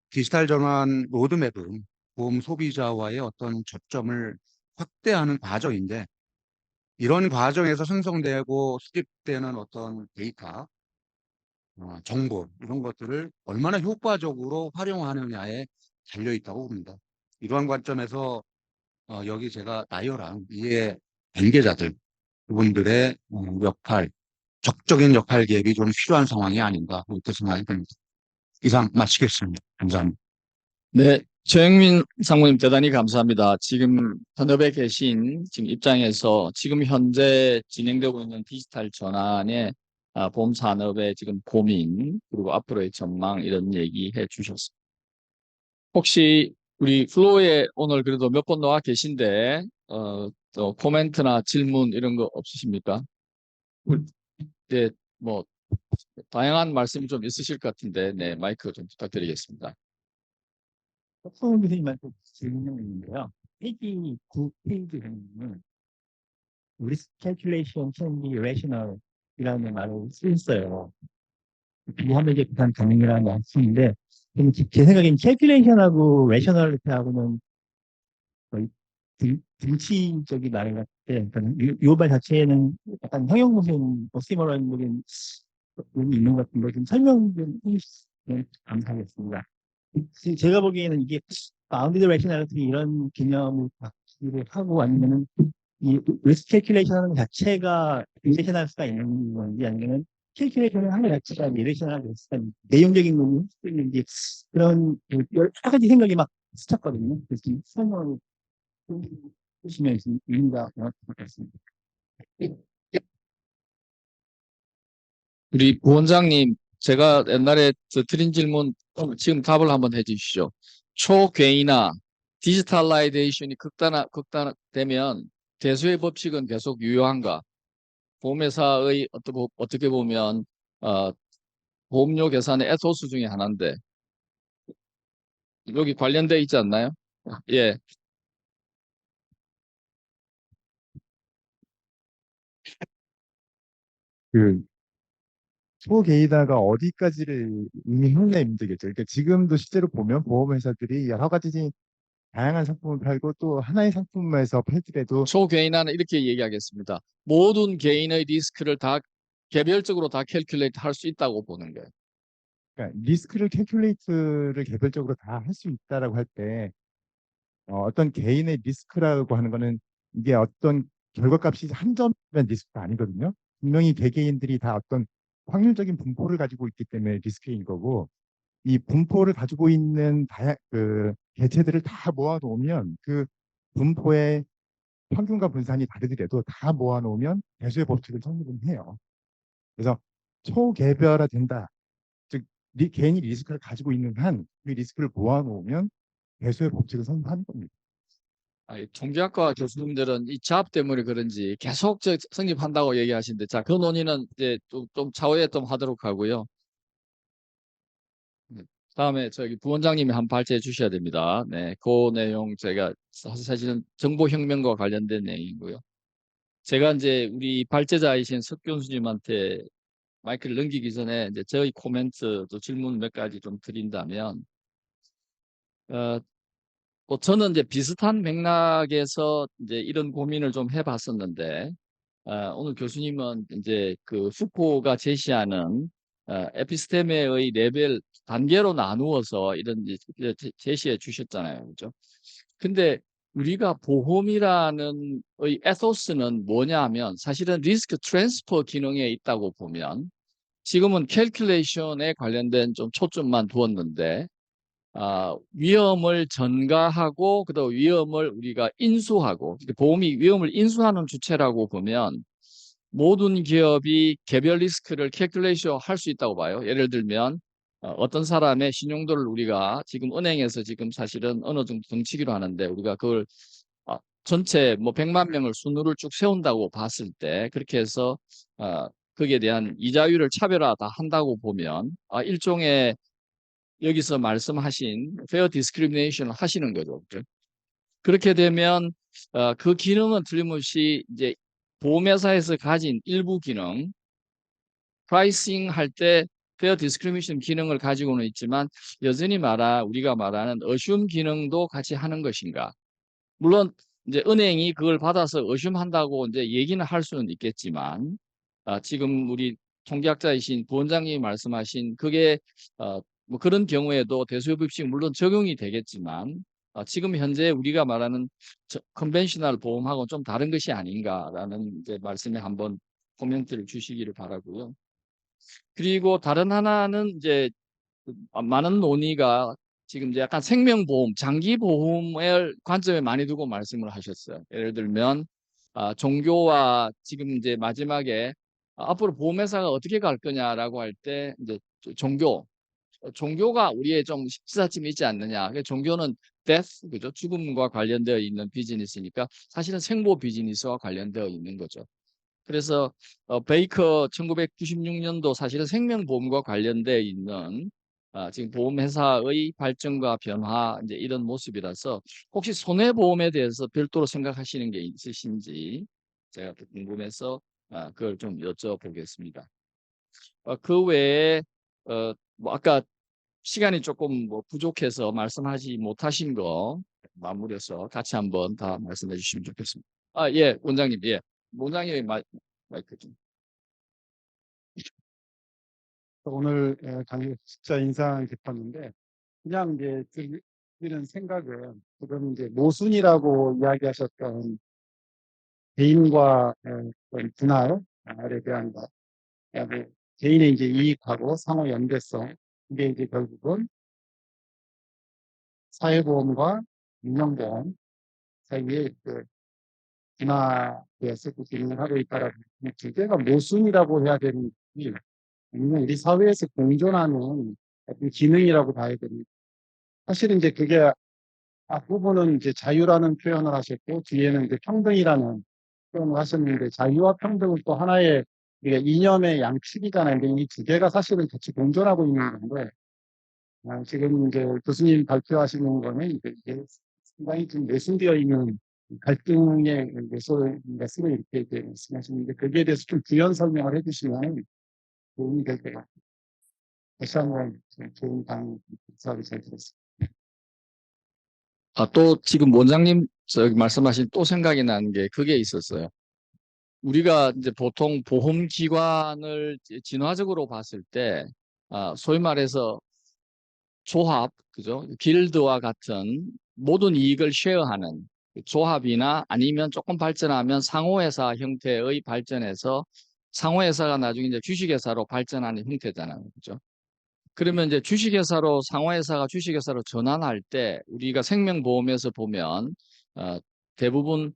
디지털 전환 로드맵은 보험 소비자와의 어떤 접점을 확대하는 과정인데 이런 과정에서 생성되고 수집되는 어떤 데이터, 정보 이런 것들을 얼마나 효과적으로 활용하느냐에 달려 있다고 봅니다. 이러한 관점에서 여기 제가 나열한 이해 관계자들 그분들의 역할, 적적인 역할 개입이 좀 필요한 상황이 아닌가 그렇게 생각이 듭니다. 이상 마치겠습니다. 감사합니다. 네, 최영민 상무님 대단히 감사합니다. 지금 현업에 계신 지금 입장에서 지금 현재 진행되고 있는 디지털 전환의 보험 산업의 지금 고민 그리고 앞으로의 전망 이런 얘기해 주셨습니다. 혹시 우리 플로우에 오늘 그래도 몇 번 나와 계신데 또 코멘트나 질문 이런 거 없으십니까? 네, 뭐 다양한 말씀이 좀 있으실 것 같은데 네, 마이크 좀 부탁드리겠습니다. 석성 교수님한테 질문이 있는데요. 페이지 9페이지 보면 리스크 캘큘레이션 체인지 레이셔널이라는 말을 쓰셨어요. 비하면 이제 부산 가능이라는 말씀인데 제 생각엔 캘큘레이션하고 레이셔널리티하고는 거의 등치적인 말 같은데 이 말 자체에는 약간 형용무슨 오시모런적인 부분이 있는 것 같은데 좀 설명 좀 해주시면 감사하겠습니다. 제가 보기에는 이게 바운디드 레이셔널리티 이런 개념을 받기로 하고 아니면은 이 리스크 캘큘레이션 하는 것 자체가 일레이셔널 수가 있는 건지 아니면은 캘큘레이션을 하는 것 자체가 일레이셔널 수가 내용적인 부분이 있는지 그런 여러 가지 생각이 막 스쳤거든요. 그래서 좀 설명을 해주시면 의미가 명확할 것 같습니다. 우리 부원장님, 제가 옛날에 드린 질문 지금 답을 한번 해주시죠. 초개인화, 디지털라이제이션이 극단화되면 대수의 법칙은 계속 유효한가? 보험회사의 어떻게 보면 보험료 계산의 에토스 중에 하나인데 여기 관련돼 있지 않나요? 예. 그 초개인화가 어디까지를 의미하느냐의 문제겠죠. 그러니까 지금도 실제로 보면 보험회사들이 여러 가지 다양한 상품을 팔고 또 하나의 상품에서 팔더라도 초개인화는 이렇게 얘기하겠습니다. 모든 개인의 리스크를 다 개별적으로 다 캘큘레이트 할 수 있다고 보는 거예요. 그러니까 리스크를 캘큘레이트를 개별적으로 다 할 수 있다라고 할 때 어떤 개인의 리스크라고 하는 거는 이게 어떤 결과값이 한정된 리스크가 아니거든요. 분명히 개개인들이 다 어떤 확률적인 분포를 가지고 있기 때문에 리스크인 거고 이 분포를 가지고 있는 그 개체들을 다 모아놓으면 그 분포의 평균과 분산이 다르더라도 다 모아놓으면 배수의 법칙을 성립은 해요. 그래서 초개별화된다. 즉 개인이 리스크를 가지고 있는 한 그 리스크를 모아놓으면 배수의 법칙을 성립하는 겁니다. 통계학과 교수님들은 이 잡 때문에 그런지 계속 성립한다고 얘기하시는데, 자, 그 논의는 이제 좀 차후에 좀 하도록 하고요. 네. 다음에 저기 부원장님이 한 발제해 주셔야 됩니다. 네, 그 내용 제가 사실은 정보혁명과 관련된 내용이고요. 제가 이제 우리 발제자이신 석 교수님한테 마이크를 넘기기 전에 이제 저희 코멘트 또 질문 몇 가지 좀 드린다면, 어, 뭐 저는 이제 비슷한 맥락에서 이제 이런 고민을 좀 해봤었는데, 오늘 교수님은 이제 그 푸코가 제시하는 에피스테메의 레벨 단계로 나누어서 이런 이제 제시해 주셨잖아요. 그죠? 근데 우리가 보험이라는 의 에소스는 뭐냐 면 사실은 리스크 트랜스퍼 기능에 있다고 보면 지금은 캘큘레이션에 관련된 좀 초점만 두었는데 위험을 전가하고 그다음 위험을 우리가 인수하고 보험이 위험을 인수하는 주체라고 보면 모든 기업이 개별 리스크를 캘큘레이션 할 수 있다고 봐요. 예를 들면 어떤 사람의 신용도를 우리가 지금 은행에서 지금 사실은 어느 정도 등치기로 하는데 우리가 그걸 전체 뭐 100만 명을 순으로 쭉 세운다고 봤을 때 그렇게 해서 거기에 대한 이자율을 차별화 다 한다고 보면 일종의 여기서 말씀하신 페어 디스크리미네이션을 하시는 거죠. 그렇죠? 그렇게 되면 그 기능은 틀림없이 이제 보험회사에서 가진 일부 기능, 프라이싱 할 때 페어 디스크리미네이션 기능을 가지고는 있지만 여전히 우리가 말하는 어슘 기능도 같이 하는 것인가? 물론 이제 은행이 그걸 받아서 어슘한다고 이제 얘기는 할 수는 있겠지만 지금 우리 통계학자이신 부원장님이 말씀하신 그게 뭐 그런 경우에도 대수요법칙 물론 적용이 되겠지만 지금 현재 우리가 말하는 컨벤셔널 보험하고는 좀 다른 것이 아닌가라는 이제 말씀에 한번 코멘트를 주시기를 바라고요. 그리고 다른 하나는 이제 많은 논의가 지금 이제 약간 생명보험, 장기보험을 관점에 많이 두고 말씀을 하셨어요. 예를 들면 종교와 지금 이제 마지막에 앞으로 보험회사가 어떻게 갈 거냐라고 할 때 이제 종교가 우리의 좀 식사쯤 있지 않느냐. 종교는 death, 그죠? 죽음과 관련되어 있는 비즈니스니까 사실은 생보 비즈니스와 관련되어 있는 거죠. 그래서 베이커 1996년도 사실은 생명보험과 관련되어 있는 지금 보험회사의 발전과 변화 이제 이런 모습이라서 혹시 손해보험에 대해서 별도로 생각하시는 게 있으신지 제가 또 궁금해서 그걸 좀 여쭤보겠습니다. 그 외에 뭐 아까 시간이 조금 뭐 부족해서 말씀하지 못하신 거 마무리해서 같이 한번 다 말씀해 주시면 좋겠습니다. 예, 원장님, 예. 원장님이 마이크 좀. 오늘 강의 진짜 인상 깊었는데 그냥 이제 드는 생각은 지금 이제 모순이라고 이야기하셨던 개인과 어떤 분할에 대한 것, 그다음에 개인의 이제 이익하고 상호 연계성 이게 이제 결국은 사회보험과 민영보험 사이에 그 분화되어서 그 기능을 하고 있다라고 두 개가 모순이라고 해야 되는지 아니면 우리 사회에서 공존하는 어떤 기능이라고 봐야 됩니다. 사실은 이제 그게 앞부분은 이제 자유라는 표현을 하셨고 뒤에는 이제 평등이라는 표현을 하셨는데 자유와 평등은 또 하나의 이념의 양축이잖아요. 근데 이 두 개가 사실은 같이 공존하고 있는 건데 지금 이제 교수님 발표하시는 거는 이게 상당히 좀 내순되어 있는 갈등의 요소로 이렇게 이제 말씀하시는데 거기에 대해서 좀 부연 설명을 해주시면 도움이 될 것 같아요. 다시 한번 좋은 강의 감사하게 잘 들었습니다. 또 지금 원장님 말씀하신 또 생각이 나는 게 그게 있었어요. 우리가 이제 보통 보험기관을 진화적으로 봤을 때 소위 말해서 조합, 그죠? 길드와 같은 모든 이익을 쉐어하는 조합이나 아니면 조금 발전하면 상호회사 형태의 발전에서 상호회사가 나중에 이제 주식회사로 발전하는 형태잖아요. 그죠? 그러면 이제 주식회사로 상호회사가 주식회사로 전환할 때 우리가 생명보험에서 보면 대부분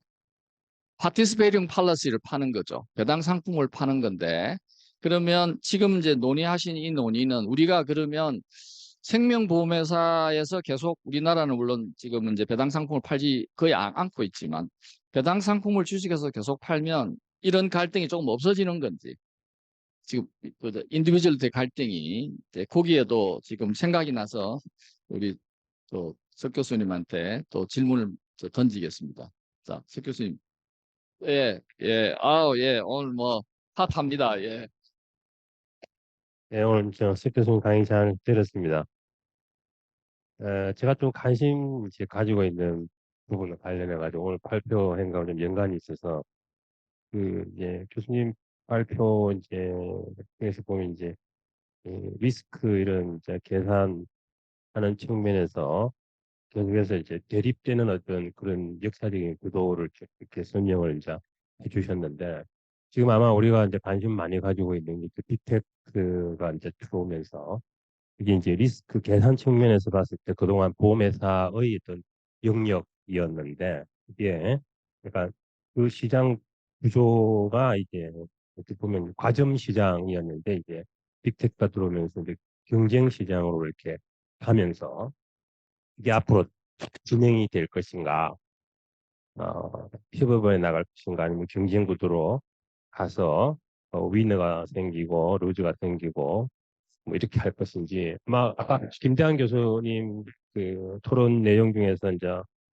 파티스페이팅 팔러시를 파는 거죠. 배당 상품을 파는 건데 그러면 지금 이제 논의하신 이 논의는 우리가 그러면 생명보험회사에서 계속 우리나라는 물론 지금 이제 배당 상품을 팔지 거의 않고 있지만 배당 상품을 주식해서 계속 팔면 이런 갈등이 조금 없어지는 건지 지금 인디비주얼 갈등이 거기에도 지금 생각이 나서 우리 또 석 교수님한테 또 질문을 던지겠습니다. 자, 석 교수님. 예, 예, 예, 오늘 뭐 핫합니다. 예. 네, 오늘 석 교수님 강의 잘 들었습니다. 제가 좀 관심 이제 가지고 있는 부분을 관련해 가지고 오늘 발표한 거랑 좀 연관이 있어서 이제 교수님 발표 이제 에서 보면 이제 리스크 이런 이제 계산하는 측면에서 계속해서 이제 대립되는 어떤 그런 역사적인 구도를 쭉 이렇게 설명을 이제 해주셨는데 지금 아마 우리가 이제 관심 많이 가지고 있는 게 빅테크가 이제 들어오면서 이게 이제 리스크 계산 측면에서 봤을 때 그동안 보험회사의 어떤 영역이었는데 이게 그러니까 그 시장 구조가 이제 어떻게 보면 과점 시장이었는데 이제 빅테크가 들어오면서 이제 경쟁 시장으로 이렇게 가면서 이게 앞으로 진행이 될 것인가, 피벗해 나갈 것인가 아니면 경쟁 구도로 가서 위너가 생기고 루즈가 생기고 뭐 이렇게 할 것인지 아마 아까 김대한 교수님 그 토론 내용 중에서 이제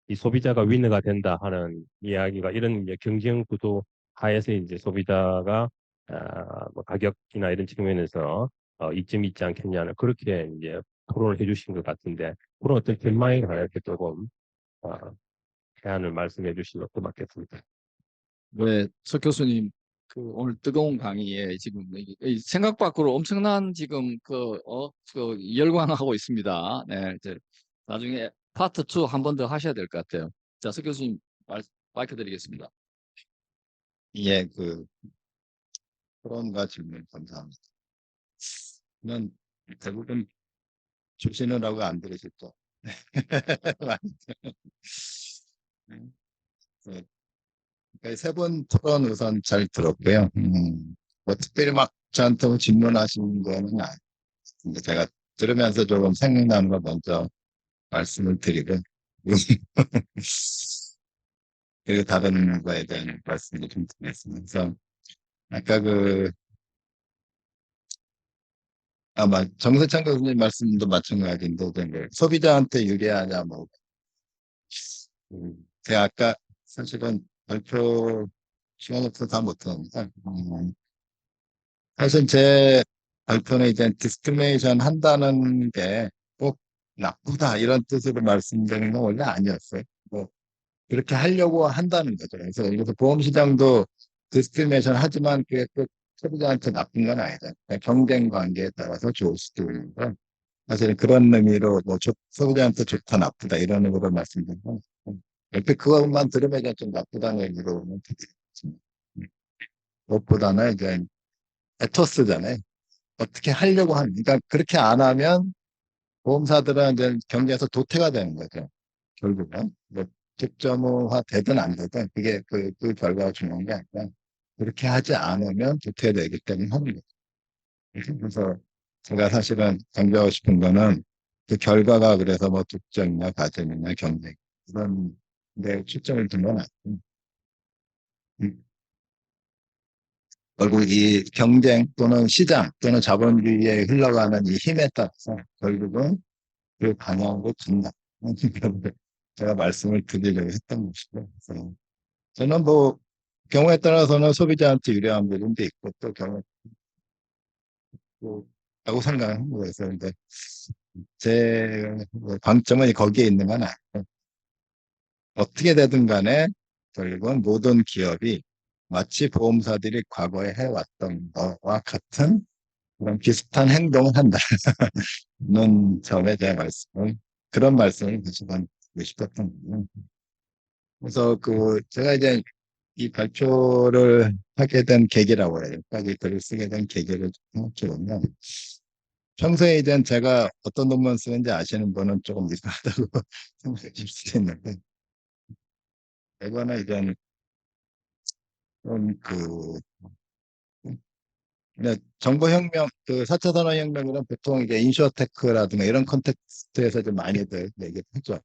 이 소비자가 위너가 된다 하는 이야기가 이런 이제 경쟁 구도 하에서 이제 소비자가 뭐 가격이나 이런 측면에서 이점이 있지 않겠냐는 그렇게 이제 토론을 해주신 것 같은데 그런 어떤 전망에 관해서 조금 어, 제안을 말씀해 주시면 고맙겠습니다. 네, 석 교수님, 오늘 뜨거운 강의에 지금 이 생각 밖으로 엄청난 지금 열광하고 있습니다. 네, 이제 나중에 파트 2 한 번 더 하셔야 될 것 같아요. 자, 석 교수님 마이크 드리겠습니다. 예, 토론과 질문 감사합니다. 저는 대부분 주시느라고 안 들으셨죠? 세 분 토론 우선 잘 들었고요. 뭐 특별히 막 저한테 뭐 질문하신 거는 아닌데 제가 들으면서 조금 생각나는 거 먼저 말씀을 드리고 그리고 다른 거에 대한 말씀을 좀 드리겠습니다. 그래서 아까 아마 정세창 교수님 말씀도 마찬가지인데 이제 뭐 소비자한테 유리하냐 뭐 제가 아까 사실은 발표 시간이 없어서 다 못했는데 사실 제 발표는 이제 디스크리미네이션 한다는 게 꼭 나쁘다 이런 뜻으로 말씀드리는 건 원래 아니었어요. 뭐 그렇게 하려고 한다는 거죠. 그래서 여기서 보험시장도 디스크리미네이션 하지만 그게 꼭 소비자한테 나쁜 건 아니다. 그러니까 경쟁 관계에 따라서 좋을 수도 있는데 사실 그런 의미로 뭐 소비자한테 좋다 나쁘다 이런 의미로 말씀드리는 건 옆에 그것만 들으면 이제 좀 나쁘다는 의미로는 듣습니다. 무엇보다는 이제 에토스잖아요. 어떻게 하려고 하는, 그러니까 그렇게 안 하면 보험사들은 이제 경쟁에서 도태가 되는 거죠. 결국은. 뭐, 득점화 되든 안 되든 그게 그 결과가 중요한 게 아니라 그렇게 하지 않으면 도태되기 때문에 하는 거죠. 그래서 제가 사실은 강조하고 싶은 거는 그 결과가 그래서 뭐 득점이나 가점이나 경쟁 이런 데 초점을 둔 건 아니고 결국 이 경쟁 또는 시장 또는 자본주의에 흘러가는 이 힘에 따라서 결국은 그 방향으로 간다. 제가 말씀을 드리려고 했던 것이고, 그래서 저는 뭐 경우에 따라서는 소비자한테 유리한 부분도 있고 또 경우 라고 생각하는 거에서 근데 제 관점은 거기에 있는 건 아니고 어떻게 되든 간에 결국은 모든 기업이 마치 보험사들이 과거에 해왔던 거와 같은 그런 비슷한 행동을 한다는 점에 대한 그런 말씀을 다시 드리고 싶었던 거예요. 그래서 제가 이제 이 발표를 하게 된 계기라고 해요. 여기까지 글을 쓰게 된 계기를 생각해보면 평소에 이제 제가 어떤 논문 쓰는지 아시는 분은 조금 이상하다고 생각하실 수도 있는데 이거는 이제 좀 네, 정보혁명, 4차 산업혁명이란 보통 이제 인슈어테크라든가 이런 컨텍스트에서 좀 많이들 얘기했죠.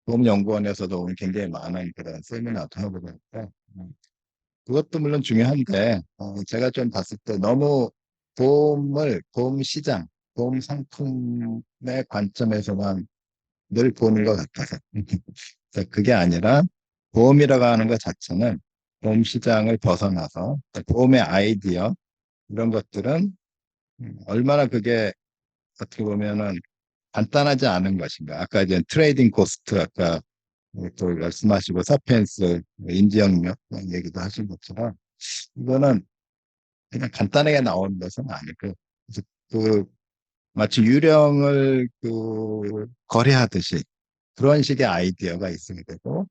보험연구원에서도 오늘 굉장히 많은 그런 세미나도 하고 그러니까 그것도 물론 중요한데 제가 좀 봤을 때 너무 보험시장, 보험 상품의 관점에서만 늘 보는 것 같아서 그래서 그게 아니라 보험이라고 하는 것 자체는 보험 시장을 벗어나서 보험의 아이디어 이런 것들은 얼마나 그게 어떻게 보면은 간단하지 않은 것인가. 아까 이제 트레이딩 코스트, 아까 또 말씀하시고 사피엔스, 인지혁명 얘기도 하신 것처럼 이거는 그냥 간단하게 나오는 것은 아니고 그래서 그 마치 유령을 거래하듯이 그런 식의 아이디어가 있어야 되고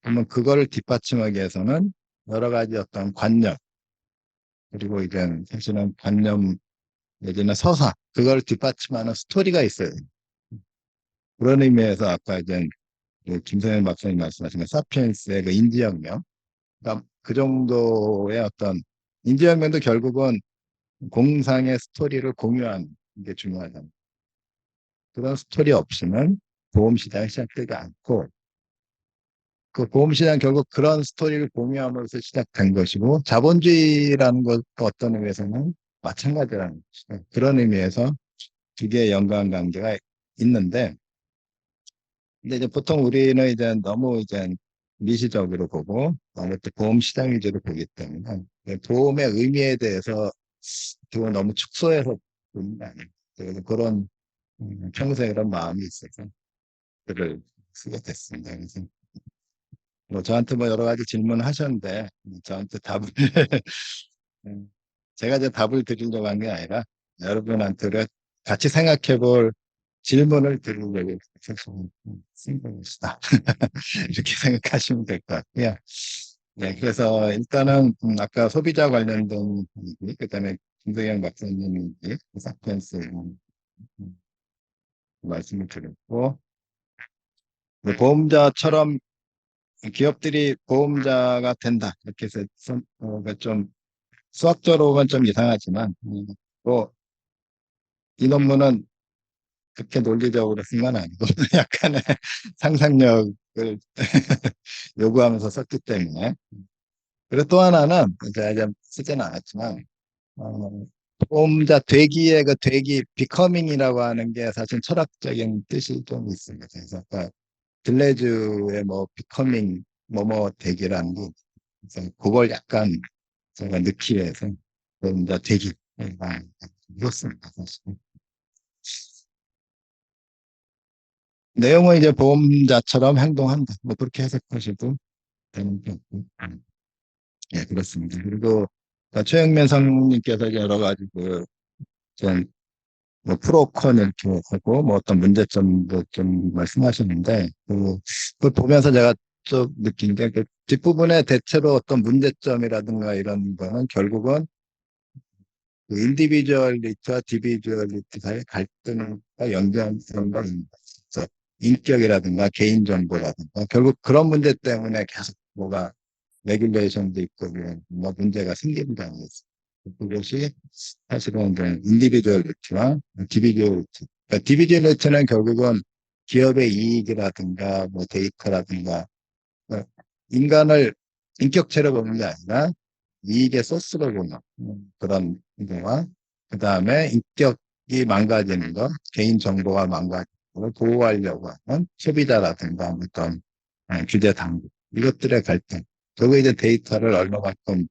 그러면 그거를 뒷받침하기 위해서는 여러 가지 어떤 관념 그리고 이제 사실은 관념 내지는 서사 그걸 뒷받침하는 스토리가 있어요. 그런 의미에서 아까 이제 김성현 박사님 말씀하신 그 사피엔스의 그 인지혁명 그러니까 그 정도의 어떤 인지혁명도 결국은 공상의 스토리를 공유하는 게 중요하잖아요. 그런 스토리 없이는 보험시장이 시작되지 않고 그 보험시장 결국 그런 스토리를 공유함으로써 시작된 것이고 자본주의라는 것도 어떤 의미에서는 마찬가지라는 것이죠. 그런 의미에서 두 개의 연관관계가 있는데 근데 이제 보통 우리는 이제 너무 이제 미시적으로 보고 너무 또 보험시장 위주로 보기 때문에 보험의 의미에 대해서 그건 너무 축소해서 보는 게 아니에요. 그래서 그런 평소에 그런 마음이 있어서 글을 쓰게 됐습니다. 그래서 뭐 저한테 뭐 여러 가지 질문하셨는데 저한테 답을 제가 이제 답을 드리려고 한 게 아니라 여러분한테 같이 생각해 볼 질문을 드리려고 쓴 것이다. 이렇게 생각하시면 될 것 같고요. 네, 그래서 일단은 아까 소비자 관련된 얘기, 그다음에 김도영 박사님이 사피엔스 말씀을 드렸고 보험자처럼 기업들이 보험자가 된다 이렇게 해서 좀 수학적으로는 좀 이상하지만 뭐이 논문은 그렇게 논리적으로 쓴 건 아니고 약간의 상상력을 요구하면서 썼기 때문에 그리고 또 하나는 제가 이제 쓰지는 않았지만 보험자 되기의 그 되기 비커밍이라고 하는 게 사실 철학적인 뜻이 좀 있습니다. 그래서 아까 들레즈의 뭐 비커밍 뭐뭐 되기라는 게 그래서 그걸 약간 제가 넣기 위해서 보험자 되기 이렇습니다. 사실. 내용은 이제 보험자처럼 행동한다. 뭐 그렇게 해석하셔도 되는 게 없고. 예, 그렇습니다. 그리고 최영면 성님께서 여러 가지 전 뭐 프로컨 이렇게 하고 뭐 어떤 문제점도 좀 말씀하셨는데 그걸 보면서 제가 좀 느낀 게 그 뒷부분에 대체로 어떤 문제점이라든가 이런 거는 결국은 그 인디비주얼리티와 디비주얼리티 사이의 갈등과 연결되는 거입니다. 그래서 인격이라든가 개인정보라든가 결국 그런 문제 때문에 계속 뭐가 레귤레이션도 있고 뭐 문제가 생긴다는 거죠. 그것이 사실은 이제 인디비주얼리티와 디비주얼리티. 그러니까 디비주얼리티는 결국은 기업의 이익이라든가 뭐 데이터라든가 인간을 인격체로 보는 게 아니라 이익의 소스로 보는 그런 거와 그 다음에 인격이 망가지는 것, 개인 정보가 망가지는 걸 보호하려고 하는 소비자라든가 어떤 규제 당국 이것들의 갈등. 그리고 이제 데이터를 얼마만큼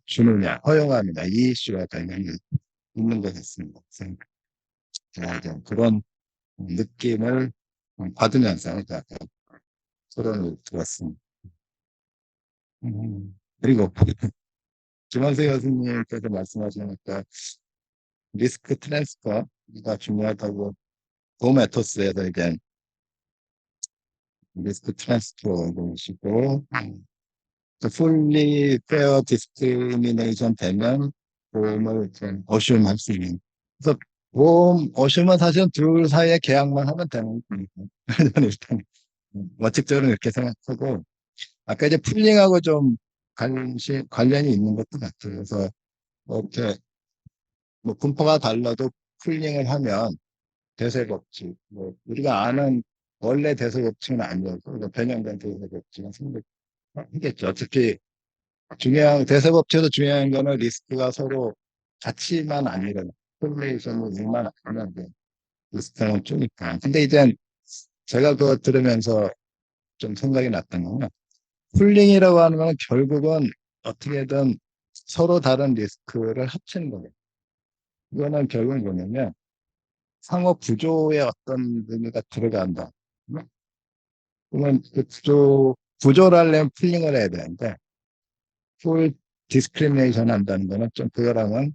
주느냐, 허용하느냐 이 이슈가 당연히 있는 것 같습니다. 그래서 그런 느낌을 받으면서 토론을 들었습니다. 그리고 김원세 교수님께서 말씀하시니까 리스크 트랜스퍼가 중요하다고 보험 에토스에서 이제 리스크 트랜스퍼이시고 fully fair discrimination 되면 보험을 좀 어시움할 수 있는 그래서 보험 어시움은 사실은 둘 사이에 계약만 하면 되는 거니까 저는 일단 원칙적으로 이렇게 생각하고 아까 이제 풀링하고 좀 관련이 있는 것도 같아요. 그래서 이렇게 뭐 분포가 달라도 풀링을 하면 대세법칙, 뭐 우리가 아는 원래 대세법칙은 아니어도 변형된 대세법칙은 생기겠죠. 어차피 대세법칙에서 중요한 거는 리스크가 서로 같이만 아니면 콜레이션만 아니면 리스크는 쪼니까. 근데 이제 제가 그거 들으면서 좀 생각이 났던 거는 풀링이라고 하는 건 결국은 어떻게든 서로 다른 리스크를 합치는 거예요. 이거는 결국은 뭐냐면 상호 구조에 어떤 의미가 들어간다. 그러면 그 구조를 하려면 풀링을 해야 되는데, 풀 디스크리미네이션 한다는 거는 좀 그거랑은,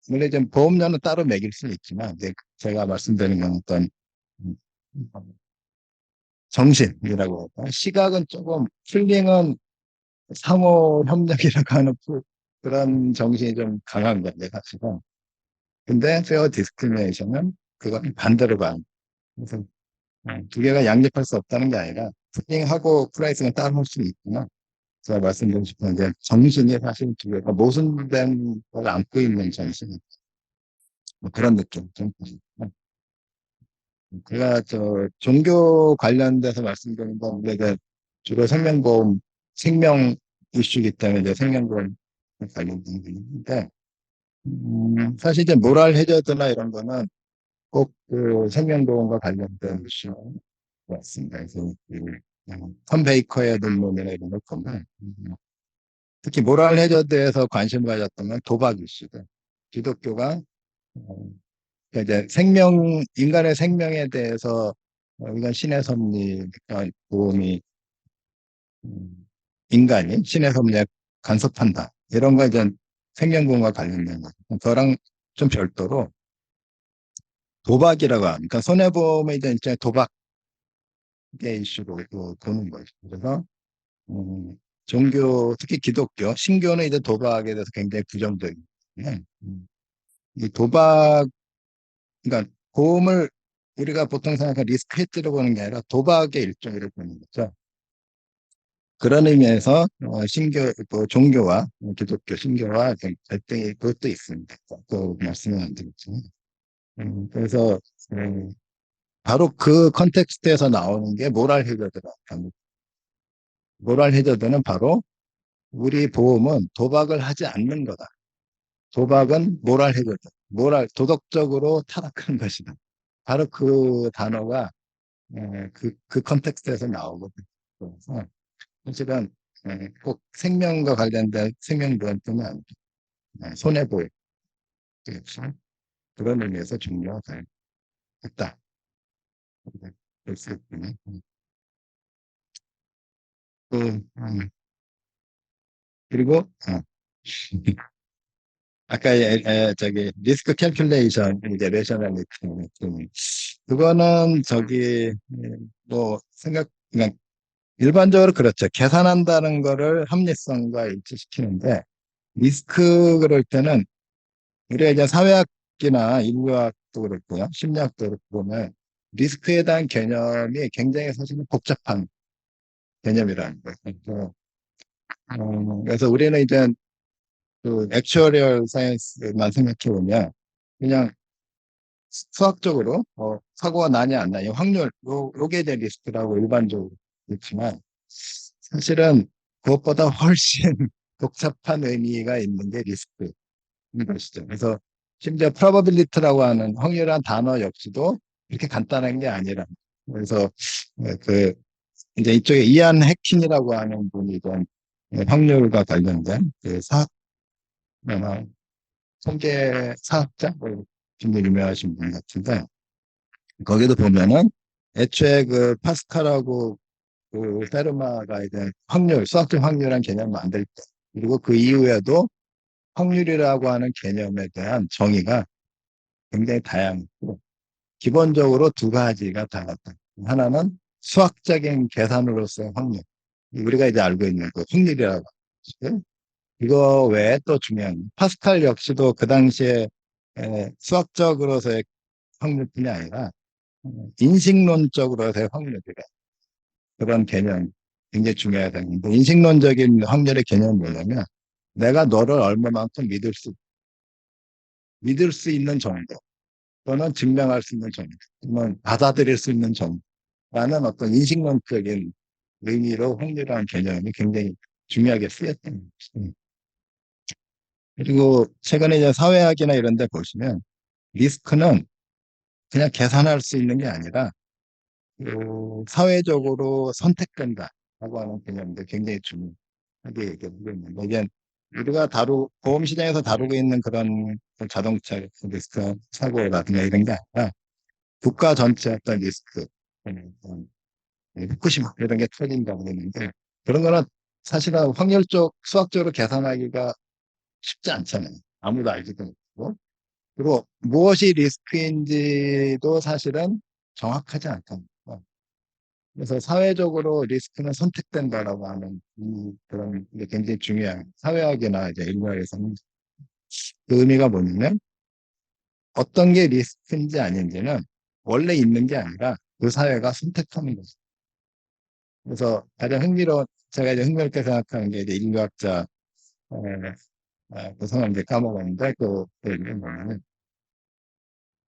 물론 좀 보험료는 따로 매길 수는 있지만, 이제 제가 말씀드린 건 어떤, 음, 정신이라고 할까? 시각은 조금, 풀링은 상호 협력이라고 하는 그런 정신이 좀 강한 건데, 사실은. 근데 페어 디스크리미네이션은 그건 반대로 반. 그래서 두 개가 양립할 수 없다는 게 아니라 푸딩하고 프라이싱은 따로 할 수는 있구나. 제가 말씀드리고 싶은 게 정신이 사실 두 개가 모순된 걸 안고 있는 정신. 뭐 그런 느낌. 좀. 제가 종교 관련돼서 말씀드린 건 우리가 주로 생명보험, 생명 이슈이기 때문에 이제 생명보험 관련된 건데, 사실 이제 모랄 해저드나 이런 거는 꼭 그 생명보험과 관련된 이슈 같습니다. 그래서 톰 베이커의 논문이나 이런 걸 보면 특히 모랄 해저드에서 관심을 가졌던 건 도박 이슈다. 기독교가 그러니까 이제 인간의 생명에 대해서 이건 신의 섭리가 보험이 인간이 신의 섭리에 간섭한다. 이런 거 이제 생명보험과 관련된 거. 저랑 좀 별도로 도박이라고 합니다. 그러니까 손해보험의 이제 도박의 이슈로 또 보는 거죠. 그래서 종교, 특히 기독교, 신교는 이제 도박에 대해서 굉장히 부정적이에요. 이 도박, 그러니까 보험을 우리가 보통 생각하는 리스크 헤지로 보는 게 아니라 도박의 일종으로 보는 거죠. 그런 의미에서 신교, 종교와 기독교, 신교와 갈등이 그것도 있습니다. 또 말씀은 안 드렸지만. 그래서 바로 그 컨텍스트에서 나오는 게 모랄 해저드라 합니다. 모랄 해저드는 바로 우리 보험은 도박을 하지 않는 거다. 도박은 모랄 해저드. 도덕적으로 타락한 것이다. 바로 그 단어가 그 컨텍스트에서 나오거든요. 그래서 사실은 꼭 생명과 관련된 생명보험뿐만 아니라 손해보험 그런 의미에서 중요하다. 볼수 있군요. 그리고 아까 저기 리스크 캘큘레이션 이제 레셔널리티 그거는 뭐 그러니까 일반적으로 그렇죠. 계산한다는 거를 합리성과 일치시키는데 리스크 그럴 때는 우리가 이제 사회학이나 인류학도 그렇고요, 심리학도 그렇고 보면 리스크에 대한 개념이 굉장히 사실은 복잡한 개념이라는 거예요. 그래서 우리는 이제 그 액추어리얼 사이언스만 생각해 보면 그냥 수학적으로 사고가 나냐 안 나냐 확률 요게 대한 리스크라고 일반적으로 있지만 사실은 그것보다 훨씬 복잡한 의미가 있는 게 리스크인 것이죠. 그래서 심지어 probability라고 하는 확률이라는 단어 역시도 이렇게 간단한 게 아니라 그래서 그 이제 이쪽에 이안 해킨이라고 하는 분이 좀 확률과 관련된 그 통계 사학자 굉장히 유명하신 분 같은데 거기도 보면은 애초에 그 파스칼하고 그 페르마가 이제 수학적 확률이라는 개념을 만들 때 그리고 그 이후에도 확률이라고 하는 개념에 대한 정의가 굉장히 다양하고 기본적으로 두 가지가 달랐다. 하나는 수학적인 계산으로서의 확률. 우리가 이제 알고 있는 그 확률이라고 하죠. 이거 외에 또 중요한 파스칼 역시도 그 당시에 수학적으로서의 확률뿐이 아니라 인식론적으로서의 확률이라 그런 개념 굉장히 중요하다는데 인식론적인 확률의 개념은 뭐냐면 내가 너를 얼마만큼 믿을 수 있는 정도 또는 증명할 수 있는 정도 또는 받아들일 수 있는 정도라는 어떤 인식론적인 의미로 확률이라는 개념이 굉장히 중요하게 쓰였던 것입니다. 그리고 최근에 이제 사회학이나 이런 데 보시면 리스크는 그냥 계산할 수 있는 게 아니라 사회적으로 선택된다라고 하는 개념도 굉장히 중요하게 얘기하고 있는데 이제 우리가 보험 시장에서 다루고 있는 그런 자동차 리스크 사고라든가 이런 게 아니라 국가 전체 어떤 리스크, 후쿠시마 이런 게 터진다고 했는데 그런 거는 사실은 확률적 수학적으로 계산하기가 쉽지 않잖아요. 아무도 알지도 못하고. 그리고 무엇이 리스크인지도 사실은 정확하지 않답니다. 그래서 사회적으로 리스크는 선택된다라고 하는 그런 게 굉장히 중요한 사회학이나 이제 인류학에서는 그 의미가 뭐냐면 어떤 게 리스크인지 아닌지는 원래 있는 게 아니라 그 사회가 선택하는 거죠. 그래서 가장 제가 이제 흥미롭게 생각하는 게 이제 인류학자, 그 성함 이제 까먹었는데, 그 얘기는 뭐냐면,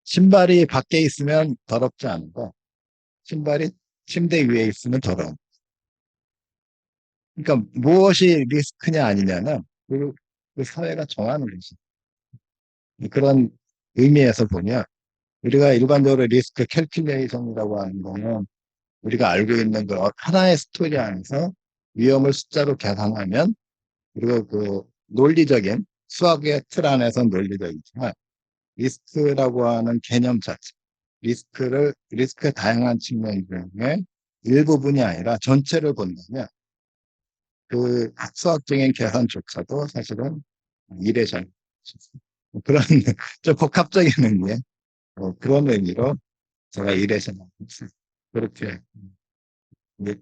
신발이 밖에 있으면 더럽지 않고, 신발이 침대 위에 있으면 더러워. 그러니까 무엇이 리스크냐 아니냐는 그 사회가 정하는 거지. 그런 의미에서 보면, 우리가 일반적으로 리스크 캘큘레이션이라고 하는 거는 우리가 알고 있는 그 하나의 스토리 안에서 위험을 숫자로 계산하면 그리고 그 논리적인 수학의 틀 안에서 논리적이지만 리스크라고 하는 개념 자체, 리스크의 다양한 측면 중에 일부분이 아니라 전체를 본다면 그 수학적인 계산조차도 사실은 이래션 그런 좀 복합적인 의미의 그런 의미로 제가 이래션 그렇게 이제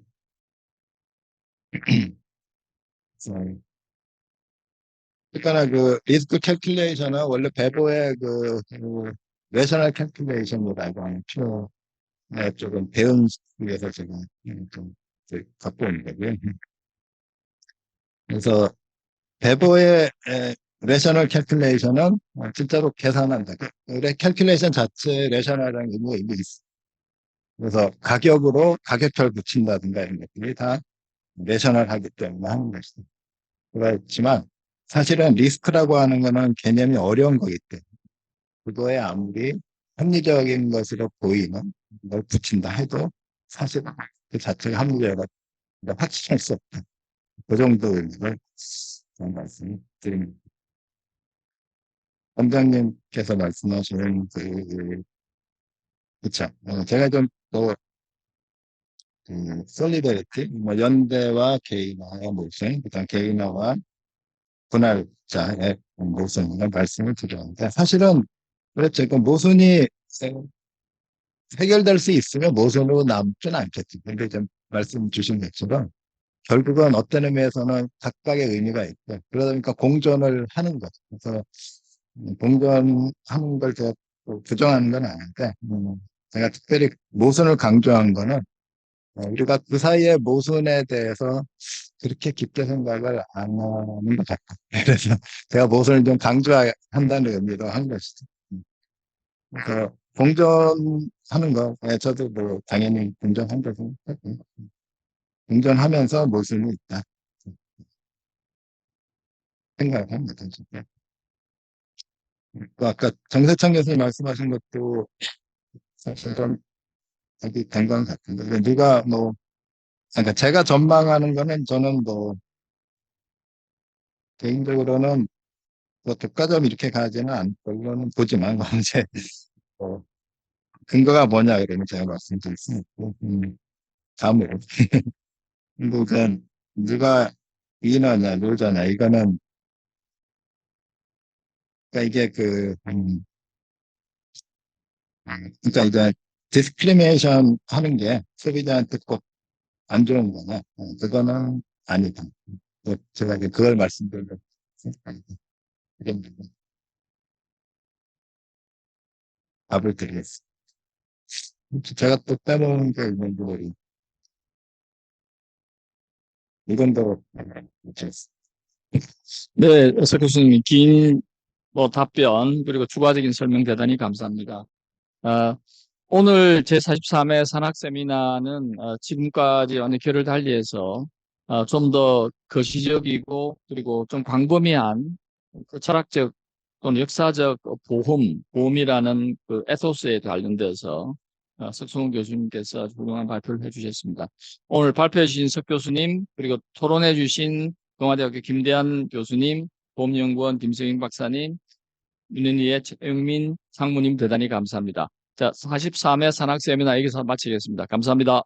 그러니까 그 리스크 캘큘레이션은 원래 배보의 그 레셔널 캘큘레이션이라고 하는 표현에 조금 배운 위해서 제가 좀 갖고 온 거고요. 그래서 배보의 레셔널 캘큘레이션은 진짜로 계산한다. 캘큘레이션 자체에 레셔널이라는 의미가 이미 있어. 그래서 가격으로 가격표를 붙인다든가 이런 것들이 다 레셔널하기 때문에 하는 것이다. 그렇지만 사실은 리스크라고 하는 거는 개념이 어려운 거기 때문에 그거에 아무리 합리적인 것으로 보이는 걸 붙인다 해도 사실은 그 자체가 합리적이라 확신할 수 없다. 그 정도 의미를 저는 말씀드립니다. 원장님께서 말씀하시는 그쵸. 제가 좀 또, 솔리더리티, 뭐, 연대와 개인화의 모순, 그다음 개인화와 분할자의 모순을 말씀을 드렸는데, 사실은, 그렇죠. 그 모순이 해결될 수 있으면 모순으로 남지는 않겠죠. 근데 좀 말씀 주신 것처럼, 결국은 어떤 의미에서는 각각의 의미가 있고, 그러다 보니까 공존을 하는 거죠. 그래서, 공존하는 걸 제가 또 부정하는 건 아닌데, 제가 특별히 모순을 강조한 거는, 우리가 그 사이의 모순에 대해서 그렇게 깊게 생각을 안 하는 것 같아요. 그래서 제가 모순을 좀 강조한다는 의미로 한 것이죠. 그래서 공존하는 거, 저도 뭐 당연히 공존한다고 생각하고, 공존하면서 모순이 있다 생각을 합니다. 진짜. 또 아까 정세창 교수님 말씀하신 것도 사실 좀 답이 된 것 같은데, 누가 뭐, 그러니까 제가 전망하는 거는 저는 뭐, 개인적으로는 뭐 독과점 이렇게 가지는 않을 걸로는 보지만, 이제, 뭐 근거가 뭐냐, 이러면 제가 말씀드릴 수 있고, 다음으로. 근데 이제 누가 위너냐, 노자냐, 이거는, 그러니까 이게 그러니까 이제 디스크리미네이션 하는 게 소비자한테 꼭 안 좋은 거냐, 그거는 아니다. 제가 이제 그걸 말씀드리려고 생각합니다. 답을 드리겠습니다. 제가 또 빼놓은 게 있는데, 이건도 못했습니다. 네, 서 교수님, 긴 뭐 답변, 그리고 추가적인 설명 대단히 감사합니다. 오늘 제43회 산학 세미나는 지금까지 어느 결을 달리해서 좀 더 거시적이고 그리고 좀 광범위한 그 철학적 또는 역사적 보험이라는 그 에토스에 관련돼서 석승훈 교수님께서 훌륭한 발표를 해주셨습니다. 오늘 발표해 주신 석 교수님 그리고 토론해 주신 동아대학교 김대한 교수님, 보험연구원 김성인 박사님, 민은이의 최영민 상무님 대단히 감사합니다. 자, 43회 산학 세미나 여기서 마치겠습니다. 감사합니다.